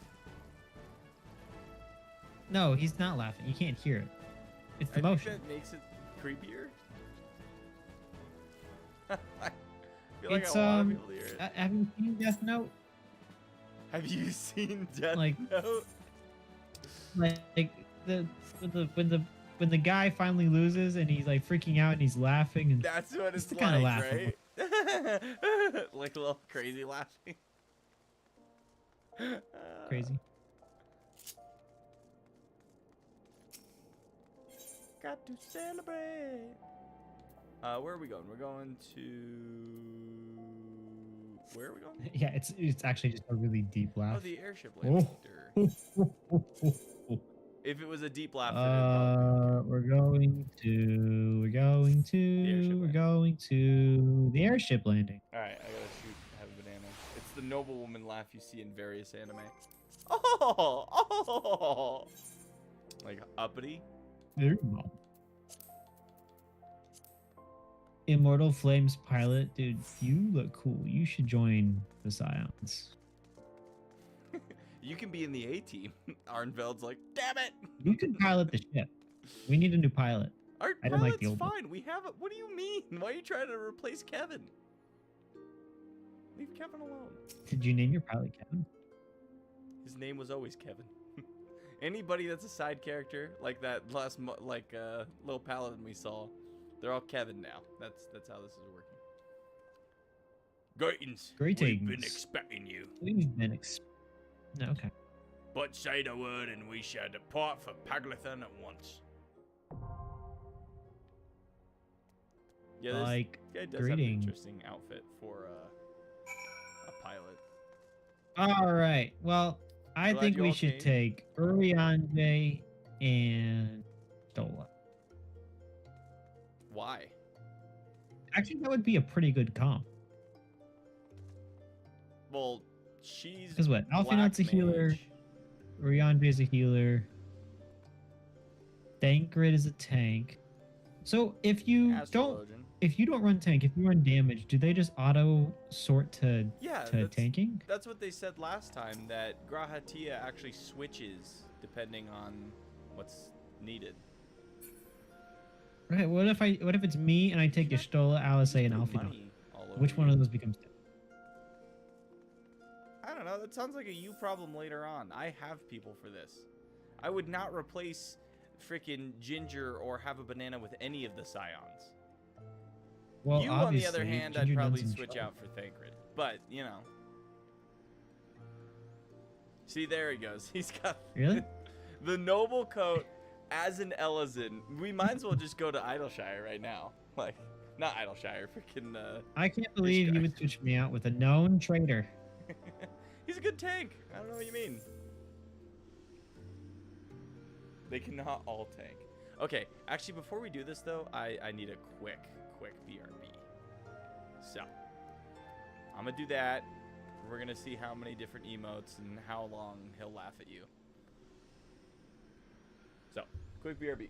[SPEAKER 2] No, he's not laughing. You can't hear it. It's the motion.
[SPEAKER 1] That makes it creepier. I feel
[SPEAKER 2] It's
[SPEAKER 1] like I want to be able to hear it.
[SPEAKER 2] have you seen Death Note?
[SPEAKER 1] Have you seen Death
[SPEAKER 2] Like-
[SPEAKER 1] Note?
[SPEAKER 2] Like when the guy finally loses and he's like freaking out and he's laughing and
[SPEAKER 1] That's what it's
[SPEAKER 2] the
[SPEAKER 1] like,
[SPEAKER 2] kind of laugh.
[SPEAKER 1] right? Like a little crazy laughing.
[SPEAKER 2] Crazy.
[SPEAKER 1] Got to celebrate. Where are we going? We're going to. Where are we going?
[SPEAKER 2] Yeah, it's actually just a really deep laugh.
[SPEAKER 1] Oh, the airship landing. If it was a deep laugh, then it'd probably
[SPEAKER 2] We're going to the airship landing.
[SPEAKER 1] All right, I gotta shoot. Have a banana. It's the noblewoman laugh you see in various anime. Oh, like uppity.
[SPEAKER 2] Very well. Immortal Flames pilot, dude, you look cool. You should join the Scions.
[SPEAKER 1] You can be in the A team. Arnveld's like, damn it.
[SPEAKER 2] You can pilot the ship. We need a new pilot.
[SPEAKER 1] Our
[SPEAKER 2] I don't like
[SPEAKER 1] pilot's
[SPEAKER 2] the old one.
[SPEAKER 1] fine. We have it. What do you mean? Why are you trying to replace Kevin? Leave Kevin alone.
[SPEAKER 2] Did you name your pilot Kevin?
[SPEAKER 1] His name was always Kevin. Anybody that's a side character, like that last little paladin we saw, they're all Kevin now. That's how this is working. Greetings.
[SPEAKER 2] Greetings.
[SPEAKER 1] We've been expecting you.
[SPEAKER 2] We've been No, okay.
[SPEAKER 1] But say the word and we shall depart for Paglathan at once. Yeah, this
[SPEAKER 2] Like,
[SPEAKER 1] guy does have an
[SPEAKER 2] greeting.
[SPEAKER 1] interesting outfit for a pilot.
[SPEAKER 2] All right. Well, I
[SPEAKER 1] Glad
[SPEAKER 2] think
[SPEAKER 1] you
[SPEAKER 2] we
[SPEAKER 1] all
[SPEAKER 2] should
[SPEAKER 1] came.
[SPEAKER 2] take Uriande and Stola.
[SPEAKER 1] Why?
[SPEAKER 2] Actually, that would be a pretty good comp.
[SPEAKER 1] Well, she's
[SPEAKER 2] Because what? Alfinat's a
[SPEAKER 1] black
[SPEAKER 2] healer.
[SPEAKER 1] mage.
[SPEAKER 2] Uriande is a healer. Thancred is a tank. So if you don't run tank, if you run damage, do they just auto sort to tanking?
[SPEAKER 1] That's what they said last time, that Grahatia actually switches depending on what's needed.
[SPEAKER 2] Okay, what if it's me and I take Y'shtola, Alice, and Alfie? Which one of those becomes tank?
[SPEAKER 1] I don't know. That sounds like a you problem later on. I have people for this. I would not replace freaking Ginger or have a banana with any of the Scions.
[SPEAKER 2] Well,
[SPEAKER 1] you, on the other hand, I'd probably switch out for Thancred. But, you know. See, there he goes. He's got the noble coat as an Ellison. We might as well just go to Idleshire right now. Like, not Idleshire, freaking
[SPEAKER 2] I can't believe you would switch me out with a known traitor.
[SPEAKER 1] He's a good tank. I don't know what you mean. They cannot all tank. Okay, actually, before we do this, though, I need a quick BRB. So, I'm going to do that. We're going to see how many different emotes and how long he'll laugh at you. So, quick BRB.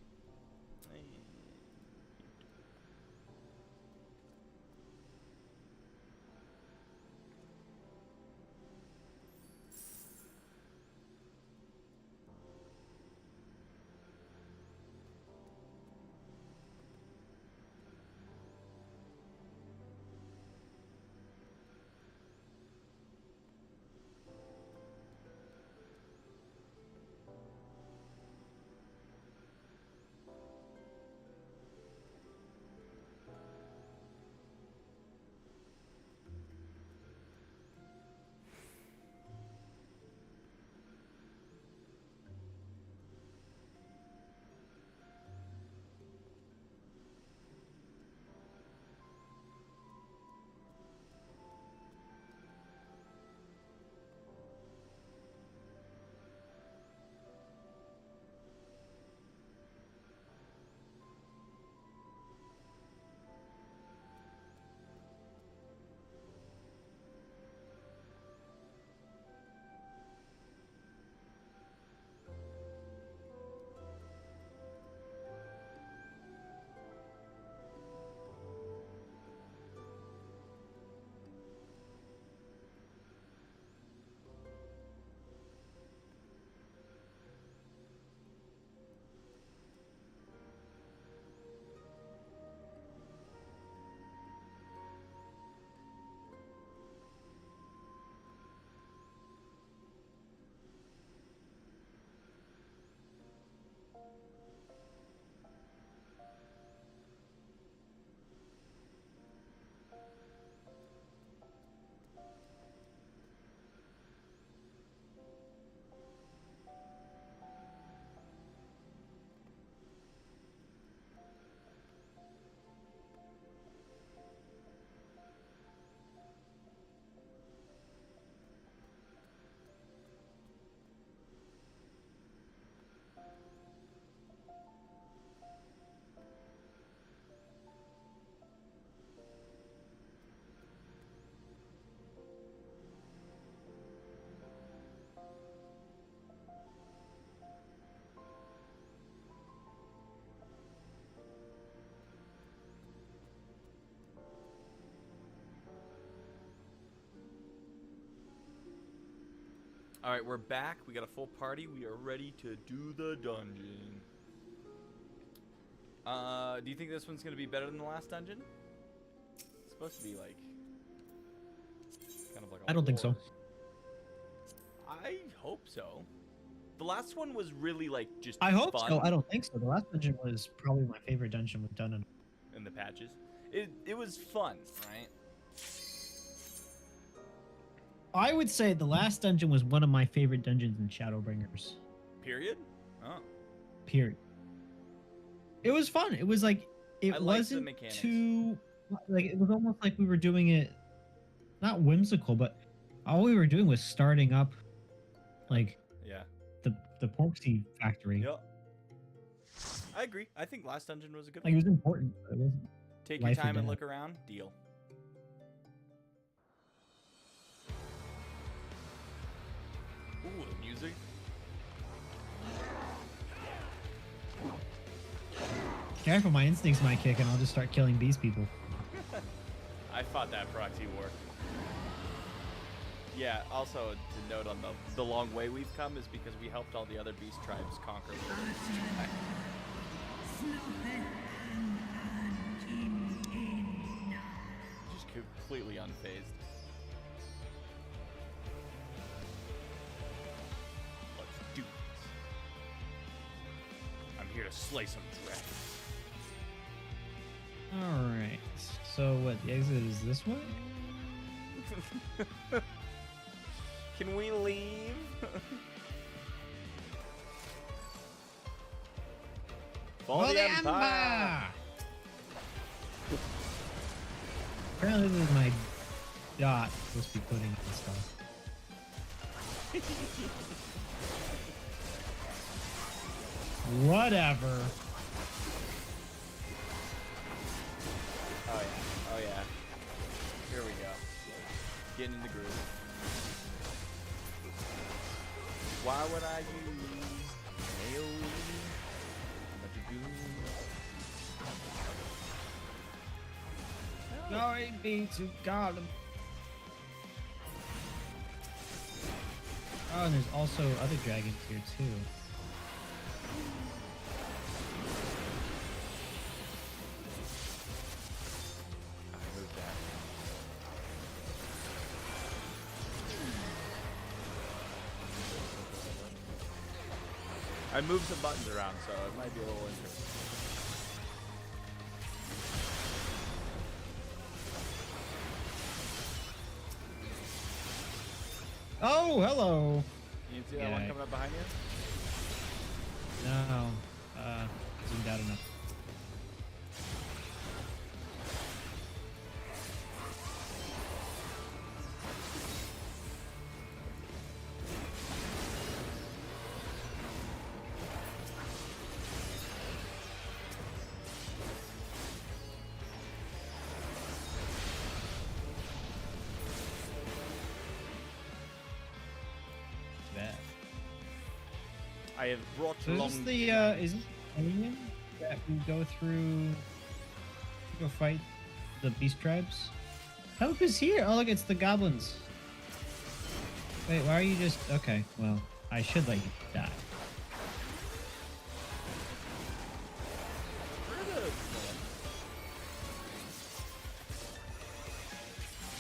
[SPEAKER 1] All right, we're back. We got a full party. We are ready to do the dungeon. Do you think this one's gonna be better than the last dungeon? It's supposed to be like kind of like a
[SPEAKER 2] I don't think so.
[SPEAKER 1] I hope so. The last one was really like just
[SPEAKER 2] I hope
[SPEAKER 1] fun.
[SPEAKER 2] so. I don't think so. The last dungeon was probably my favorite dungeon we've done
[SPEAKER 1] in the patches. It was fun, right?
[SPEAKER 2] I would say the last dungeon was one of my favorite dungeons in Shadowbringers.
[SPEAKER 1] Period? Oh.
[SPEAKER 2] Period. It was fun. It was like it wasn't too like it was almost like we were doing it not whimsical, but all we were doing was starting up like the Porksy factory.
[SPEAKER 1] Yep. I agree. I think last dungeon was a good
[SPEAKER 2] one. Like it was important, but it wasn't.
[SPEAKER 1] Take your time and look around. Deal. Ooh, the music.
[SPEAKER 2] Careful, my instincts might kick and I'll just start killing beast people.
[SPEAKER 1] I fought that proxy war. Yeah, also to note on the long way we've come is because we helped all the other beast tribes conquer the just completely unfazed. Let's do this. I'm here to slay some dragons.
[SPEAKER 2] Alright. So what, the exit is this way?
[SPEAKER 1] Can we leave? For the Empire!
[SPEAKER 2] Apparently this is my dot supposed to be putting in stuff. Whatever.
[SPEAKER 1] Oh yeah, oh yeah. Here we go. Getting in the groove. Why would I use AoE?
[SPEAKER 2] Glory be to God. Oh, and there's also other dragons here too.
[SPEAKER 1] I moved some buttons around, so it might be a little interesting.
[SPEAKER 2] Oh, hello.
[SPEAKER 1] You see that one coming up behind you?
[SPEAKER 2] No. Zoomed out enough.
[SPEAKER 1] I have brought
[SPEAKER 2] So
[SPEAKER 1] along.
[SPEAKER 2] is this the is this alien that we go through to go fight the beast tribes? Help is here! Oh look, it's the goblins. Wait, why are you just okay, well, I should let you die.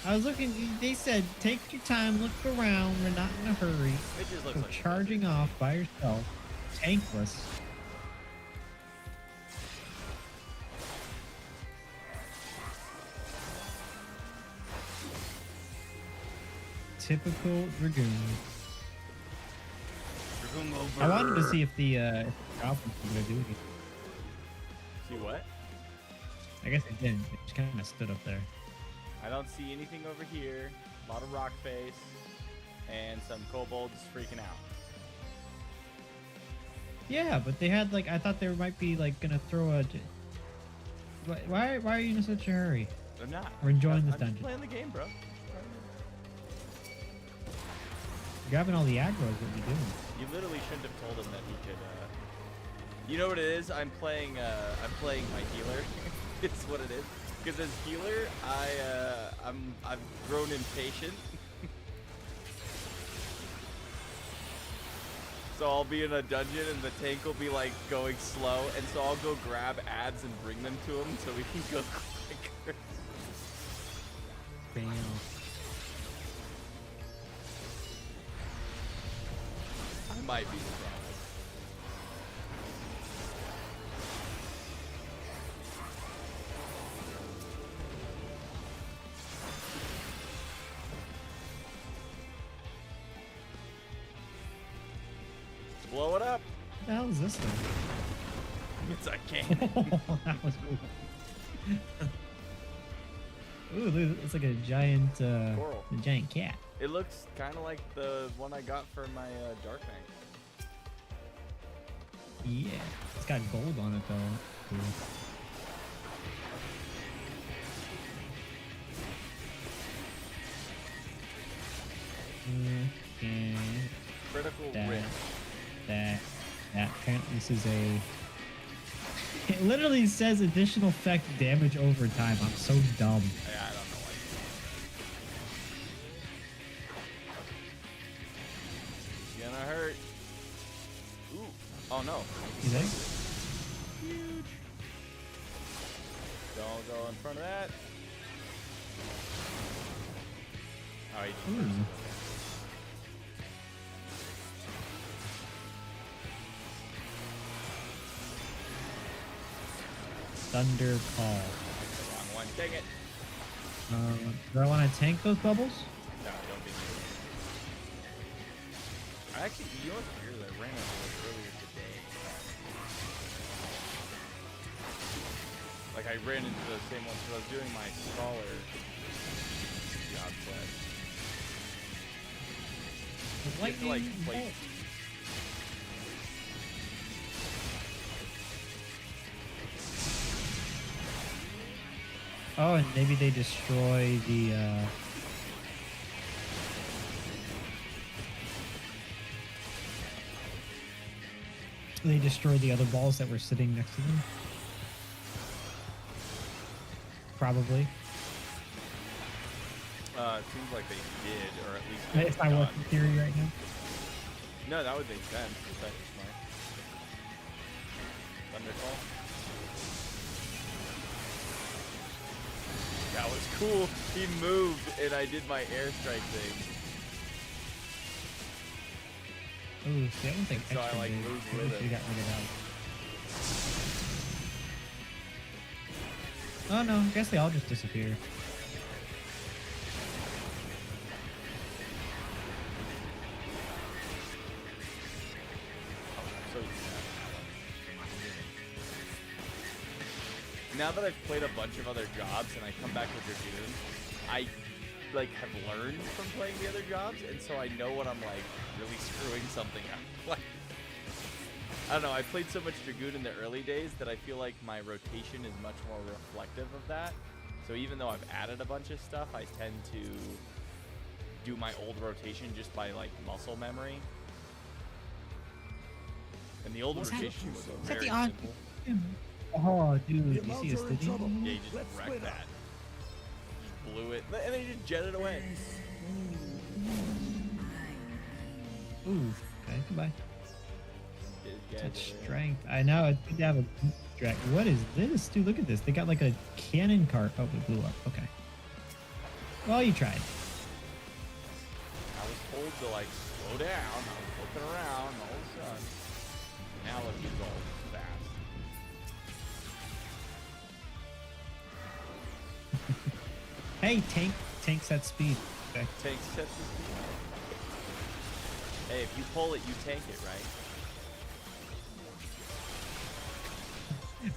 [SPEAKER 2] I was looking, they said, take your time, look around, we're not in a hurry.
[SPEAKER 1] It just looks
[SPEAKER 2] So
[SPEAKER 1] like
[SPEAKER 2] charging off by yourself, tankless. Typical Dragoon. I wanted to see if the goblins were going to do anything.
[SPEAKER 1] See what?
[SPEAKER 2] I guess they didn't. They just kind of stood up there.
[SPEAKER 1] I don't see anything over here. A lot of rock face and some kobolds freaking out.
[SPEAKER 2] Yeah, but they had like I thought they might be like gonna throw a. Why are you in such a hurry?
[SPEAKER 1] I'm not.
[SPEAKER 2] We're enjoying this
[SPEAKER 1] I'm
[SPEAKER 2] dungeon.
[SPEAKER 1] just playing the game, bro.
[SPEAKER 2] Grabbing all the aggro is what you're doing.
[SPEAKER 1] You literally shouldn't have told him that he could. You know what it is? I'm playing my healer. It's what it is. Because as healer, I've grown impatient. So I'll be in a dungeon and the tank will be like going slow, and so I'll go grab ads and bring them to him so we can go quicker.
[SPEAKER 2] Bam.
[SPEAKER 1] I might be surprised. Blow it up.
[SPEAKER 2] What the hell is this thing?
[SPEAKER 1] It's a cannon.
[SPEAKER 2] That was cool. Ooh, look, it's like a giant,
[SPEAKER 1] Coral.
[SPEAKER 2] a giant cat.
[SPEAKER 1] It looks kind of like the one I got for my Dark Knight.
[SPEAKER 2] Yeah, it's got gold on it though. Cool. Okay.
[SPEAKER 1] Critical
[SPEAKER 2] that,
[SPEAKER 1] risk.
[SPEAKER 2] That. Apparently this is a It literally says additional effect damage over time. I'm so dumb.
[SPEAKER 1] Yeah, I don't know why. It's gonna hurt. Ooh. Oh no.
[SPEAKER 2] You think?
[SPEAKER 1] Huge. Don't go in front of that. Alright.
[SPEAKER 2] Thunder Call.
[SPEAKER 1] Wrong one. Dang it.
[SPEAKER 2] Do I want to tank those bubbles?
[SPEAKER 1] No, don't be me. I actually, you know what's weird? I ran into this earlier today. Like, I ran into the same one because I was doing my scholar job set. You have to, like, place.
[SPEAKER 2] Oh, and maybe they destroy the, they destroy the other balls that were sitting next to them. Probably.
[SPEAKER 1] It seems like they did, or at least
[SPEAKER 2] It's my working theory right now.
[SPEAKER 1] No, that would make sense. That's smart. Thundercall. That was cool. He moved, and I did my airstrike thing.
[SPEAKER 2] Ooh, see, I don't think
[SPEAKER 1] So
[SPEAKER 2] extra
[SPEAKER 1] I, like,
[SPEAKER 2] big.
[SPEAKER 1] moved
[SPEAKER 2] Maybe
[SPEAKER 1] with
[SPEAKER 2] we
[SPEAKER 1] it.
[SPEAKER 2] got rid of that. Oh no, I guess they all just disappear.
[SPEAKER 1] So now that I've played a bunch of other jobs and I come back with Dragoon, I like have learned from playing the other jobs, and so I know when I'm like really screwing something up. Like, I don't know, I played so much Dragoon in the early days that I feel like my rotation is much more reflective of that. So even though I've added a bunch of stuff, I tend to do my old rotation just by like muscle memory. And the old rotation was very simple.
[SPEAKER 2] Oh, dude, you see this, did you?
[SPEAKER 1] Yeah, you just wrecked that. Just blew it, and then you just jetted away.
[SPEAKER 2] Ooh, okay, goodbye.
[SPEAKER 1] Yeah,
[SPEAKER 2] Touch strength. I know, it's good to have a drag. What is this? Dude, look at this. They got like a cannon cart. Oh, it blew up. Okay. Well, you tried.
[SPEAKER 1] I was told to like slow down. I was looking around, and all of a sudden, now let's just go fast.
[SPEAKER 2] Hey, tanks at speed. Okay.
[SPEAKER 1] Tank sets the speed. Hey, if you pull it, you tank it, right?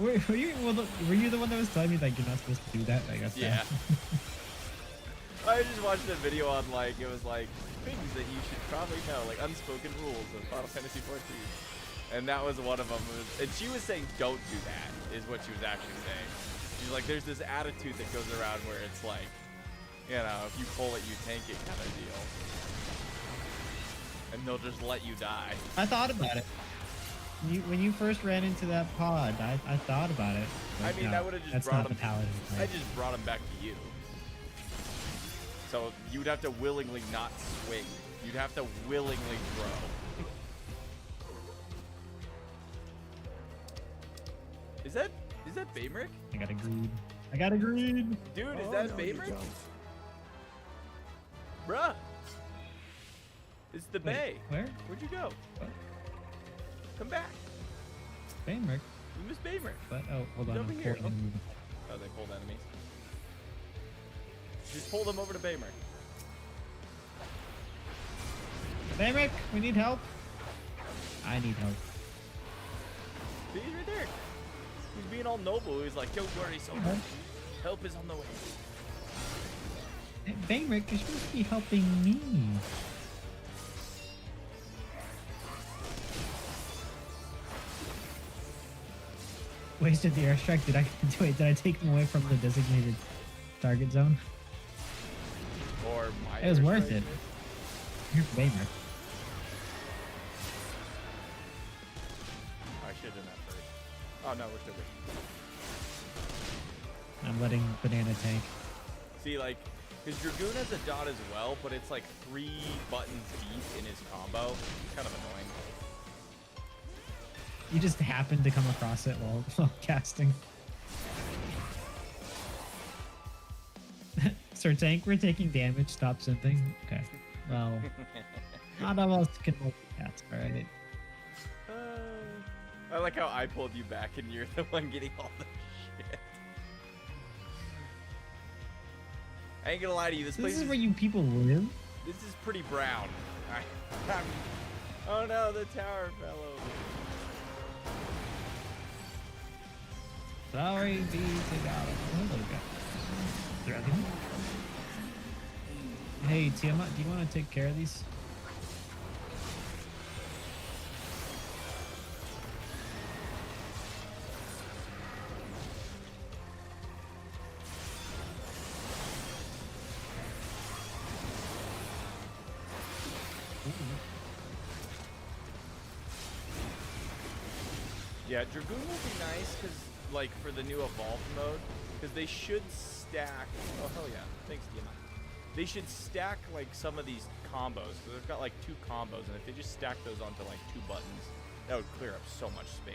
[SPEAKER 2] Were you the one that was telling me like you're not supposed to do that? I guess.
[SPEAKER 1] Yeah. I just watched a video on like it was like things that you should probably know, like unspoken rules of Final Fantasy XIV, and that was one of them. And she was saying, "Don't do that," is what she was actually saying. She's like, "There's this attitude that goes around where it's like, you know, if you pull it, you tank it kind of deal, and they'll just let you die."
[SPEAKER 2] I thought about it. When you first ran into that pod, I thought about it.
[SPEAKER 1] I mean,
[SPEAKER 2] no,
[SPEAKER 1] I would have just
[SPEAKER 2] that's
[SPEAKER 1] brought
[SPEAKER 2] not
[SPEAKER 1] them.
[SPEAKER 2] the paladin.
[SPEAKER 1] I just brought them back to you. So you'd have to willingly not swing. You'd have to willingly throw. Is that Baymrick?
[SPEAKER 2] I got agreed. I got agreed.
[SPEAKER 1] Dude, is that Baymrick? Bruh. It's the
[SPEAKER 2] Wait,
[SPEAKER 1] Bay.
[SPEAKER 2] where?
[SPEAKER 1] Where'd you go?
[SPEAKER 2] What?
[SPEAKER 1] Come back.
[SPEAKER 2] Baymrick.
[SPEAKER 1] You missed Baymrick.
[SPEAKER 2] But oh, hold
[SPEAKER 1] He's
[SPEAKER 2] on.
[SPEAKER 1] over
[SPEAKER 2] I'm
[SPEAKER 1] here.
[SPEAKER 2] pulling him.
[SPEAKER 1] Oh, they pulled enemies. Just pull them over to Baymrick.
[SPEAKER 2] Baymrick, we need help. I need help.
[SPEAKER 1] See, he's right there. He's being all noble. He's like, don't worry so much. Help is on the way.
[SPEAKER 2] Hey, Baymrick, you're supposed to be helping me. Wasted the airstrike. Did I take them away from the designated target zone?
[SPEAKER 1] Or my
[SPEAKER 2] It was worth
[SPEAKER 1] airstrike.
[SPEAKER 2] it. Here's Baymrick.
[SPEAKER 1] I should have done that first. Oh no, we're still good.
[SPEAKER 2] I'm letting Banana tank.
[SPEAKER 1] See, like, his Dragoon has a dot as well, but it's like 3 buttons deep in his combo. It's kind of annoying.
[SPEAKER 2] You just happened to come across it while casting. Sir Tank, we're taking damage. Stop simping. Okay. Well, not all of us can multicast, alright?
[SPEAKER 1] I like how I pulled you back and you're the one getting all the shit. I ain't gonna lie to you, this place
[SPEAKER 2] is where you people live?
[SPEAKER 1] This is pretty brown. Oh no, the tower fell over.
[SPEAKER 2] Sorry, be together. Hello, guys. Dragon. Hey, Tiamat, do you want to take care of these?
[SPEAKER 1] Yeah, Dragoon will be nice because, like, for the new evolved mode, because they should stack. Oh hell yeah! Thanks, Diamond. They should stack like some of these combos. So they've got like 2 combos, and if they just stack those onto like 2 buttons, that would clear up so much space.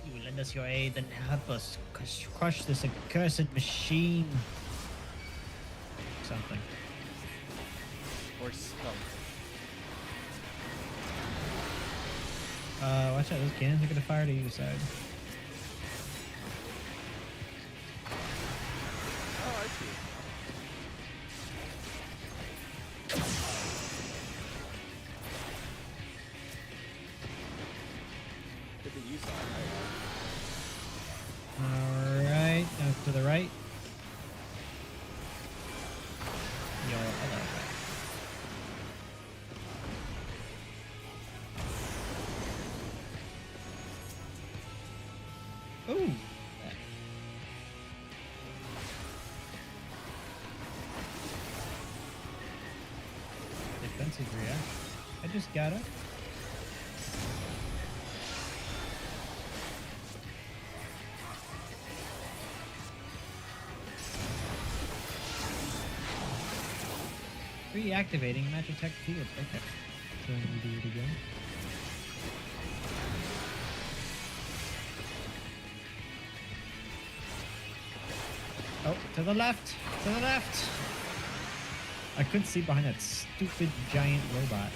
[SPEAKER 2] You will lend us your aid and help us crush this accursed machine. Something.
[SPEAKER 1] Or something.
[SPEAKER 2] Watch out, those cannons are gonna fire to your side.
[SPEAKER 1] Oh, I see. Good that you saw it.
[SPEAKER 2] Alright, now to the right. Yo, hello. Ooh. Defensive react. I just got it. Reactivating match attack field. Okay. So we do it again. Oh, to the left! To the left! I couldn't see behind that stupid giant robot.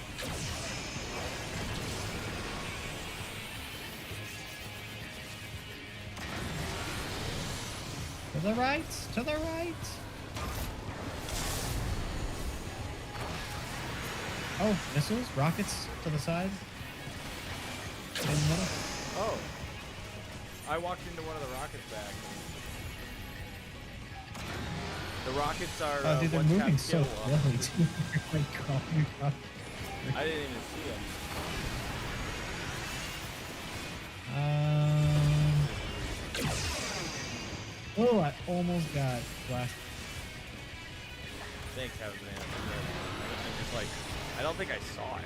[SPEAKER 2] To the right! To the right! Oh, missiles? Rockets to the side? In the middle?
[SPEAKER 1] Oh. I walked into one of the rockets back. The rockets are
[SPEAKER 2] oh, dude, they're moving so slowly too. Like,
[SPEAKER 1] I didn't even see them.
[SPEAKER 2] Oh, I almost got blasted.
[SPEAKER 1] Thanks, Banana. I'm just like, I don't think I saw it.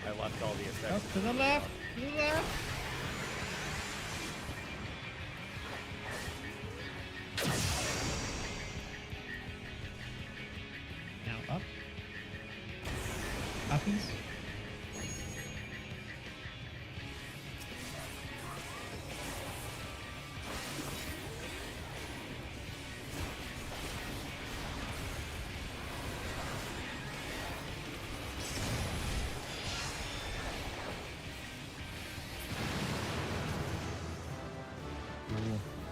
[SPEAKER 1] I left all the effects.
[SPEAKER 2] Oh, to the left! To the left! Now up. Uppies.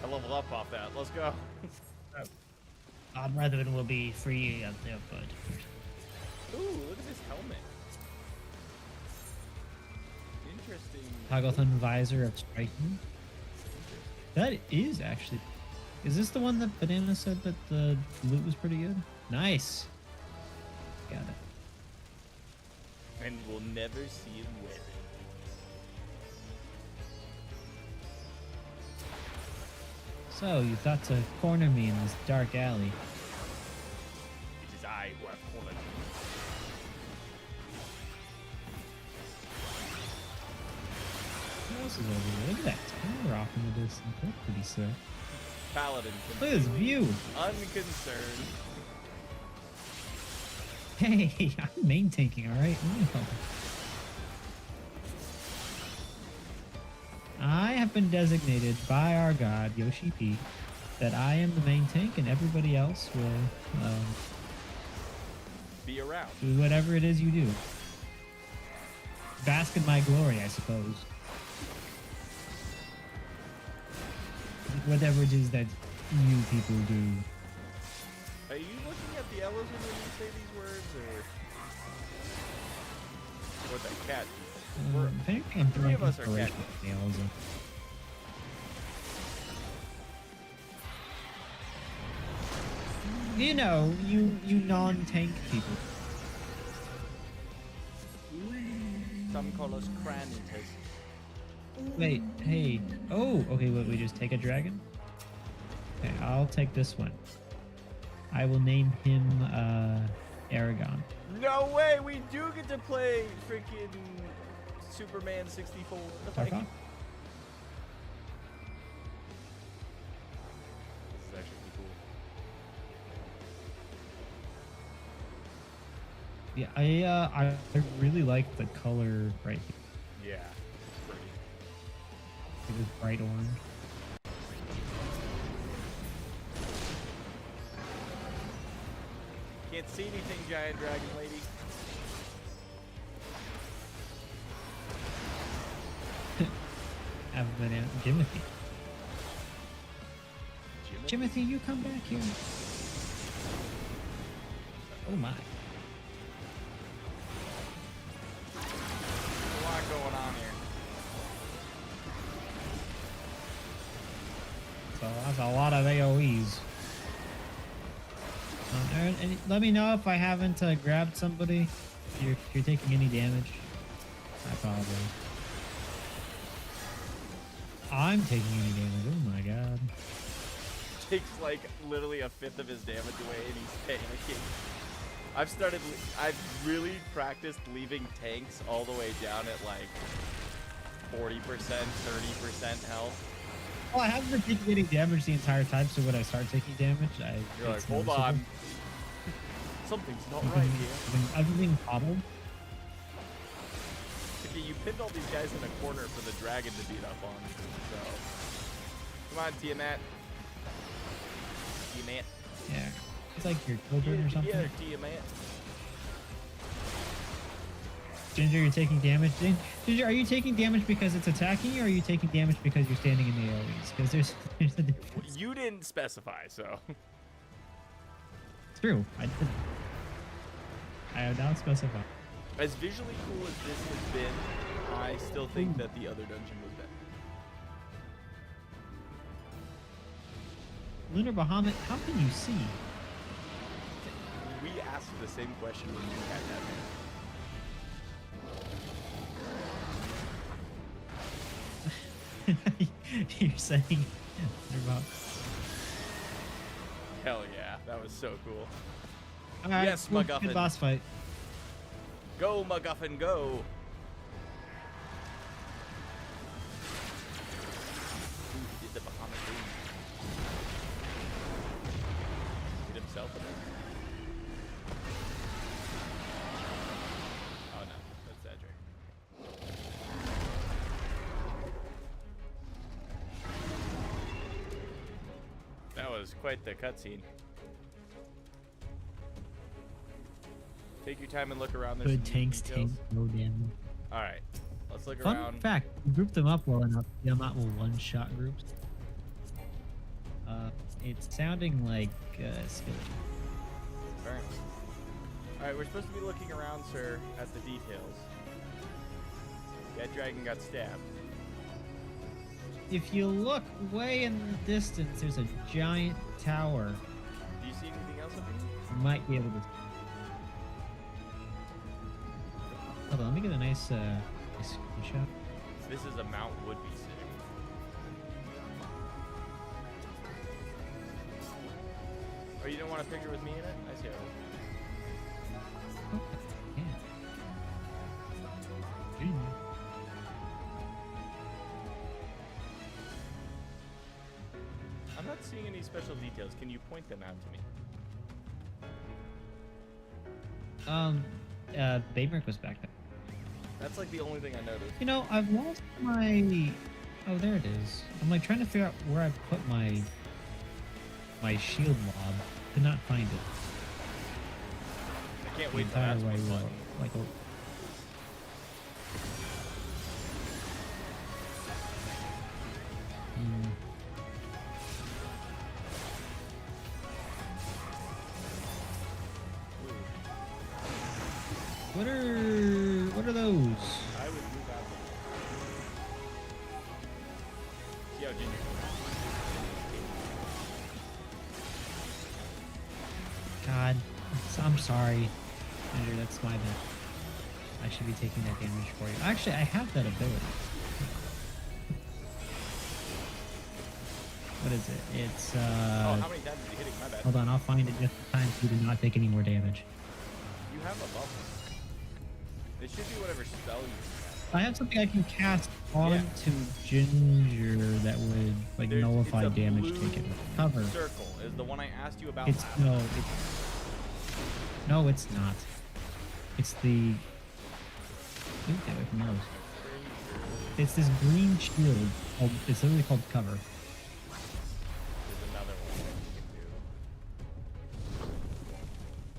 [SPEAKER 1] I leveled up off that. Let's go.
[SPEAKER 2] Our brethren will be free of their burden.
[SPEAKER 1] Ooh, look at this helmet. Interesting.
[SPEAKER 2] Toggle-thon visor of striking. That is actually... Is this the one that Banana said that the loot was pretty good? Nice. Got it.
[SPEAKER 1] And we'll never see him wear it.
[SPEAKER 2] So, you thought to corner me in this dark alley.
[SPEAKER 1] It is I who have cornered
[SPEAKER 2] else is over here? Look at that tower off in the distance. That's pretty sick.
[SPEAKER 1] Paladin.
[SPEAKER 2] Look at this view.
[SPEAKER 1] Unconcerned.
[SPEAKER 2] Hey, I'm main tanking, all right? I have been designated by our god, Yoshi P, that I am the main tank and everybody else will
[SPEAKER 1] be around.
[SPEAKER 2] Do whatever it is you do. Bask in my glory, I suppose. Whatever it is that you people do.
[SPEAKER 1] Are you looking at the elephant when you say these words, or the cat?
[SPEAKER 2] I think I'm
[SPEAKER 1] Three of us are cat.
[SPEAKER 2] You know, you non-tank people.
[SPEAKER 1] Some call us cranitas.
[SPEAKER 2] Wait, hey. Oh, okay, wait, we just take a dragon? Okay, I'll take this one. I will name him, Aragon.
[SPEAKER 1] No way, we do get to play freaking Superman 64. Like, this is actually pretty cool.
[SPEAKER 2] Yeah, I really like the color right here.
[SPEAKER 1] Yeah, it's pretty.
[SPEAKER 2] It was bright orange.
[SPEAKER 1] Can't see anything, giant dragon lady.
[SPEAKER 2] Have a banana. Jimothy. Jimothy, you come back here. Oh my.
[SPEAKER 1] There's a lot going on here.
[SPEAKER 2] So that's a lot of AoEs. And let me know if I haven't grabbed somebody. If you're taking any damage. I probably. I'm taking any damage. Oh my god.
[SPEAKER 1] Takes like literally a fifth of his damage away and he's panicking. I've really practiced leaving tanks all the way down at like 40%, 30% health.
[SPEAKER 2] Well, I haven't been taking any damage the entire time, so when I start taking damage,
[SPEAKER 1] You're like, hold on. Something's not right here.
[SPEAKER 2] I've been being coddled.
[SPEAKER 1] Okay, you pinned all these guys in a corner for the dragon to beat up on. So, come on, Tiamat. Tiamat.
[SPEAKER 2] Yeah, it's like your children or something.
[SPEAKER 1] Yeah, Tiamat.
[SPEAKER 2] Ginger, you're taking damage. Ginger, are you taking damage because it's attacking you, or are you taking damage because you're standing in the AoEs? Because there's a difference.
[SPEAKER 1] You didn't specify, so.
[SPEAKER 2] It's true. I have not specified.
[SPEAKER 1] As visually cool as this has been, I still think that the other dungeon was better.
[SPEAKER 2] Lunar Bahamut, how can you see?
[SPEAKER 1] We asked the same question when you had that man.
[SPEAKER 2] You're saying about.
[SPEAKER 1] Hell yeah, that was so cool.
[SPEAKER 2] All right,
[SPEAKER 1] yes,
[SPEAKER 2] cool,
[SPEAKER 1] MacGuffin.
[SPEAKER 2] good boss fight.
[SPEAKER 1] Go, MacGuffin, go. Ooh, he did the Bahamut boom. Hit himself with it. Oh no, that's Cedric. That was quite the cutscene. Take your time and look around. There's
[SPEAKER 2] Good tanks
[SPEAKER 1] details.
[SPEAKER 2] tank no damage.
[SPEAKER 1] All right, let's look
[SPEAKER 2] Fun
[SPEAKER 1] around.
[SPEAKER 2] fact: group them up well enough. Them out will one-shot groups. It's sounding like skillet.
[SPEAKER 1] Apparently. All right, we're supposed to be looking around, sir, at the details. That dragon got stabbed.
[SPEAKER 2] If you look way in the distance, there's a giant tower.
[SPEAKER 1] Do you see anything else up here?
[SPEAKER 2] You might be able to. Hold on, let me get a nice screenshot.
[SPEAKER 1] This is a mount would be sick. Oh, you don't want a picture with me in it? I see.
[SPEAKER 2] Oh, yeah.
[SPEAKER 1] not seeing any special details. Can you point them out to me?
[SPEAKER 2] Baymerk was back there.
[SPEAKER 1] That's like the only thing I noticed.
[SPEAKER 2] You know, I've lost my... Oh, there it is. I'm like trying to figure out where I put my shield mob. Could not find it.
[SPEAKER 1] I can't wait till that's more fun.
[SPEAKER 2] Like a... What are those?
[SPEAKER 1] I would move out. See how Ginger.
[SPEAKER 2] God, I'm sorry. Ginger, that's my bad. I should be taking that damage for you. Actually, I have that ability. What is it? It's
[SPEAKER 1] Oh, how many times did you hit it? My bad.
[SPEAKER 2] Hold on, I'll find it just in time for you to not take any more damage.
[SPEAKER 1] You have a bubble. It should be whatever spell you have.
[SPEAKER 2] I have something I can cast onto Ginger that would like nullify
[SPEAKER 1] it's a
[SPEAKER 2] damage
[SPEAKER 1] blue
[SPEAKER 2] taken. Cover.
[SPEAKER 1] Circle is the one I asked you about.
[SPEAKER 2] It's
[SPEAKER 1] last.
[SPEAKER 2] No, it's not. It's the. Ooh, get away from those. It's this green shield. It's literally called cover.
[SPEAKER 1] There's another one that you can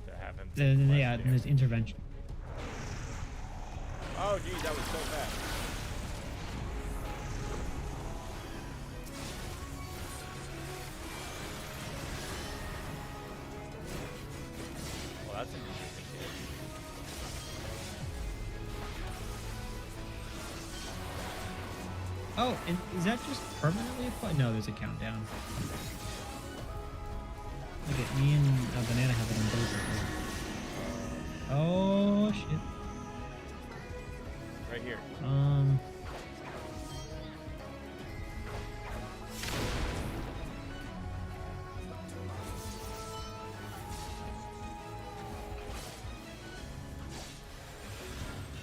[SPEAKER 1] do to have him.
[SPEAKER 2] Yeah, and there's intervention.
[SPEAKER 1] Oh, geez, that was so fast. Well, that's an interesting game.
[SPEAKER 2] Oh, and is that just permanently applied? No, there's a countdown. Look at me and Banana have it on both. Oh shit.
[SPEAKER 1] Right here.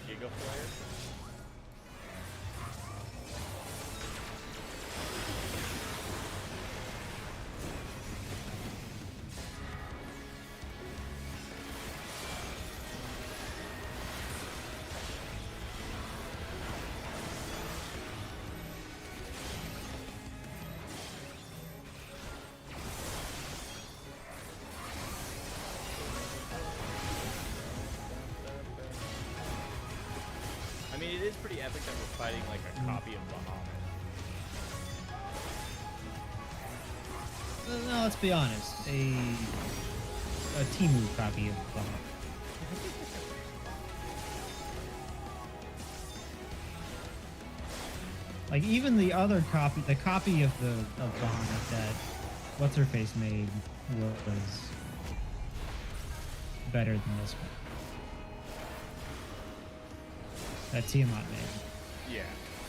[SPEAKER 1] Giga Flare. I mean, it is pretty epic that we're fighting like a copy of Bahamut.
[SPEAKER 2] No, let's be honest. A Timu copy of Bahamut. Like even the other copy, the copy of Bahamut that what's her face made was better than this one. That Tiamat made.
[SPEAKER 1] Yeah,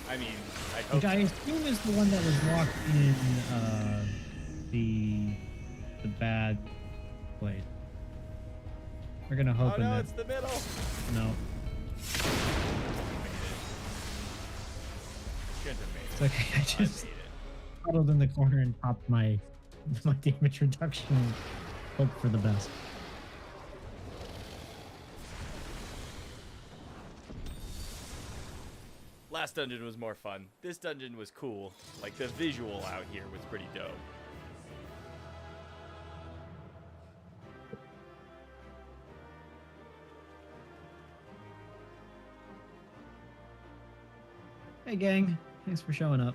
[SPEAKER 1] I mean, I hope.
[SPEAKER 2] Which I assume is the one that was locked in the bad place. We're gonna hope.
[SPEAKER 1] Oh no,
[SPEAKER 2] that...
[SPEAKER 1] it's the middle.
[SPEAKER 2] No. It's okay. I just huddled in the corner and popped my damage reduction. And hope for the best.
[SPEAKER 1] Last dungeon was more fun. This dungeon was cool. Like, the visual out here was pretty dope.
[SPEAKER 2] Hey gang, thanks for showing up.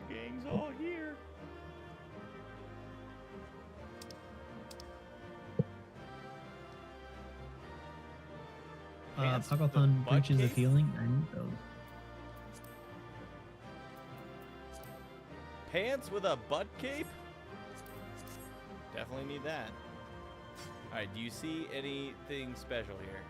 [SPEAKER 1] Gang's all here.
[SPEAKER 2] Puckleton breaches the feeling. I need those.
[SPEAKER 1] Pants with a butt cape? Definitely need that. Alright, do you see anything special here?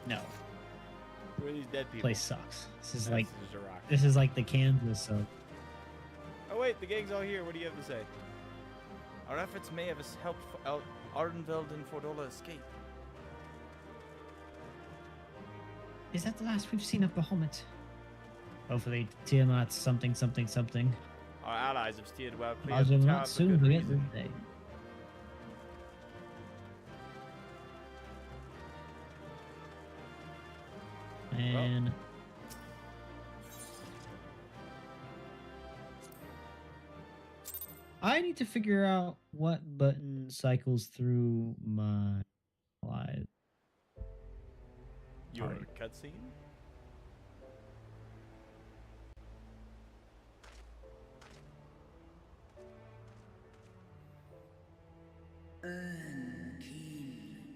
[SPEAKER 2] No.
[SPEAKER 1] Where are these dead people?
[SPEAKER 2] Place sucks. This is
[SPEAKER 1] That's
[SPEAKER 2] like
[SPEAKER 1] Zeraka.
[SPEAKER 2] this is like the Kansas of.
[SPEAKER 1] Oh wait, the gang's all here. What do you have to say? Our efforts may have helped Ardenveld and Fordola escape.
[SPEAKER 2] Is that the last we've seen of Bahamut? Hopefully, Tiamat's something, something, something.
[SPEAKER 1] Our allies have steered well clear
[SPEAKER 2] Ours
[SPEAKER 1] of the
[SPEAKER 2] will
[SPEAKER 1] town
[SPEAKER 2] not
[SPEAKER 1] for
[SPEAKER 2] soon
[SPEAKER 1] good
[SPEAKER 2] forget
[SPEAKER 1] reason.
[SPEAKER 2] this day. And I need to figure out what button cycles through my live.
[SPEAKER 1] Your cutscene?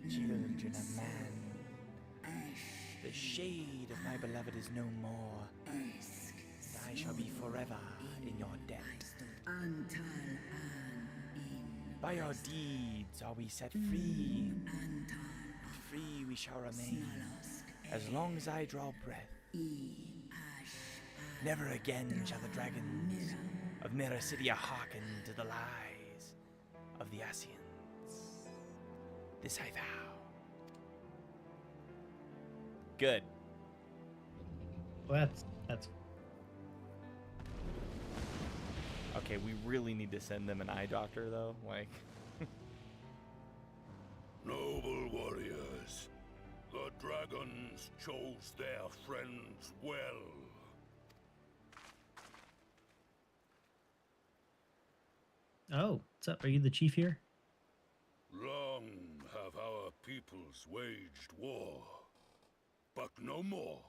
[SPEAKER 1] Children of man, the shade of my beloved is no more, and I shall be forever in your debt. By your deeds are we set free, and free we shall remain, as long as I draw breath. Never again shall the dragons of Mirasidia hearken to the lies of the Asians. This I vow. Good.
[SPEAKER 2] Well, that's
[SPEAKER 1] okay. We really need to send them an eye doctor, though. Like,
[SPEAKER 5] Noble warriors, the dragons chose their friends well.
[SPEAKER 2] Oh, what's up? Are you the chief here?
[SPEAKER 5] Long have our peoples waged war, but no more.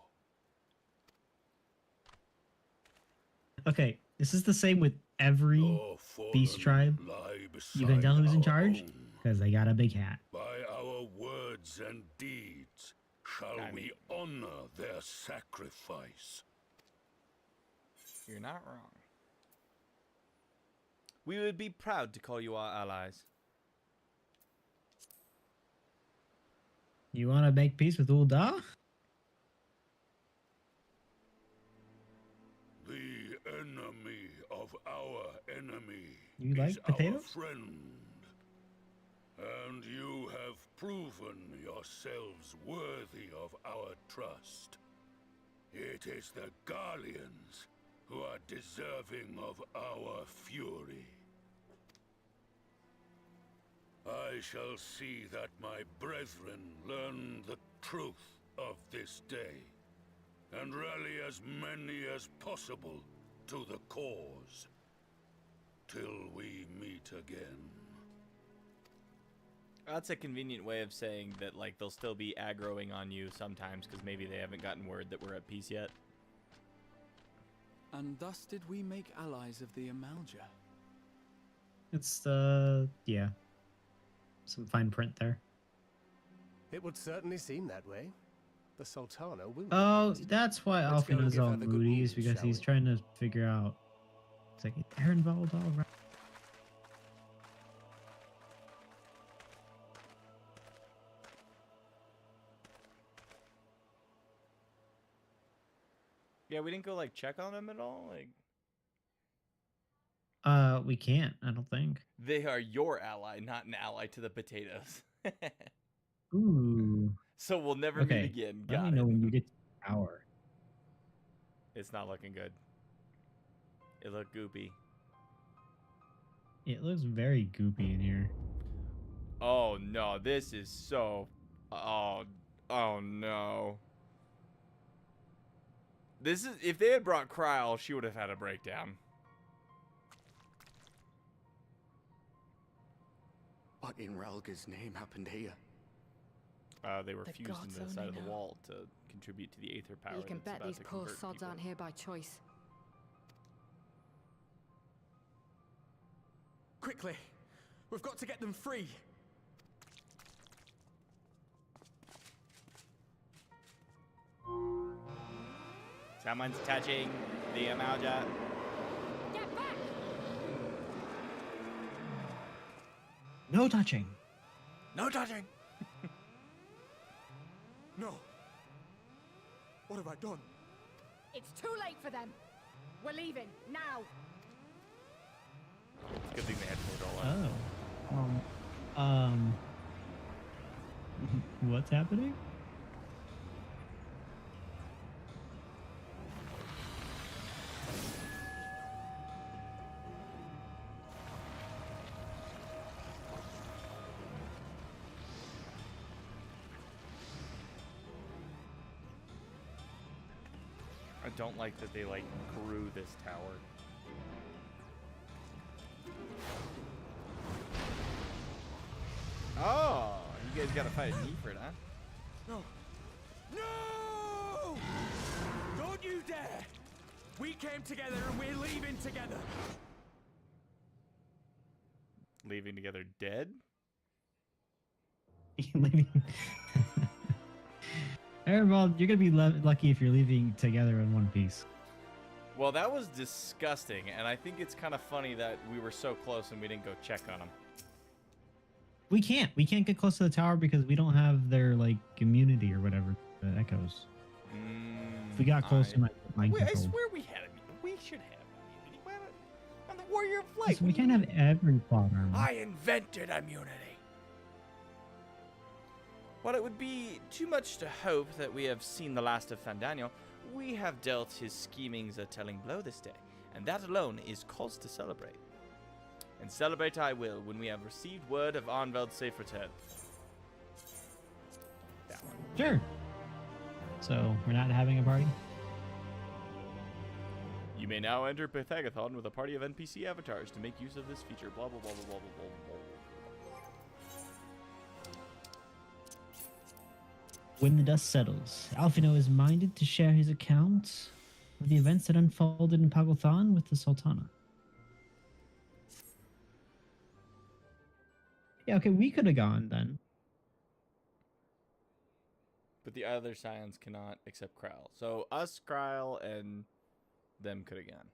[SPEAKER 2] Okay, this is the same with every beast tribe. You can tell who's in charge because they got a big hat.
[SPEAKER 5] By our words and deeds shall we honor their sacrifice.
[SPEAKER 1] you're not wrong. We would be proud to call you our allies.
[SPEAKER 2] You want to make peace with Ul'dah?
[SPEAKER 5] The enemy of our enemy
[SPEAKER 2] You
[SPEAKER 5] is
[SPEAKER 2] like potatoes?
[SPEAKER 5] our friend. And you have proven yourselves worthy of our trust. It is the Garleans who are deserving of our fury. I shall see that my brethren learn the truth of this day, and rally as many as possible to the cause, till we meet again.
[SPEAKER 1] That's a convenient way of saying that, like, they'll still be aggroing on you sometimes because maybe they haven't gotten word that we're at peace yet.
[SPEAKER 18] And thus did we make allies of the Amalja.
[SPEAKER 2] It's yeah, some fine print there.
[SPEAKER 13] It would certainly seem that way. The Sultana will.
[SPEAKER 2] Oh, that's why
[SPEAKER 13] Let's go and
[SPEAKER 2] Alfina's
[SPEAKER 13] give
[SPEAKER 2] all
[SPEAKER 13] her the good
[SPEAKER 2] moody,
[SPEAKER 13] news,
[SPEAKER 2] is because
[SPEAKER 13] shall
[SPEAKER 2] he's
[SPEAKER 13] we?
[SPEAKER 2] trying to figure out. It's like, is they're involved all right.
[SPEAKER 1] Yeah, we didn't go, like, check on them at all? Like,
[SPEAKER 2] We can't, I don't think.
[SPEAKER 1] they are your ally, not an ally to the potatoes.
[SPEAKER 2] Ooh.
[SPEAKER 1] So we'll never
[SPEAKER 2] Okay.
[SPEAKER 1] meet again.
[SPEAKER 2] Let
[SPEAKER 1] Got
[SPEAKER 2] me
[SPEAKER 1] it.
[SPEAKER 2] know when you get to the tower.
[SPEAKER 1] It's not looking good. It looked goopy.
[SPEAKER 2] It looks very goopy in here.
[SPEAKER 1] Oh no, this is so... Oh no. This is... If they had brought Kryl, she would have had a breakdown.
[SPEAKER 14] What in Ralga's name happened here?
[SPEAKER 1] They were
[SPEAKER 12] The
[SPEAKER 1] fused
[SPEAKER 12] gods
[SPEAKER 1] into the side of
[SPEAKER 12] only
[SPEAKER 1] the
[SPEAKER 12] know.
[SPEAKER 1] wall to contribute to the aether power.
[SPEAKER 12] You can
[SPEAKER 1] that's
[SPEAKER 12] bet
[SPEAKER 1] about
[SPEAKER 12] these
[SPEAKER 1] to
[SPEAKER 12] poor
[SPEAKER 1] convert
[SPEAKER 12] sods
[SPEAKER 1] people.
[SPEAKER 12] aren't here by choice.
[SPEAKER 9] Quickly! We've got to get them free!
[SPEAKER 1] Someone's touching the Amalja.
[SPEAKER 16] Get back!
[SPEAKER 2] No touching.
[SPEAKER 1] No touching.
[SPEAKER 9] No! What have I done?
[SPEAKER 16] It's too late for them. We're leaving now.
[SPEAKER 1] Good thing they had food all
[SPEAKER 2] Oh. What's happening?
[SPEAKER 1] I don't like that they like grew this tower. Oh, you guys gotta fight a Nephrid, huh?
[SPEAKER 14] No! No! Don't you dare! We came together and we're leaving together!
[SPEAKER 1] Leaving together dead?
[SPEAKER 2] Well, you're gonna be lucky if you're leaving together in one piece.
[SPEAKER 1] Well, that was disgusting, and I think it's kind of funny that we were so close and we didn't go check on them.
[SPEAKER 2] We can't get close to the tower because we don't have their like immunity or whatever. The echoes. If we got close, we might get mind
[SPEAKER 1] I
[SPEAKER 2] control.
[SPEAKER 1] swear we had immunity. We should have immunity. Why not? I'm the warrior of light.
[SPEAKER 2] Listen, we can't have every plot armor.
[SPEAKER 1] I invented immunity. While it would be too much to hope that we have seen the last of Fandaniel, we have dealt his schemings a telling blow this day, and that alone is cause to celebrate. And celebrate I will when we have received word of Arnveld's safe return. That one.
[SPEAKER 2] Sure. So we're not having a party?
[SPEAKER 1] You may now enter Pythagathon with a party of NPC avatars to make use of this feature. Blah blah blah blah blah blah blah blah.
[SPEAKER 2] When the dust settles, Alfino is minded to share his account of the events that unfolded in Pagothan with the Sultana. Yeah, okay, we could have gone then.
[SPEAKER 1] But the other scions cannot accept Kryle. So us, Kryle, and them could have gone.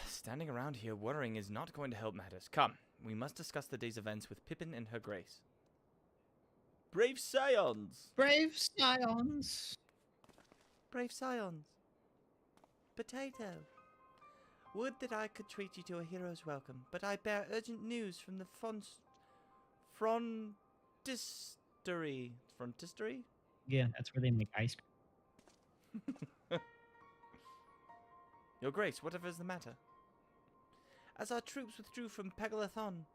[SPEAKER 1] Standing around here worrying is not going to help matters. Come, we must discuss the day's events with Pippin and her grace. Brave scions!
[SPEAKER 2] Brave scions!
[SPEAKER 1] Brave scions. Potato. Would that I could treat you to a hero's welcome, but I bear urgent news from the frontistery. Frontistery?
[SPEAKER 2] Yeah, that's where they make ice cream.
[SPEAKER 1] Your Grace, whatever is the matter? As our troops withdrew from Pagalathon,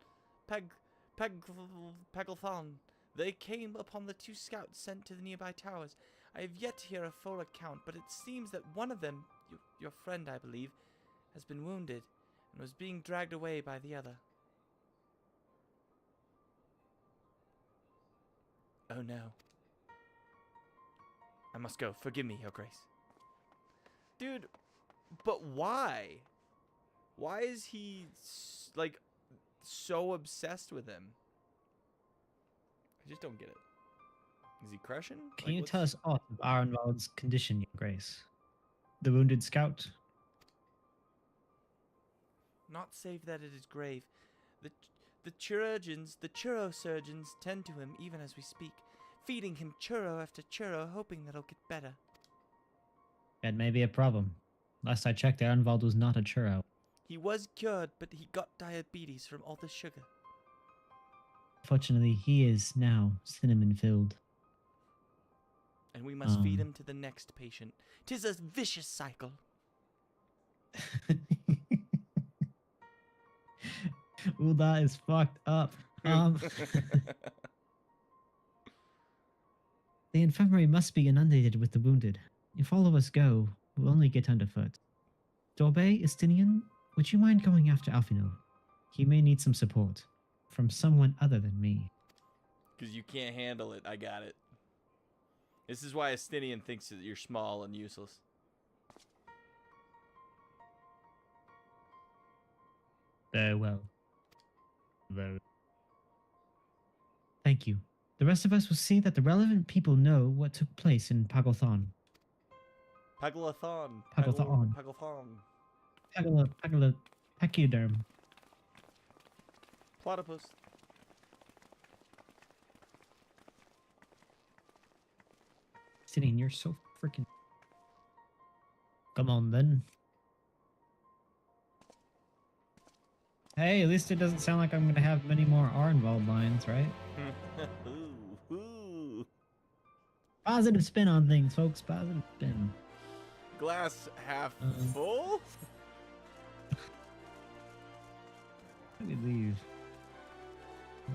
[SPEAKER 1] Pagalthon, they came upon the 2 scouts sent to the nearby towers. I have yet to hear a full account, but it seems that one of them, your friend, I believe, has been wounded and was being dragged away by the other. Oh no. I must go. Forgive me, Your Grace. Dude, but why? Why is he, like, so obsessed with him? I just don't get it. Is he crushing?
[SPEAKER 2] Can you tell us aught of Arenvald's condition, Your Grace? The wounded scout?
[SPEAKER 1] Not save that it is grave. The churrosurgeons tend to him even as we speak, feeding him churro after churro, hoping that he'll get better.
[SPEAKER 2] That may be a problem. Last I checked, Arenvald was not a churro.
[SPEAKER 1] He was cured, but he got diabetes from all the sugar.
[SPEAKER 2] Fortunately, he is now cinnamon-filled.
[SPEAKER 1] And we must feed him to the next patient. 'Tis a vicious cycle.
[SPEAKER 2] Ooh, that is fucked up. The infirmary must be inundated with the wounded. If all of us go, we'll only get underfoot. Dorbe, Estinian, would you mind going after Alfino? He may need some support. From someone other than me.
[SPEAKER 1] Because you can't handle it. I got it. This is why Estinian thinks that you're small and useless.
[SPEAKER 2] Very well. Thank you. The rest of us will see that the relevant people know what took place in Pagothan.
[SPEAKER 1] Pagalathon.
[SPEAKER 2] Pagalathon. Pachyderm.
[SPEAKER 1] Platypus.
[SPEAKER 2] Sitting, you're so freaking. Come on then. Hey, at least it doesn't sound like I'm gonna have many more Arnwald lines, right?
[SPEAKER 1] Ooh.
[SPEAKER 2] Positive spin on things, folks. Positive spin.
[SPEAKER 1] Glass half full?
[SPEAKER 2] How do we leave?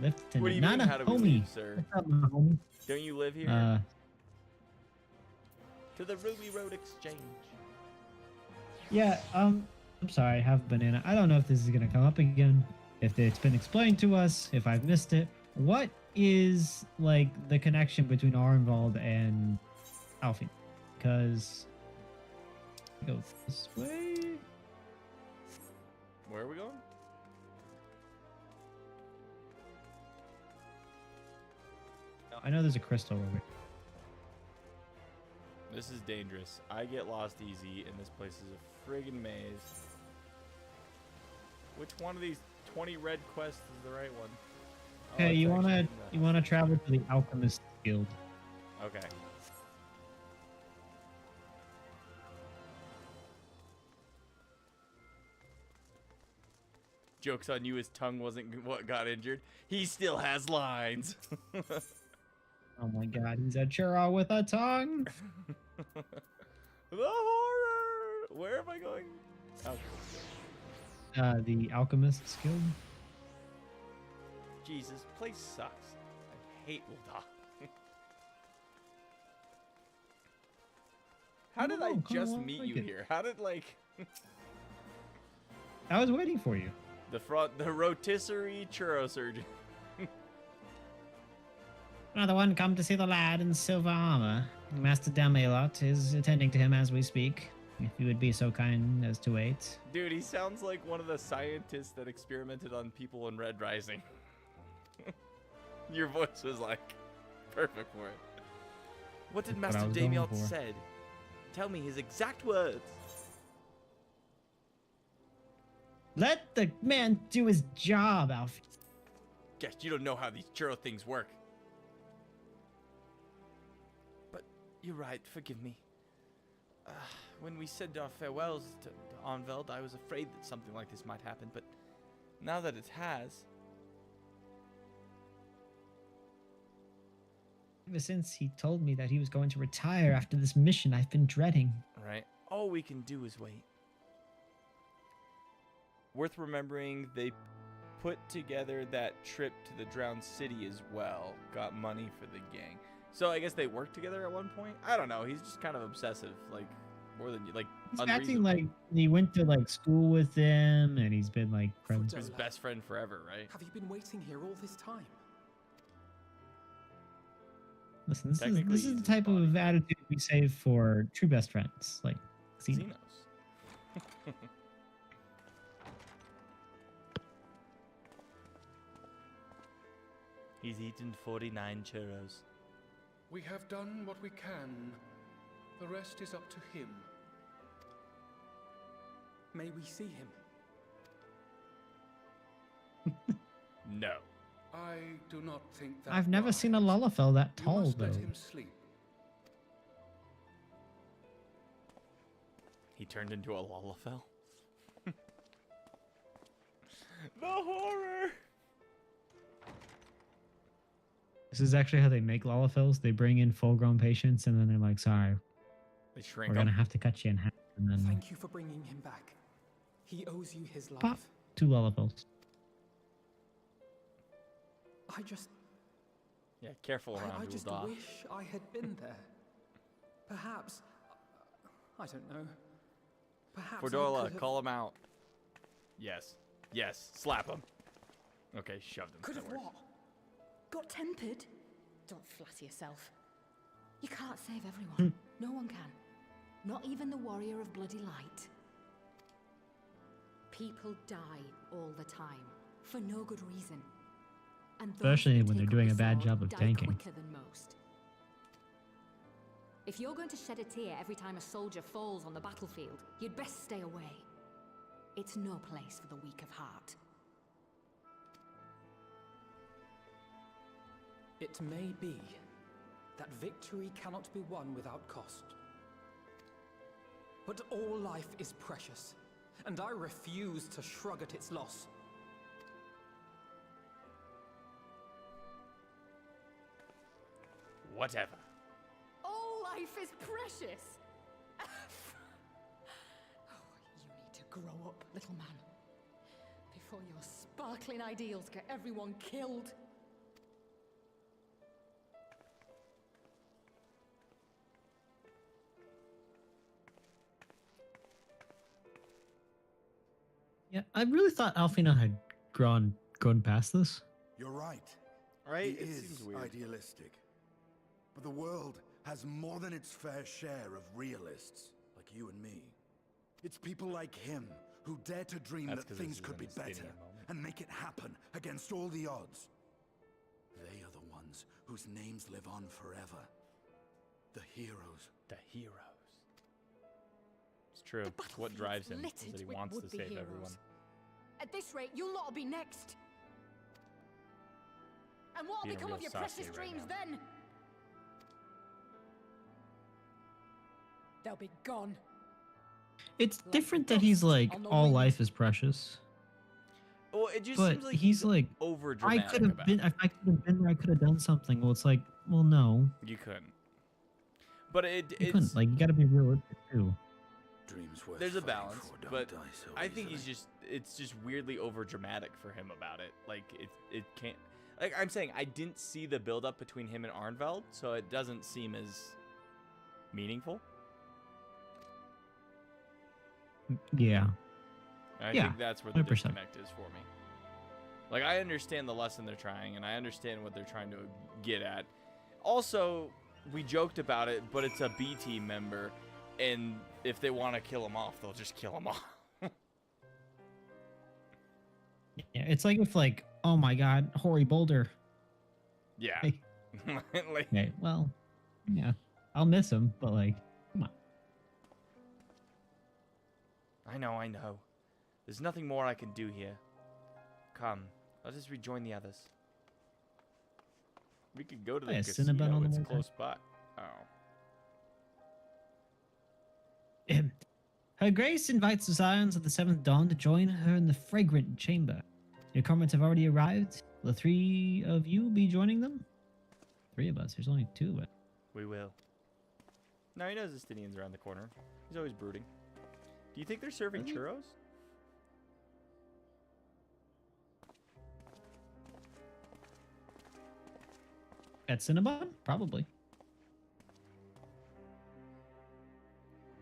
[SPEAKER 2] Lieutenant.
[SPEAKER 1] What do you
[SPEAKER 2] Not
[SPEAKER 1] mean,
[SPEAKER 2] a
[SPEAKER 1] how do we
[SPEAKER 2] homie.
[SPEAKER 1] leave, sir?
[SPEAKER 2] What's up, my homie?
[SPEAKER 1] Don't you live here? To the Ruby Road Exchange.
[SPEAKER 2] Yeah, I'm sorry, I have banana. I don't know if this is gonna come up again, if it's been explained to us, if I've missed it. What is, like, the connection between Arnwald and Alfie? Because go this way.
[SPEAKER 1] Where are we going?
[SPEAKER 2] I know there's a crystal over here.
[SPEAKER 1] This is dangerous. I get lost easy, and this place is a friggin' maze. Which one of these 20 red quests is the right one? Oh,
[SPEAKER 2] Okay,
[SPEAKER 1] it's
[SPEAKER 2] you
[SPEAKER 1] actually
[SPEAKER 2] wanna travel to the Alchemist Guild.
[SPEAKER 1] Okay. Joke's on you, his tongue wasn't what got injured. He still has lines.
[SPEAKER 2] Oh my god, he's a churro with a tongue!
[SPEAKER 1] The horror! Where am I going? Okay.
[SPEAKER 2] The Alchemist Guild.
[SPEAKER 1] Jesus, place sucks. I hate Ul'dah. How did I just meet you here? How did, like...
[SPEAKER 2] I was waiting for you.
[SPEAKER 1] The rotisserie churro surgeon.
[SPEAKER 2] Another one come to see the lad in silver armor. Master Damelot is attending to him as we speak. If you would be so kind as to wait.
[SPEAKER 1] Dude, he sounds like one of the scientists that experimented on people in Red Rising. Your voice was like perfect for it. What did Master Damelot said? Tell me his exact words.
[SPEAKER 2] Let the man do his job, Alfie.
[SPEAKER 1] Guess you don't know how these churro things work. But you're right, forgive me. When we said our farewells to Arnwald, I was afraid that something like this might happen, but now that it has...
[SPEAKER 2] Ever since he told me that he was going to retire after this mission, I've been dreading.
[SPEAKER 1] Right. All we can do is wait. Worth remembering, they put together that trip to the Drowned City as well. Got money for the gang. So I guess they worked together at one point? I don't know. He's just kind of obsessive. Like, more than, like,
[SPEAKER 2] He's acting like he went to, like, school with them, and he's been, like, friends.
[SPEAKER 1] His best friend forever, right?
[SPEAKER 11] Have you been waiting here all this time?
[SPEAKER 2] Listen, this is the type of attitude we save for true best friends, like Xenos.
[SPEAKER 1] He's eaten 49 churros.
[SPEAKER 5] We have done what we can. The rest is up to him.
[SPEAKER 11] May we see him?
[SPEAKER 1] No.
[SPEAKER 5] I do not think that.
[SPEAKER 2] I've never seen a Lullafell that tall, though.
[SPEAKER 5] Let him sleep.
[SPEAKER 1] He turned into a Lullafell? The horror!
[SPEAKER 2] This is actually how they make Lullafells. They bring in full-grown patients, and then they're like, sorry,
[SPEAKER 1] they shrink
[SPEAKER 2] we're going to have to cut you in half. And then
[SPEAKER 11] Thank you for bringing him back. He owes you his life.
[SPEAKER 2] pop 2 Lullafells.
[SPEAKER 11] I just...
[SPEAKER 1] Yeah, careful around
[SPEAKER 11] I just
[SPEAKER 1] Ul'dah.
[SPEAKER 11] wish I had been there. Perhaps... I don't know. Perhaps
[SPEAKER 1] Fordola, call him out. Yes. Yes. Slap him. Okay, shoved him.
[SPEAKER 6] Could have what? Got tempered? Don't flatter yourself. You can't save everyone. No one can. Not even the warrior of bloody light. People die all the time. For no good reason. And those
[SPEAKER 2] Especially
[SPEAKER 6] who
[SPEAKER 2] when they're
[SPEAKER 6] take
[SPEAKER 2] doing
[SPEAKER 6] up
[SPEAKER 2] a
[SPEAKER 6] the
[SPEAKER 2] bad
[SPEAKER 6] sword
[SPEAKER 2] job of
[SPEAKER 6] die
[SPEAKER 2] tanking.
[SPEAKER 6] quicker than most. If you're going to shed a tear every time a soldier falls on the battlefield, you'd best stay away. It's no place for the weak of heart.
[SPEAKER 11] It may be that victory cannot be won without cost. But all life is precious, and I refuse to shrug at its loss.
[SPEAKER 1] whatever.
[SPEAKER 6] All life is precious. Oh, you need to grow up, little man. Before your sparkling ideals get everyone killed.
[SPEAKER 2] Yeah, I really thought Alfina had grown past this.
[SPEAKER 17] You're right.
[SPEAKER 1] Right?
[SPEAKER 17] He
[SPEAKER 1] It
[SPEAKER 17] is
[SPEAKER 1] seems weird.
[SPEAKER 17] idealistic. But the world has more than its fair share of realists, like you and me. It's people like him who dare to dream
[SPEAKER 1] That's
[SPEAKER 17] that
[SPEAKER 1] 'cause
[SPEAKER 17] things
[SPEAKER 1] this
[SPEAKER 17] could be
[SPEAKER 1] isn't a
[SPEAKER 17] better
[SPEAKER 1] Stadium moment.
[SPEAKER 17] and make it happen against all the odds. They are the ones whose names live on forever. The heroes.
[SPEAKER 1] The heroes. It's true. It's what drives him, is that he wants to save everyone.
[SPEAKER 6] At this rate, you'll lot be next. And what'll
[SPEAKER 1] Being a
[SPEAKER 6] become
[SPEAKER 1] real
[SPEAKER 6] of your
[SPEAKER 1] sassy
[SPEAKER 6] precious
[SPEAKER 1] right
[SPEAKER 6] dreams
[SPEAKER 1] now.
[SPEAKER 6] then? They'll be gone.
[SPEAKER 2] It's different that he's like, all life is precious.
[SPEAKER 1] Well, it just
[SPEAKER 2] But
[SPEAKER 1] seems like
[SPEAKER 2] he's like,
[SPEAKER 1] over
[SPEAKER 2] I
[SPEAKER 1] dramatic
[SPEAKER 2] could have
[SPEAKER 1] about
[SPEAKER 2] been,
[SPEAKER 1] it.
[SPEAKER 2] if I could have been there, I could have done something. Well, it's like, well, no,
[SPEAKER 1] You couldn't. But
[SPEAKER 2] you
[SPEAKER 1] it's
[SPEAKER 2] couldn't. Like, you got to be realistic too.
[SPEAKER 17] Dreams worth
[SPEAKER 1] there's a
[SPEAKER 17] fighting
[SPEAKER 1] balance,
[SPEAKER 17] for don't
[SPEAKER 1] but
[SPEAKER 17] die so
[SPEAKER 1] I think
[SPEAKER 17] easily.
[SPEAKER 1] it's just weirdly over dramatic for him about it. Like it can't. Like I'm saying, I didn't see the build up between him and Arnveld, so it doesn't seem as meaningful.
[SPEAKER 2] Yeah.
[SPEAKER 1] And I
[SPEAKER 2] Yeah,
[SPEAKER 1] think that's where the
[SPEAKER 2] 100%.
[SPEAKER 1] disconnect is for me. Like, I understand the lesson they're trying, and I understand what they're trying to get at. Also, we joked about it, but it's a B team member, and if they want to kill him off, they'll just kill him off.
[SPEAKER 2] Yeah, it's like if like, oh my God, Hoary Boulder.
[SPEAKER 1] Yeah.
[SPEAKER 2] Like,
[SPEAKER 1] Like,
[SPEAKER 2] okay, well, yeah, I'll miss him, but like, come on.
[SPEAKER 1] I know. There's nothing more I can do here. Come, let us rejoin the others. We could go to the
[SPEAKER 2] Yeah,
[SPEAKER 1] casino.
[SPEAKER 2] Cinnabon on the
[SPEAKER 1] It's
[SPEAKER 2] way
[SPEAKER 1] close by. Oh.
[SPEAKER 2] Her Grace invites the Scions of the Seventh Dawn to join her in the Fragrant Chamber. Your comrades have already arrived. Will the three of you be joining them? Three of us. There's only two of us.
[SPEAKER 1] We will. No, he knows Justinian's around the corner. He's always brooding. Do you think they're serving churros?
[SPEAKER 2] At Cinnabon? Probably.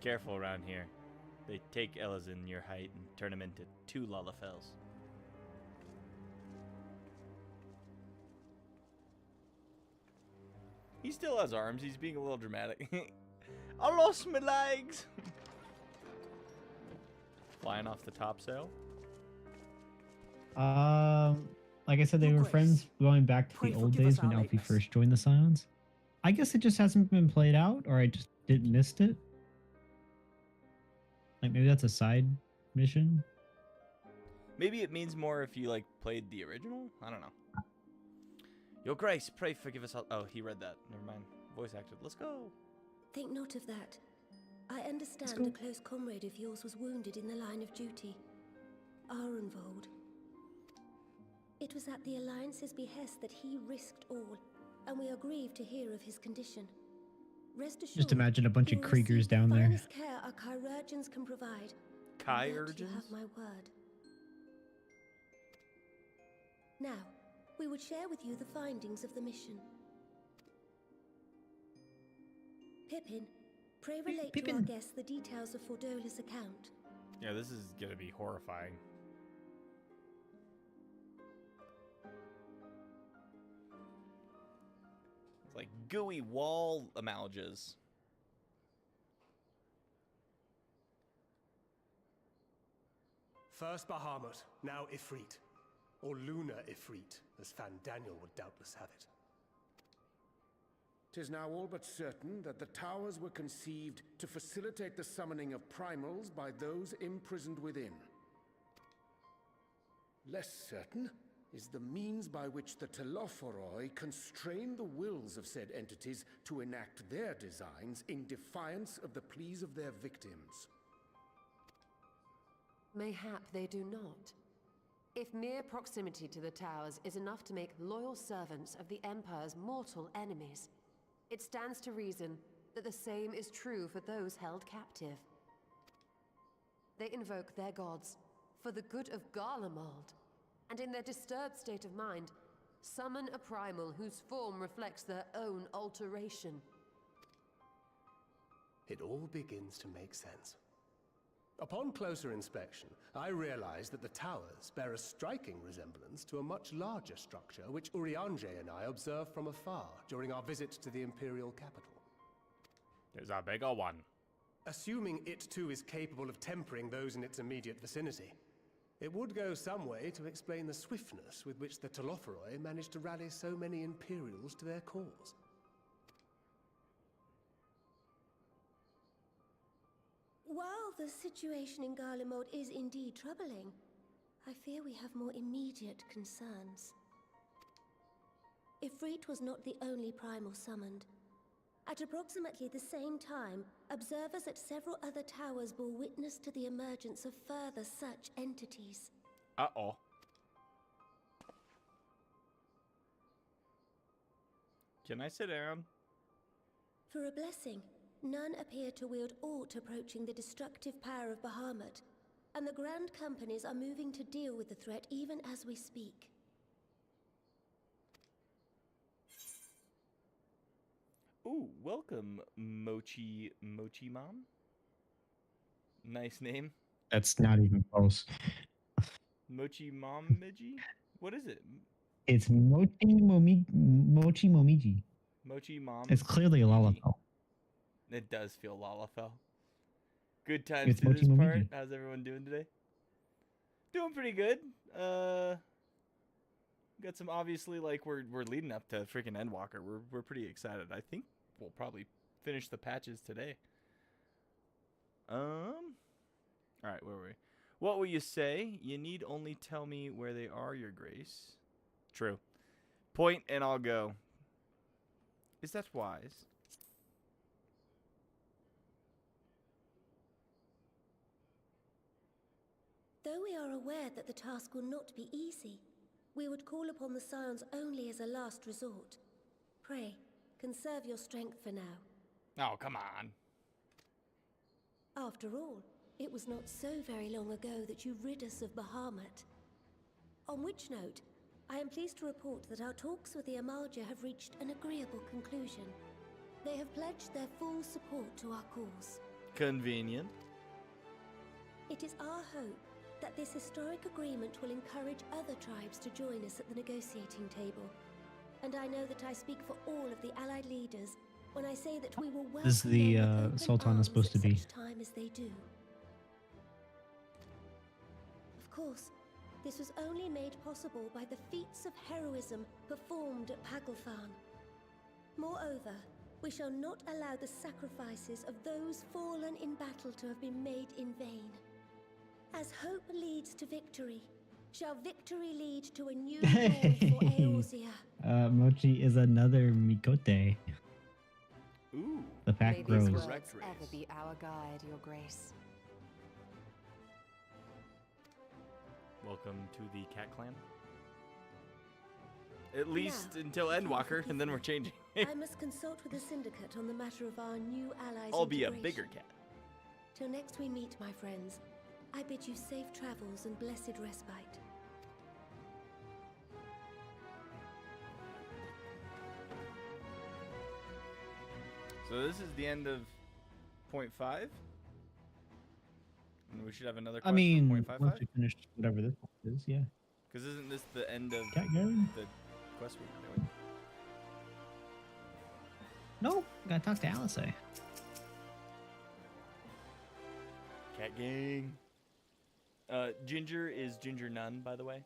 [SPEAKER 1] Careful around here. They take Elazin your height and turn him into two Lullafels. He still has arms. He's being a little dramatic. I lost my legs. Flying off the topsail.
[SPEAKER 2] Like I said, they were friends going back to the old days when Alfie first joined the Scions. I guess it just hasn't been played out, or I just didn't missed it. Like maybe that's a side mission.
[SPEAKER 1] Maybe it means more if you like played the original. I don't know. Your Grace, pray forgive us all. Oh, he read that. Never mind. Voice acted. Let's go.
[SPEAKER 10] Think not of that. I understand a close comrade of yours was wounded in the line of duty. Arenvold. It was at the Alliance's behest that he risked all, and we are grieved to hear of his condition. Rest assured,
[SPEAKER 2] Just imagine a bunch of Kriegers down there.
[SPEAKER 10] finest care our chirurgeons can provide. And that you have my word. Now, we would share with you the findings of the mission. Pippin, pray relate to our guests the details of Fordola's account.
[SPEAKER 1] Yeah, this is gonna be horrifying. It's like gooey wall amalgas.
[SPEAKER 13] First Bahamut, now Ifrit. Or Lunar Ifrit, as Fandaniel would doubtless have it.
[SPEAKER 4] 'Tis now all but certain that the towers were conceived to facilitate the summoning of primals by those imprisoned within. Less certain is the means by which the Telophoroi constrain the wills of said entities to enact their designs in defiance of the pleas of their victims.
[SPEAKER 19] Mayhap they do not. If mere proximity to the towers is enough to make loyal servants of the Empire's mortal enemies, it stands to reason that the same is true for those held captive. They invoke their gods for the good of Garlemald, and in their disturbed state of mind, summon a primal whose form reflects their own alteration.
[SPEAKER 13] It all begins to make sense. Upon closer inspection, I realized that the towers bear a striking resemblance to a much larger structure which Urianger and I observed from afar during our visit to the Imperial capital.
[SPEAKER 1] There's a bigger one.
[SPEAKER 13] Assuming it too is capable of tempering those in its immediate vicinity, it would go some way to explain the swiftness with which the Telophoroi managed to rally so many Imperials to their cause.
[SPEAKER 10] While the situation in Garlemald is indeed troubling, I fear we have more immediate concerns. Ifrit was not the only primal summoned. At approximately the same time, observers at several other towers bore witness to the emergence of further such entities.
[SPEAKER 1] Uh-oh. Can I sit down?
[SPEAKER 10] For a blessing, none appear to wield aught approaching the destructive power of Bahamut, and the Grand Companies are moving to deal with the threat even as we speak.
[SPEAKER 1] Ooh, welcome, Mochi Mom. Nice name.
[SPEAKER 2] That's not even close.
[SPEAKER 1] Mochi Momiji? What is it?
[SPEAKER 2] It's Mochi Momiji.
[SPEAKER 1] Mochi Mom.
[SPEAKER 2] It's clearly a Lalafell.
[SPEAKER 1] It does feel Lalafell. Good times
[SPEAKER 2] It's
[SPEAKER 1] to this
[SPEAKER 2] Mochi
[SPEAKER 1] part.
[SPEAKER 2] Momiji.
[SPEAKER 1] How's everyone doing today? Doing pretty good. Got some, obviously, like, we're leading up to freaking Endwalker. We're pretty excited. I think we'll probably finish the patches today. Alright, where were we? What will you say? You need only tell me where they are, your grace. True. Point and I'll go. Is that wise?
[SPEAKER 10] Though we are aware that the task will not be easy, we would call upon the Scions only as a last resort. Pray, conserve your strength for now.
[SPEAKER 1] Oh, come on.
[SPEAKER 10] After all, it was not so very long ago that you rid us of Bahamut. On which note, I am pleased to report that our talks with the Amalja have reached an agreeable conclusion. They have pledged their full support to our cause.
[SPEAKER 1] Convenient.
[SPEAKER 10] It is our hope that this historic agreement will encourage other tribes to join us at the negotiating table. And I know that I speak for all of the allied leaders when I say that we will welcome
[SPEAKER 2] This is the
[SPEAKER 10] them with open
[SPEAKER 2] Sultan is
[SPEAKER 10] arms
[SPEAKER 2] supposed to
[SPEAKER 10] at
[SPEAKER 2] be.
[SPEAKER 10] such time as they do. Of course, this was only made possible by the feats of heroism performed at Paglfan. Moreover, we shall not allow the sacrifices of those fallen in battle to have been made in vain. As hope leads to victory, shall victory lead to a new dawn for Eorzea.
[SPEAKER 2] Mochi is another Mikote.
[SPEAKER 1] Ooh.
[SPEAKER 2] The pack
[SPEAKER 19] May
[SPEAKER 2] grows.
[SPEAKER 19] these words ever be our guide, your grace.
[SPEAKER 1] Welcome to the Cat Clan. At least until Endwalker, and then we're changing.
[SPEAKER 10] I must consult with the Syndicate on the matter of our new allies'
[SPEAKER 1] I'll be a
[SPEAKER 10] integration.
[SPEAKER 1] bigger cat.
[SPEAKER 10] Till next we meet, my friends, I bid you safe travels and blessed respite.
[SPEAKER 1] So this is the end of point 5? And we should have another quest
[SPEAKER 2] I mean,
[SPEAKER 1] for point
[SPEAKER 2] once
[SPEAKER 1] 5.5?
[SPEAKER 2] we finish whatever this one is, yeah.
[SPEAKER 1] Because isn't this the end of
[SPEAKER 2] Cat going?
[SPEAKER 1] the quest we were doing?
[SPEAKER 2] No, gotta talk to Alice.
[SPEAKER 1] Cat gang. Ginger is Ginger Nun, by the way.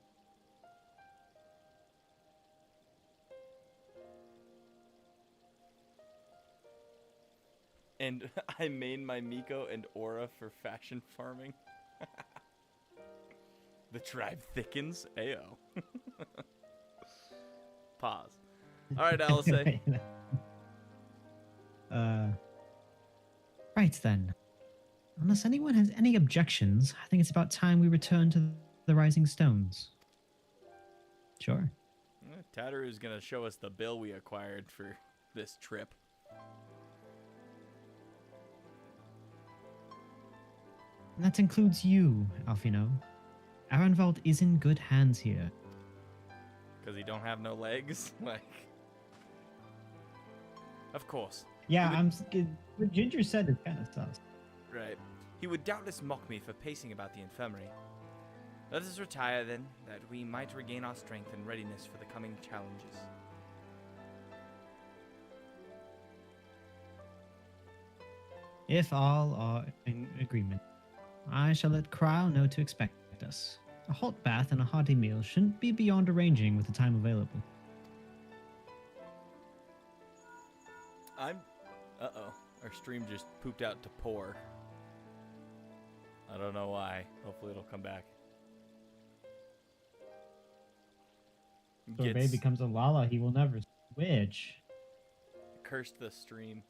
[SPEAKER 1] And I made my Miko and Aura for fashion farming. The tribe thickens. Ayo. Pause. All right, Alice.
[SPEAKER 2] Right then. Unless anyone has any objections, I think it's about time we return to the Rising Stones. Sure.
[SPEAKER 1] Tataru's gonna show us the bill we acquired for this trip.
[SPEAKER 2] And that includes you, Alfino. Arenvald is in good hands here.
[SPEAKER 1] Because he don't have no legs? Like... Of course.
[SPEAKER 2] Yeah, what Ginger said is kind of sus.
[SPEAKER 1] Right. He would doubtless mock me for pacing about the infirmary. Let us retire, then, that we might regain our strength and readiness for the coming challenges.
[SPEAKER 2] If all are in agreement, I shall let Cryle know to expect us. A hot bath and a hearty meal shouldn't be beyond arranging with the time available.
[SPEAKER 1] Uh-oh. Our stream just pooped out to pour. I don't know why. Hopefully it'll come back.
[SPEAKER 2] So if Ray becomes a Lala, he will never switch.
[SPEAKER 1] Cursed the stream.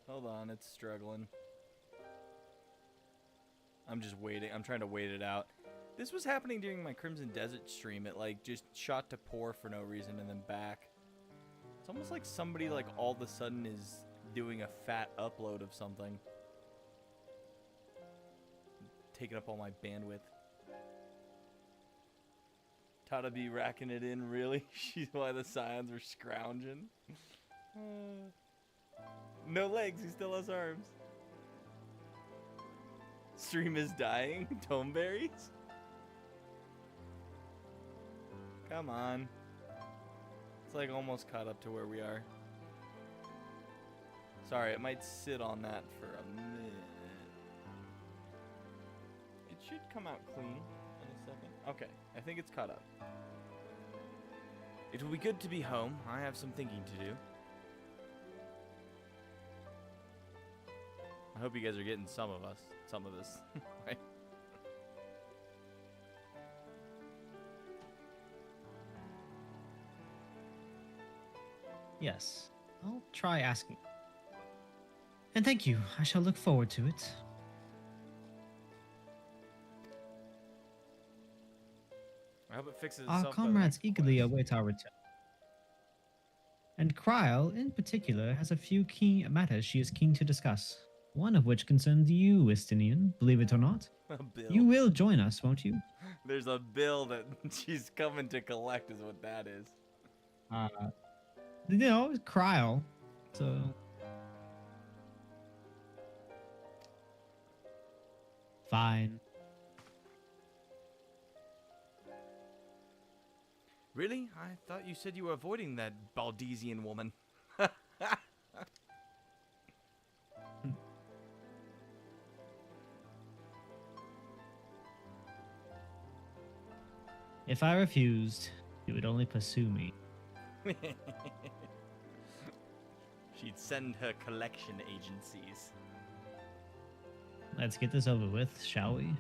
[SPEAKER 1] Hold on, it's struggling. I'm just waiting. I'm trying to wait it out. This was happening during my Crimson Desert stream. It like just shot to pour for no reason and then back. It's almost like somebody like all of a sudden is doing a fat upload of something. Taking up all my bandwidth. Tata be racking it in, really? She's why the Scions are scrounging. No legs, he still has arms. Stream is dying. Tomeberries? Come on. It's like almost caught up to where we are. Sorry, it might sit on that for a minute. It should come out clean in a second. Okay, I think it's caught up. It will be good to be home. I have some thinking to do. I hope you guys are getting some of this. Right?
[SPEAKER 2] Yes, I'll try asking. And thank you. I shall look forward to it.
[SPEAKER 1] I hope it fixes
[SPEAKER 2] Our
[SPEAKER 1] itself by the
[SPEAKER 2] comrades
[SPEAKER 1] next
[SPEAKER 2] eagerly await our return. And Cryle, in particular, has a few key matters she is keen to discuss. One of which concerns you, Estinian, believe it or not.
[SPEAKER 1] A bill.
[SPEAKER 2] You will join us, won't you?
[SPEAKER 1] There's a bill that she's coming to collect is what that is.
[SPEAKER 2] You know, Cryle. So... Fine.
[SPEAKER 1] Really? I thought you said you were avoiding that Baldesian woman.
[SPEAKER 2] If I refused, you would only pursue me.
[SPEAKER 1] She'd send her collection agencies.
[SPEAKER 2] Let's get this over with, shall we?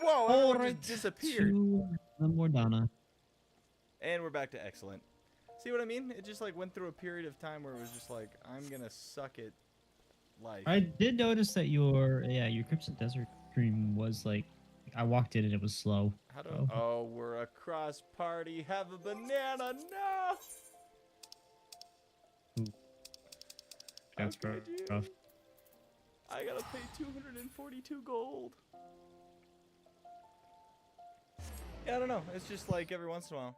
[SPEAKER 1] Whoa,
[SPEAKER 2] All
[SPEAKER 1] everyone
[SPEAKER 2] right,
[SPEAKER 1] just disappeared.
[SPEAKER 2] to the Mordana.
[SPEAKER 1] And we're back to excellent. See what I mean? It just like went through a period of time where it was just like, I'm gonna suck at life.
[SPEAKER 2] I did notice that your Crimson Desert stream was like, I walked in and it was slow.
[SPEAKER 1] How do oh, we're a cross party. Have a banana. No.
[SPEAKER 2] Ooh. That's rough.
[SPEAKER 1] I gotta pay 242 gold. Yeah, I don't know. It's just like every once in a while.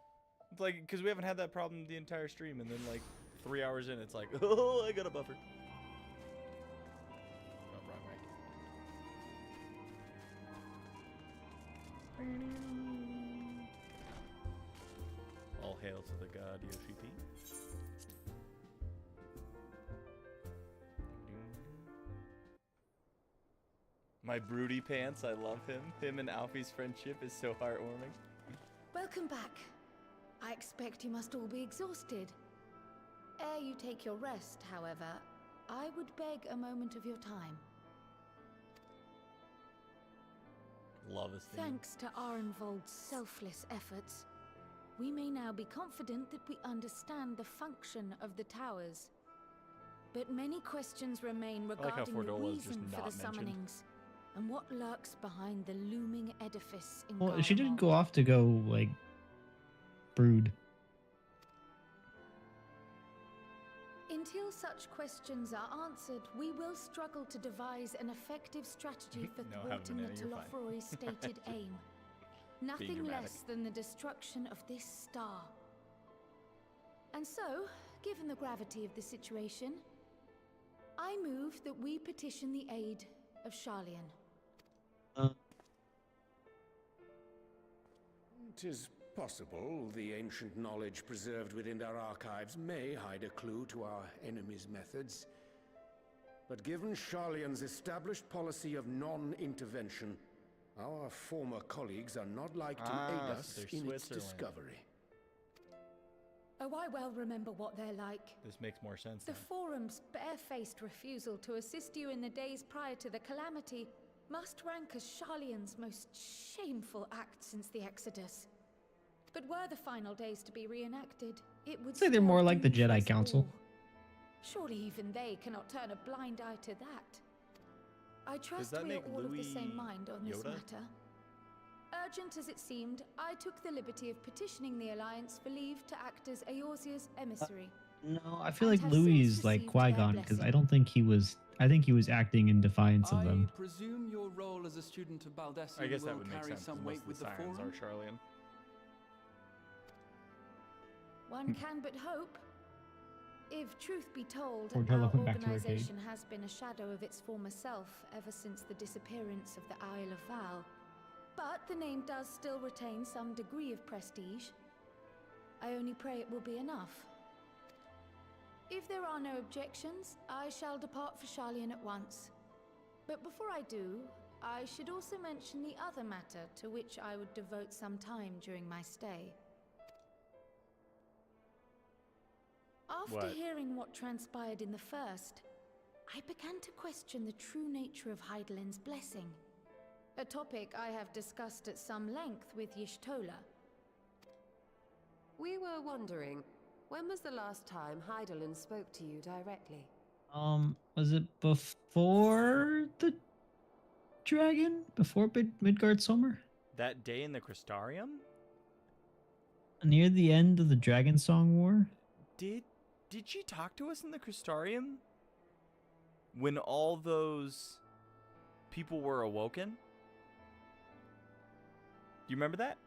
[SPEAKER 1] It's like, because we haven't had that problem the entire stream, and then like 3 hours in, it's like, oh, I got a buffer. Oh, wrong way. All hail to the god Yoshi P. My broody pants, I love him. Him and Alfie's friendship is so heartwarming.
[SPEAKER 6] Welcome back. I expect you must all be exhausted. Ere you take your rest, however, I would beg a moment of your time.
[SPEAKER 1] Love us.
[SPEAKER 6] Thanks to Arenvold's selfless efforts, we may now be confident that we understand the function of the towers. But many questions remain
[SPEAKER 1] like
[SPEAKER 6] regarding the
[SPEAKER 1] Fordola's just
[SPEAKER 6] reason for
[SPEAKER 1] not
[SPEAKER 6] the
[SPEAKER 1] mentioned.
[SPEAKER 6] summonings. and what lurks behind the looming edifice in
[SPEAKER 2] Well, she didn't
[SPEAKER 6] Garlemald.
[SPEAKER 2] go off to go, like, brood.
[SPEAKER 6] Until such questions are answered, we will struggle to devise an effective strategy for
[SPEAKER 1] No, have a
[SPEAKER 6] thwarting the
[SPEAKER 1] banana, you're fine.
[SPEAKER 6] Telopheroi's stated aim. Nothing
[SPEAKER 1] dramatic.
[SPEAKER 6] less than the destruction of this star. And so, given the gravity of the situation, I move that we petition the aid of Sharlayan.
[SPEAKER 4] Tis possible the ancient knowledge preserved within our archives may hide a clue to our enemy's methods. But given Sharlayan's established policy of non-intervention, our former colleagues are not like to aid us
[SPEAKER 1] they're
[SPEAKER 4] in its
[SPEAKER 1] Switzerland.
[SPEAKER 4] discovery.
[SPEAKER 6] Oh, I well remember what they're like.
[SPEAKER 1] This makes more sense
[SPEAKER 6] The
[SPEAKER 1] now.
[SPEAKER 6] Forum's barefaced refusal to assist you in the days prior to the calamity must rank as Sharlayan's most shameful act since the Exodus. But were the final days to be reenacted, it would
[SPEAKER 2] Say they're
[SPEAKER 6] spell
[SPEAKER 2] more like the
[SPEAKER 6] doom for
[SPEAKER 2] Jedi
[SPEAKER 6] us
[SPEAKER 2] Council.
[SPEAKER 6] all. Surely even they cannot turn a blind eye to that. I trust
[SPEAKER 1] that
[SPEAKER 6] we are
[SPEAKER 1] make
[SPEAKER 6] all of the
[SPEAKER 1] Louis
[SPEAKER 6] same mind on this
[SPEAKER 1] Yoda?
[SPEAKER 6] matter. Urgent as it seemed, I took the liberty of petitioning the Alliance for leave to act as Eorzea's emissary.
[SPEAKER 2] No, I feel
[SPEAKER 6] And
[SPEAKER 2] like
[SPEAKER 6] have
[SPEAKER 2] Louis
[SPEAKER 6] since
[SPEAKER 2] is like
[SPEAKER 6] received their
[SPEAKER 2] Qui-Gon because I
[SPEAKER 6] blessing.
[SPEAKER 2] don't think he was. I think he was acting in defiance of
[SPEAKER 18] I
[SPEAKER 2] them.
[SPEAKER 18] presume your role as a student of Baldessian
[SPEAKER 1] I guess
[SPEAKER 18] will
[SPEAKER 1] that would make
[SPEAKER 18] carry
[SPEAKER 1] sense. 'cause
[SPEAKER 18] some
[SPEAKER 1] most
[SPEAKER 18] weight
[SPEAKER 1] of
[SPEAKER 18] with
[SPEAKER 1] the
[SPEAKER 18] the
[SPEAKER 1] sirens
[SPEAKER 18] Forum.
[SPEAKER 1] are Sharlayan.
[SPEAKER 6] One can but hope. If truth be told,
[SPEAKER 2] Cordella
[SPEAKER 6] our
[SPEAKER 2] went back to her cave.
[SPEAKER 6] organization has been a shadow of its former self ever since the disappearance of the Isle of Val. But the name does still retain some degree of prestige. I only pray it will be enough. If there are no objections, I shall depart for Sharlayan at once. But before I do, I should also mention the other matter to which I would devote some time during my stay. After
[SPEAKER 1] What?
[SPEAKER 6] hearing what transpired in the first, I began to question the true nature of Hydaelyn's blessing. A topic I have discussed at some length with Y'shtola.
[SPEAKER 19] We were wondering, when was the last time Hydaelyn spoke to you directly?
[SPEAKER 2] Was it before the dragon? Before Midgard Summer?
[SPEAKER 1] That day in the Crystarium?
[SPEAKER 2] Near the end of the Dragon Song War?
[SPEAKER 1] Did she talk to us in the Crystarium? When all those people were awoken? Do you remember that?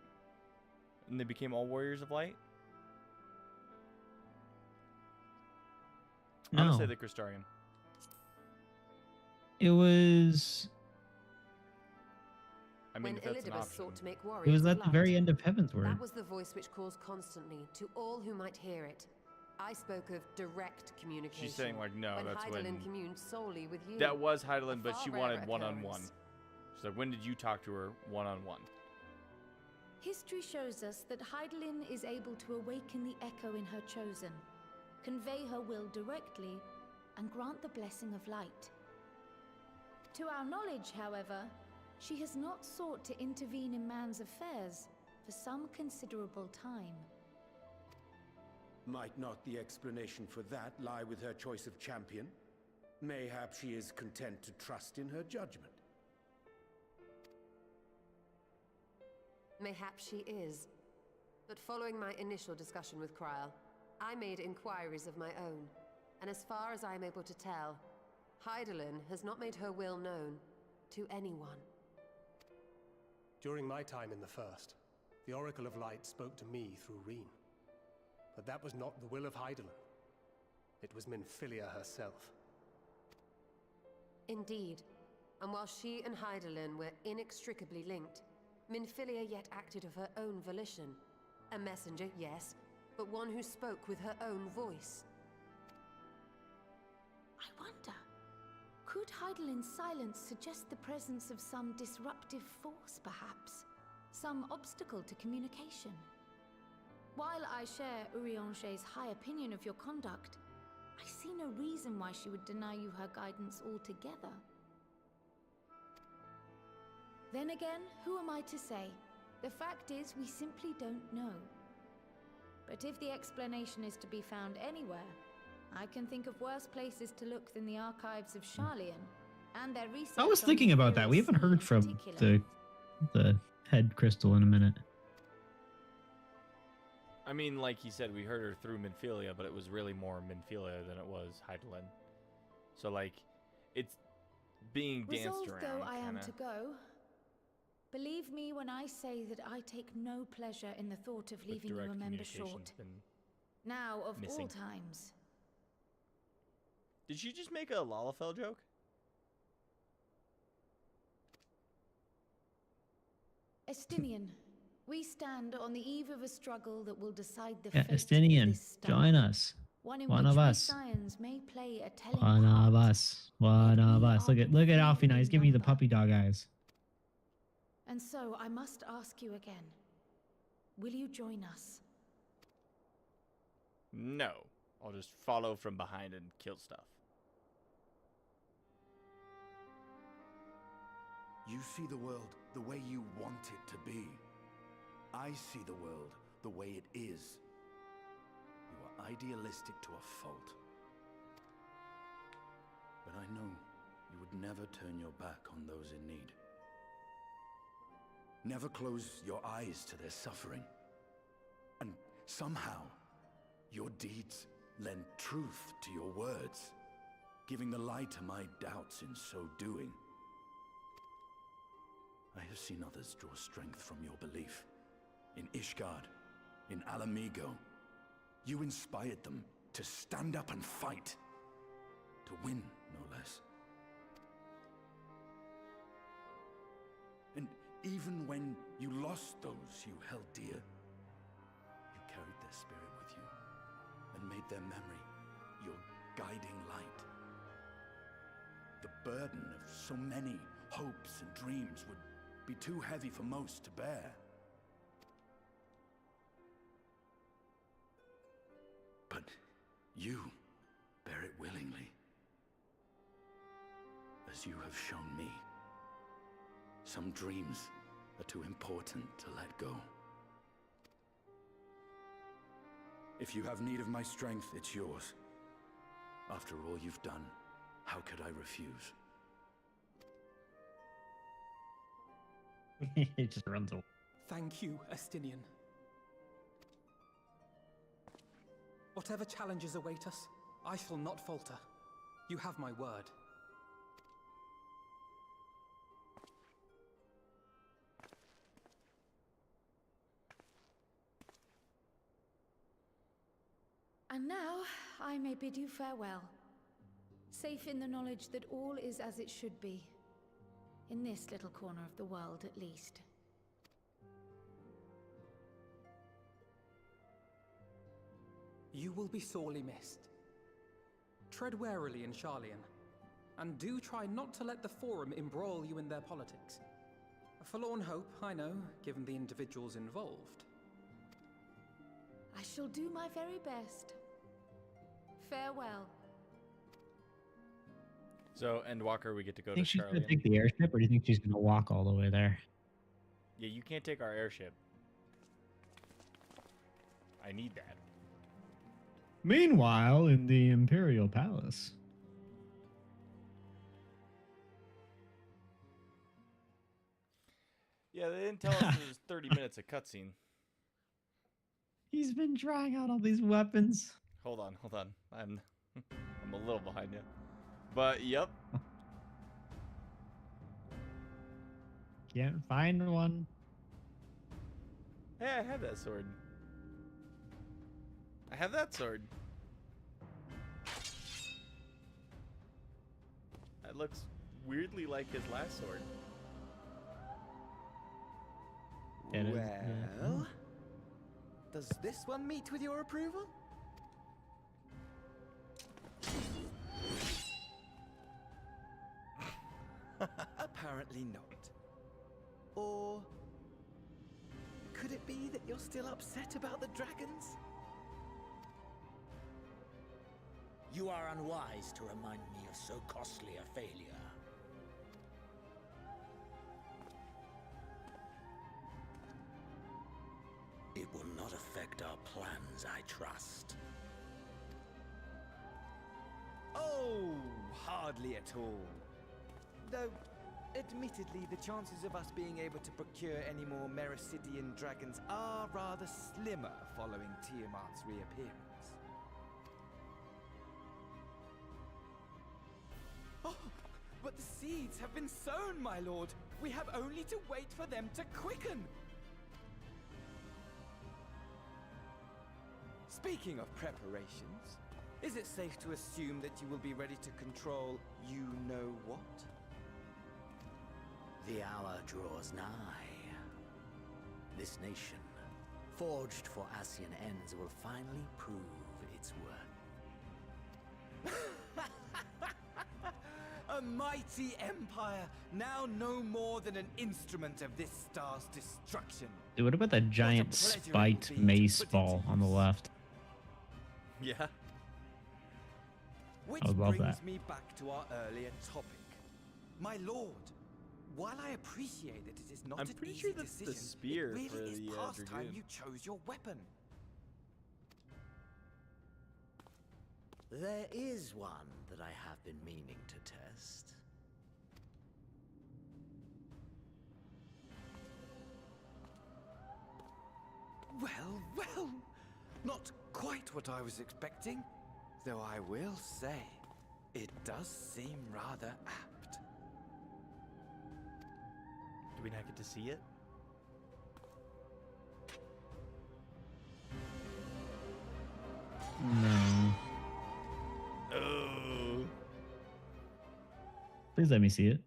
[SPEAKER 1] And they became all warriors of light? I'm
[SPEAKER 2] No.
[SPEAKER 1] gonna say the Crystarium.
[SPEAKER 2] It was.
[SPEAKER 1] I mean,
[SPEAKER 19] When
[SPEAKER 1] if that's an
[SPEAKER 19] Elidibus
[SPEAKER 1] option.
[SPEAKER 19] sought to make
[SPEAKER 2] It
[SPEAKER 19] warriors
[SPEAKER 2] was
[SPEAKER 19] of
[SPEAKER 2] at the
[SPEAKER 19] light,
[SPEAKER 2] very end of Heaven's Word.
[SPEAKER 19] that was the voice which calls constantly to all who might hear it. I spoke of direct communication.
[SPEAKER 1] She's saying, like, no,
[SPEAKER 19] when
[SPEAKER 1] that's
[SPEAKER 19] Hydaelyn
[SPEAKER 1] when...
[SPEAKER 19] communed solely with you.
[SPEAKER 1] That was Hydaelyn,
[SPEAKER 19] A
[SPEAKER 1] but
[SPEAKER 19] far
[SPEAKER 1] she
[SPEAKER 19] rarer
[SPEAKER 1] wanted one-on-one.
[SPEAKER 19] occurrence.
[SPEAKER 1] She's like, when did you talk to her one-on-one?
[SPEAKER 6] History shows us that Hydaelyn is able to awaken the echo in her chosen, convey her will directly, and grant the blessing of light. To our knowledge, however, she has not sought to intervene in man's affairs for some considerable time.
[SPEAKER 4] Might not the explanation for that lie with her choice of champion? Mayhap she is content to trust in her judgment.
[SPEAKER 19] Mayhap she is. But following my initial discussion with Kryl, I made inquiries of my own. And as far as I am able to tell, Hydaelyn has not made her will known to anyone.
[SPEAKER 13] During my time in the First, the Oracle of Light spoke to me through Reen. But that was not the will of Hydaelyn. It was Minfilia herself.
[SPEAKER 19] Indeed. And while she and Hydaelyn were inextricably linked, Minfilia yet acted of her own volition. A messenger, yes, but one who spoke with her own voice.
[SPEAKER 6] I wonder, could Hydaelyn's silence suggest the presence of some disruptive force, perhaps? Some obstacle to communication? While I share Urianger's high opinion of your conduct, I see no reason why she would deny you her guidance altogether. Then again, who am I to say? The fact is, we simply don't know. But if the explanation is to be found anywhere, I can think of worse places to look than the archives of Sharlayan, And their research
[SPEAKER 2] I was
[SPEAKER 6] on
[SPEAKER 2] thinking
[SPEAKER 6] the
[SPEAKER 2] about that. We
[SPEAKER 6] Imperial
[SPEAKER 2] haven't
[SPEAKER 6] Sea in
[SPEAKER 2] heard from
[SPEAKER 6] particular.
[SPEAKER 2] the head crystal in a minute.
[SPEAKER 1] I mean, like he said, we heard her through Minfilia, but it was really more Minfilia than it was Hydaelyn. So, like, it's being danced
[SPEAKER 6] Resolved
[SPEAKER 1] around,
[SPEAKER 6] though I am
[SPEAKER 1] kinda.
[SPEAKER 6] to go, believe me when I say that I take no pleasure in the thought of
[SPEAKER 1] With
[SPEAKER 6] leaving you
[SPEAKER 1] direct
[SPEAKER 6] a member
[SPEAKER 1] communication's
[SPEAKER 6] short.
[SPEAKER 1] been
[SPEAKER 6] Now of all
[SPEAKER 1] missing.
[SPEAKER 6] times.
[SPEAKER 1] Did she just make a Lalafell joke?
[SPEAKER 6] Estinian, we stand on the eve of a struggle that will decide the
[SPEAKER 2] Yeah,
[SPEAKER 6] fate of
[SPEAKER 2] Estinian,
[SPEAKER 6] this star.
[SPEAKER 2] join us.
[SPEAKER 6] One in
[SPEAKER 2] One
[SPEAKER 6] which
[SPEAKER 2] of
[SPEAKER 6] we
[SPEAKER 2] us.
[SPEAKER 6] scions may play a telling
[SPEAKER 2] One
[SPEAKER 6] part.
[SPEAKER 2] of us. One of us. Look at Alfie now. He's giving you the puppy dog eyes.
[SPEAKER 6] And so I must ask you again. Will you join us?
[SPEAKER 1] No. I'll just follow from behind and kill stuff.
[SPEAKER 17] You see the world the way you want it to be. I see the world the way it is. You are idealistic to a fault. But I know you would never turn your back on those in need. Never close your eyes to their suffering. And somehow, your deeds lend truth to your words, giving the lie to my doubts in so doing. I have seen others draw strength from your belief. In Ishgard, in Alamigo, you inspired them to stand up and fight. To win, no less. And even when you lost those you held dear, you carried their spirit with you and made their memory your guiding light. The burden of so many hopes and dreams would be too heavy for most to bear. But you bear it willingly, as you have shown me. Some dreams are too important to let go. If you have need of my strength, it's yours. After all you've done, how could I refuse?
[SPEAKER 2] He just runs away.
[SPEAKER 9] Thank you, Estinian. Whatever challenges await us, I shall not falter. You have my word.
[SPEAKER 6] And now I may bid you farewell, safe in the knowledge that all is as it should be. In this little corner of the world, at least.
[SPEAKER 9] You will be sorely missed. Tread warily in Sharlayan, and do try not to let the Forum embroil you in their politics. A forlorn hope, I know, given the individuals involved.
[SPEAKER 6] I shall do my very best. Farewell.
[SPEAKER 1] So, Endwalker, we get to go
[SPEAKER 2] I
[SPEAKER 1] to
[SPEAKER 2] think she's going to
[SPEAKER 1] Sharlayan.
[SPEAKER 2] take the airship, or do you think she's going to walk all the way there?
[SPEAKER 1] Yeah, you can't take our airship. I need that.
[SPEAKER 2] Meanwhile, in the Imperial Palace.
[SPEAKER 1] Yeah, they didn't tell us there was 30 minutes of cutscene.
[SPEAKER 2] He's been trying out all these weapons.
[SPEAKER 1] Hold on. I'm a little behind you. But, yep.
[SPEAKER 2] Can't find one.
[SPEAKER 1] Hey, I have that sword. I have that sword. That looks weirdly like his last sword.
[SPEAKER 20] Well, does this one meet with your approval? Apparently not. Or could it be that you're still upset about the dragons?
[SPEAKER 21] You are unwise to remind me of so costly a failure. It will not affect our plans, I trust.
[SPEAKER 20] Oh, hardly at all. Though, admittedly, the chances of us being able to procure any more Mericidian dragons are rather slimmer following Tiamat's reappearance.
[SPEAKER 9] Oh, but the seeds have been sown, my lord. We have only to wait for them to quicken. Speaking of preparations, is it safe to assume that you will be ready to control you-know-what?
[SPEAKER 21] The hour draws nigh. This nation, forged for Ascian ends, will finally prove its worth.
[SPEAKER 9] A mighty empire, now no more than an instrument of this star's destruction.
[SPEAKER 2] Dude, what about that giant spiked mace ball on the left?
[SPEAKER 1] Yeah.
[SPEAKER 9] Which
[SPEAKER 2] I would love
[SPEAKER 9] brings
[SPEAKER 2] that.
[SPEAKER 9] me back to our earlier topic. My lord, while I appreciate that it is not
[SPEAKER 1] I'm
[SPEAKER 9] an
[SPEAKER 1] pretty
[SPEAKER 9] easy
[SPEAKER 1] sure that's the
[SPEAKER 9] decision,
[SPEAKER 1] spear
[SPEAKER 9] it really
[SPEAKER 1] for
[SPEAKER 9] is
[SPEAKER 1] the
[SPEAKER 9] past time
[SPEAKER 1] dragoon.
[SPEAKER 9] you chose your weapon.
[SPEAKER 21] There is one that I have been meaning to test.
[SPEAKER 9] Well, well, not quite what I was expecting, though I will say, it does seem rather apt.
[SPEAKER 1] Do we not get to see it?
[SPEAKER 2] No.
[SPEAKER 1] Oh.
[SPEAKER 2] Please let me see it.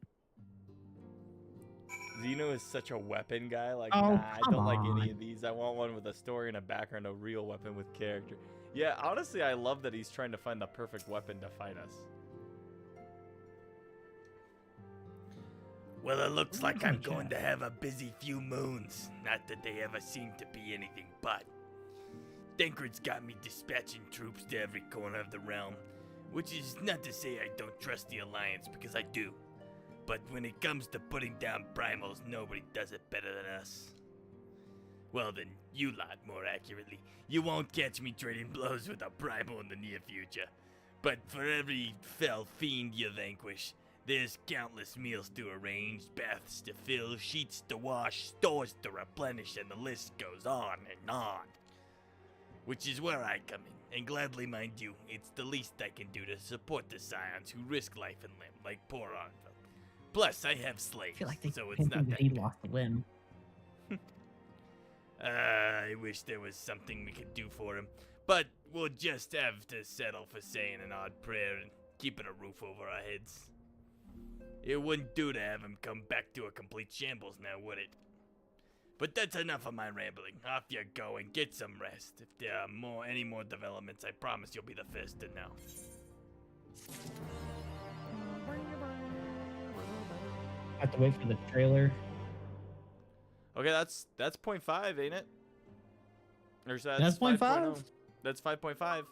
[SPEAKER 1] Zeno is such a weapon guy. Like,
[SPEAKER 2] Oh,
[SPEAKER 1] nah, I
[SPEAKER 2] come
[SPEAKER 1] don't like any
[SPEAKER 2] on.
[SPEAKER 1] of these. I want one with a story and a background, a real weapon with character. Yeah, honestly, I love that he's trying to find the perfect weapon to fight us. Well, it looks like I'm going to have a busy few moons. Not that they ever seem to be anything but. Dankred's got me dispatching troops to every corner of the realm, which is not to say I don't trust the Alliance, because I do. But when it comes to putting down primals, nobody does it better than us. Well then, you lot, more accurately. You won't catch me trading blows with a primal in the near future. But for every fell fiend you vanquish, there's countless meals to arrange, baths to fill, sheets to wash, stores to replenish, and the list goes on and on. Which is where I come in, and gladly, mind you, it's the least I can do to support the scions who risk life and limb, like poor Arnville. Plus, I have slaves,
[SPEAKER 2] I feel like they
[SPEAKER 1] so it's
[SPEAKER 2] can't
[SPEAKER 1] not
[SPEAKER 2] think
[SPEAKER 1] that
[SPEAKER 2] that he lost a limb.
[SPEAKER 1] I wish there was something we could do for him, but we'll just have to settle for saying an odd prayer and keeping a roof over our heads. It wouldn't do to have him come back to a complete shambles now, would it? But that's enough of my rambling. Off you go and get some rest. If there are any more developments, I promise you'll be the first to know.
[SPEAKER 2] I have to wait for the trailer.
[SPEAKER 1] Okay, that's 0.5, ain't it? Or is
[SPEAKER 2] That's 0.5?
[SPEAKER 1] 5.0? That's 5.5.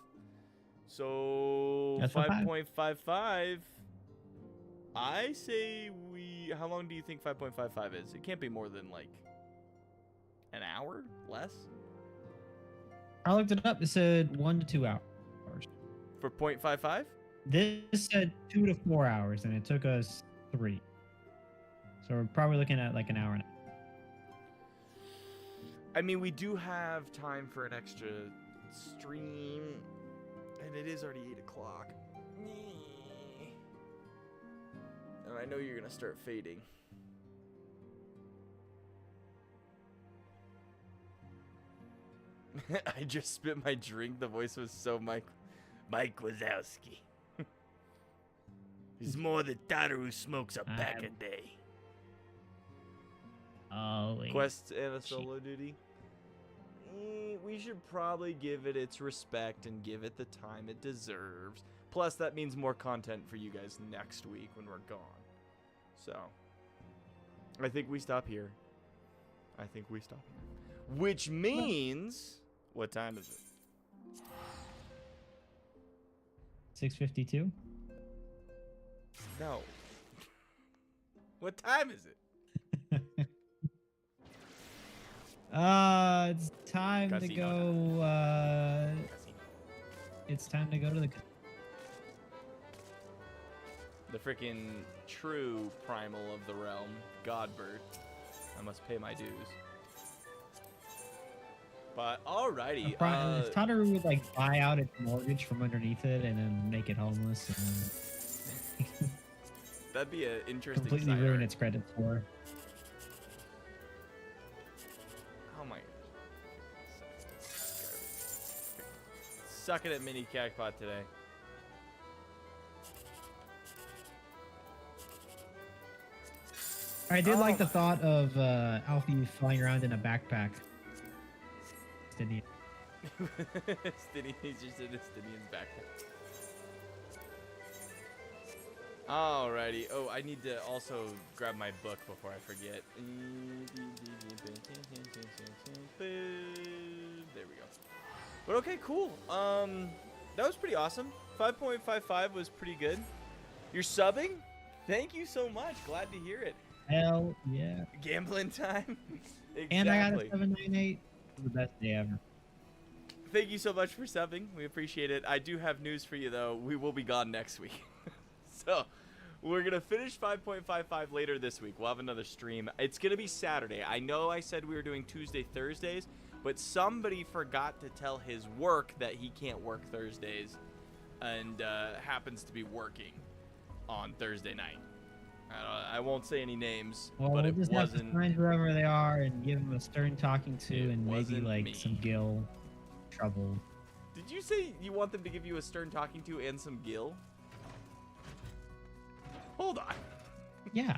[SPEAKER 1] So
[SPEAKER 2] That's
[SPEAKER 1] 5.55. I say we. How long do you think 5.55 is? It can't be more than like an hour, less.
[SPEAKER 2] I looked it up. It said 1 to 2 hours.
[SPEAKER 1] For 0.55?
[SPEAKER 2] This said 2 to 4 hours, and it took us 3. So we're probably looking at like an hour and a half.
[SPEAKER 1] I mean, we do have time for an extra stream, and it is already 8 o'clock. And I know you're gonna start fading. I just spit my drink. The voice was so Mike Wazowski. He's more the daughter who smokes a pack a day.
[SPEAKER 2] Oh, wait.
[SPEAKER 1] Quest and a solo duty. We should probably give it its respect and give it the time it deserves. Plus, that means more content for you guys next week when we're gone. So, I think we stop here. Which means, what time is it?
[SPEAKER 2] 6:52.
[SPEAKER 1] No. What time is it?
[SPEAKER 2] It's time to go. It's time to go to the.
[SPEAKER 1] The freaking true primal of the realm, Godbird. I must pay my dues. But alrighty.
[SPEAKER 2] If Tataru would like buy out its mortgage from underneath it and then make it homeless and then
[SPEAKER 1] that'd be an interesting
[SPEAKER 2] completely
[SPEAKER 1] side
[SPEAKER 2] ruin
[SPEAKER 1] art.
[SPEAKER 2] its credit score.
[SPEAKER 1] Oh my. Suck it at Mini Cacpot today.
[SPEAKER 2] I did like the thought of Alfie flying around in a backpack. Stinian.
[SPEAKER 1] He's just in a Stinian's backpack. Alrighty. Oh, I need to also grab my book before I forget. There we go. But okay, cool. That was pretty awesome. 5.55 was pretty good. You're subbing? Thank you so much. Glad to hear it.
[SPEAKER 2] Hell yeah.
[SPEAKER 1] Gambling time. Exactly.
[SPEAKER 2] And I got a 798. The best day ever.
[SPEAKER 1] Thank you so much for subbing. We appreciate it. I do have news for you, though. We will be gone next week. So, we're going to finish 5.55 later this week. We'll have another stream. It's going to be Saturday. I know I said we were doing Tuesday, Thursdays, but somebody forgot to tell his work that he can't work Thursdays and happens to be working on Thursday night. I won't say any names,
[SPEAKER 2] Well,
[SPEAKER 1] but
[SPEAKER 2] we'll
[SPEAKER 1] it
[SPEAKER 2] just have
[SPEAKER 1] wasn't...
[SPEAKER 2] to find whoever they are and give them a stern talking to
[SPEAKER 1] It
[SPEAKER 2] and maybe
[SPEAKER 1] wasn't
[SPEAKER 2] like
[SPEAKER 1] me.
[SPEAKER 2] some Gil trouble.
[SPEAKER 1] Did you say you want them to give you a stern talking to and some Gil? Hold on.
[SPEAKER 2] Yeah.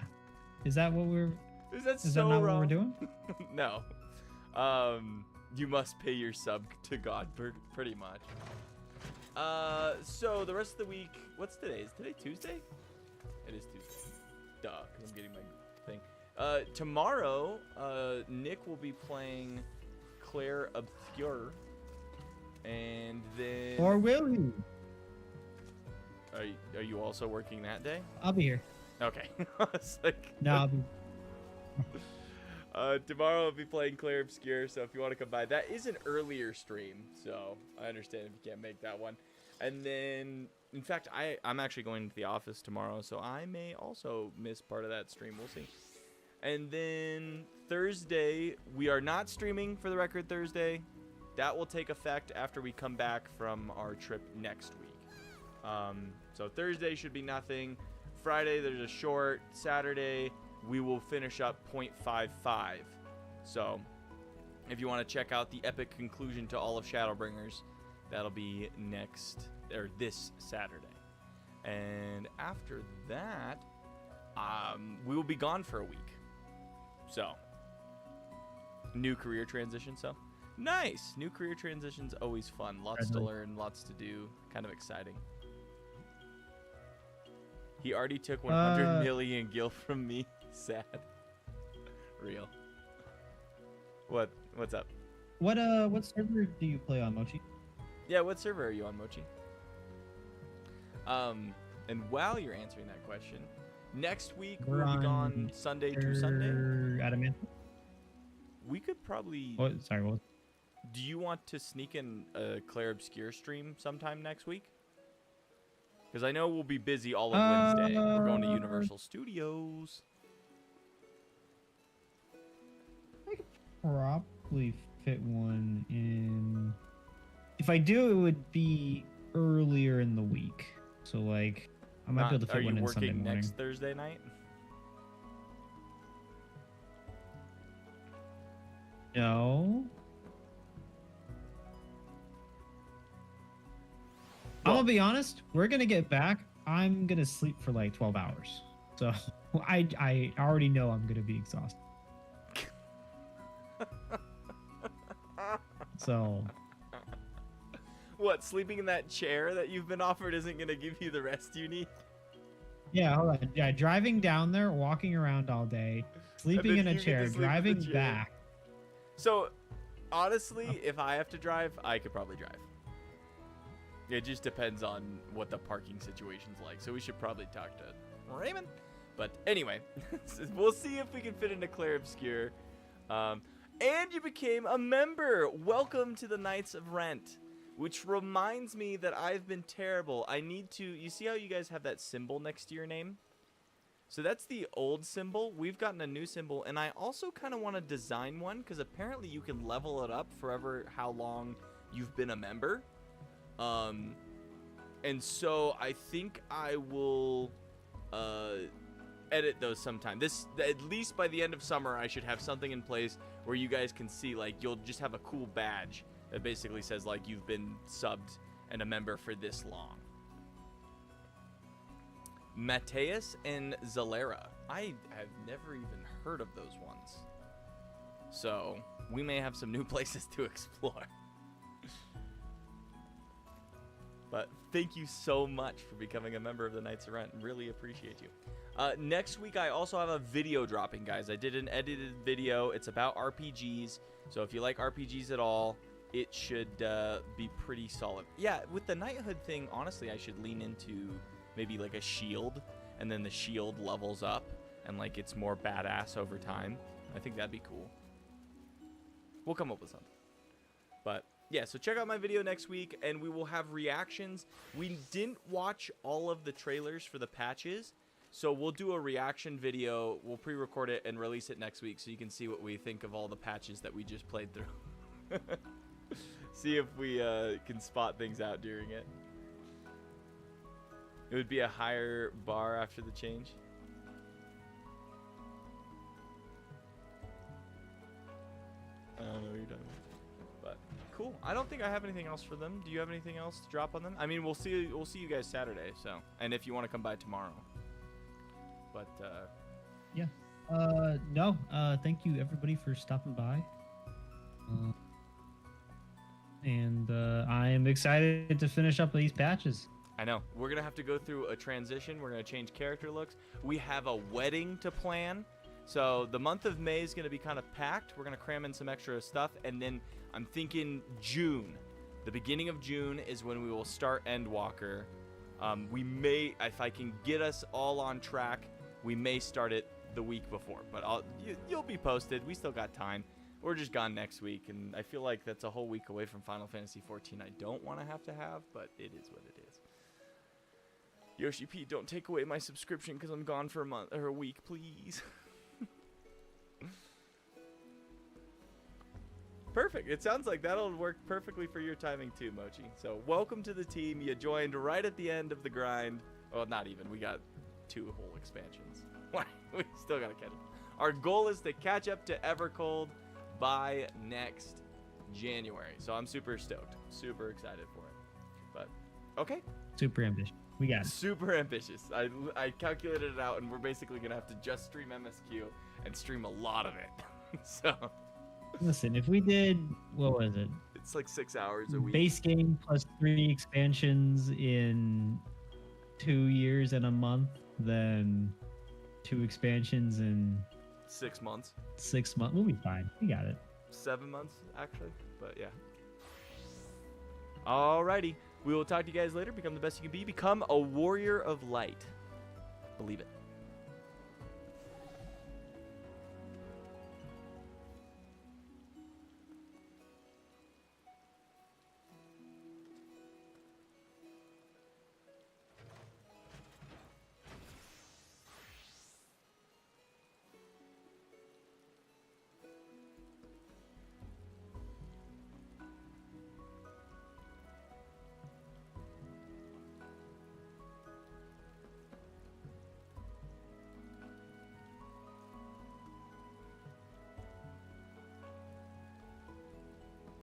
[SPEAKER 2] Is that what we're...
[SPEAKER 1] Is that
[SPEAKER 2] Is
[SPEAKER 1] so
[SPEAKER 2] that not
[SPEAKER 1] wrong?
[SPEAKER 2] what we're doing?
[SPEAKER 1] No. You must pay your sub to Godbird, pretty much. So the rest of the week, what's today? Is today Tuesday? It is Tuesday. Duh, because I'm getting my thing. Tomorrow, Nick will be playing Claire Obscure. And then...
[SPEAKER 2] Or will you?
[SPEAKER 1] Are you also working that day?
[SPEAKER 2] I'll be here.
[SPEAKER 1] Okay. I was like...
[SPEAKER 2] No, I'll be...
[SPEAKER 1] Tomorrow I'll be playing Claire Obscure, so if you want to come by, that is an earlier stream, so I understand if you can't make that one. And then, in fact, I'm actually going to the office tomorrow, so I may also miss part of that stream. We'll see. And then Thursday, we are not streaming, for the record, Thursday. That will take effect after we come back from our trip next week. So Thursday should be nothing. Friday, there's a short. Saturday, we will finish up 0.55. So if you want to check out the epic conclusion to all of Shadowbringers, that'll be this Saturday. And after that, we will be gone for a week. So, new career transition. So, nice. New career transition's always fun. Lots to learn, lots to do. Kind of exciting. He already took 100 million gil from me. Sad. Real. What's up?
[SPEAKER 2] What server do you play on, Mochi?
[SPEAKER 1] Yeah, what server are you on, Mochi? And while you're answering that question, next week we'll be gone Sunday to Sunday.
[SPEAKER 2] Adamant.
[SPEAKER 1] We could probably...
[SPEAKER 2] What? Sorry, what?
[SPEAKER 1] Do you want to sneak in a Claire Obscure stream sometime next week? Because I know we'll be busy all of Wednesday. We're going to Universal Studios.
[SPEAKER 2] I could probably fit one in. If I do, it would be earlier in the week. So, like, I might be able to fit one in Sunday morning.
[SPEAKER 1] Are you working next Thursday night?
[SPEAKER 2] No. I'm gonna be honest. We're gonna get back. I'm gonna sleep for like 12 hours. So I already know I'm gonna be exhausted. So.
[SPEAKER 1] What, sleeping in that chair that you've been offered isn't gonna give you the rest you need?
[SPEAKER 2] Yeah, hold on. Yeah, driving down there, walking around all day, sleeping in a chair, driving back.
[SPEAKER 1] So, honestly, if I have to drive, I could probably drive. It just depends on what the parking situation's like. So we should probably talk to Raymond. But anyway, we'll see if we can fit into Claire Obscure. And you became a member. Welcome to the Knights of Rent. Which reminds me that I've been terrible. I need to... You see how you guys have that symbol next to your name? So that's the old symbol. We've gotten a new symbol. And I also kind of want to design one, because apparently you can level it up forever how long you've been a member. And so I think I will edit those sometime. At least by the end of summer, I should have something in place where you guys can see, like, you'll just have a cool badge that basically says, like, you've been subbed and a member for this long. Mateus and Zalera. I have never even heard of those ones. So we may have some new places to explore. But thank you so much for becoming a member of the Knights of Rent. Really appreciate you. Next week, I also have a video dropping, guys. I did an edited video. It's about RPGs. So if you like RPGs at all, it should be pretty solid. Yeah, with the knighthood thing, honestly, I should lean into maybe like a shield. And then the shield levels up. And like it's more badass over time. I think that'd be cool. We'll come up with something. But yeah, so check out my video next week, and we will have reactions. We didn't watch all of the trailers for the patches, so we'll do a reaction video. We'll pre-record it and release it next week, so you can see what we think of all the patches that we just played through. See if we can spot things out during it. It would be a higher bar after the change. I don't know what you're talking about. But cool. I don't think I have anything else for them. Do you have anything else to drop on them? I mean, we'll see you guys Saturday, so, and if you want to come by tomorrow. But
[SPEAKER 2] yeah. No. Thank you everybody for stopping by. And I am excited to finish up these patches.
[SPEAKER 1] I know. We're going to have to go through a transition. We're going to change character looks. We have a wedding to plan. So the month of May is going to be kind of packed. We're going to cram in some extra stuff. And then I'm thinking June. The beginning of June is when we will start Endwalker. We may, if I can get us all on track, we may start it the week before. But you'll be posted. We still got time. We're just gone next week. And I feel like that's a whole week away from Final Fantasy XIV. I don't want to have, but it is what it is. Yoshi P, don't take away my subscription because I'm gone for a month or a week, please. Perfect. It sounds like that'll work perfectly for your timing too, Mochi. So welcome to the team. You joined right at the end of the grind. Well, not even. We got 2 whole expansions. We still got to catch up. Our goal is to catch up to Evercold by next January. So I'm super stoked. Super excited for it. But, okay.
[SPEAKER 2] Super ambitious. We got it.
[SPEAKER 1] Super ambitious. I calculated it out, and we're basically going to have to just stream MSQ and stream a lot of it. So...
[SPEAKER 2] Listen, if we did, what was it?
[SPEAKER 1] It's like 6 hours a week.
[SPEAKER 2] Base game plus 3 expansions in 2 years and a month, then 2 expansions in
[SPEAKER 1] 6 months.
[SPEAKER 2] 6 months. We'll be fine. We got it.
[SPEAKER 1] 7 months, actually. But yeah. Alrighty. We will talk to you guys later. Become the best you can be. Become a warrior of light. Believe it.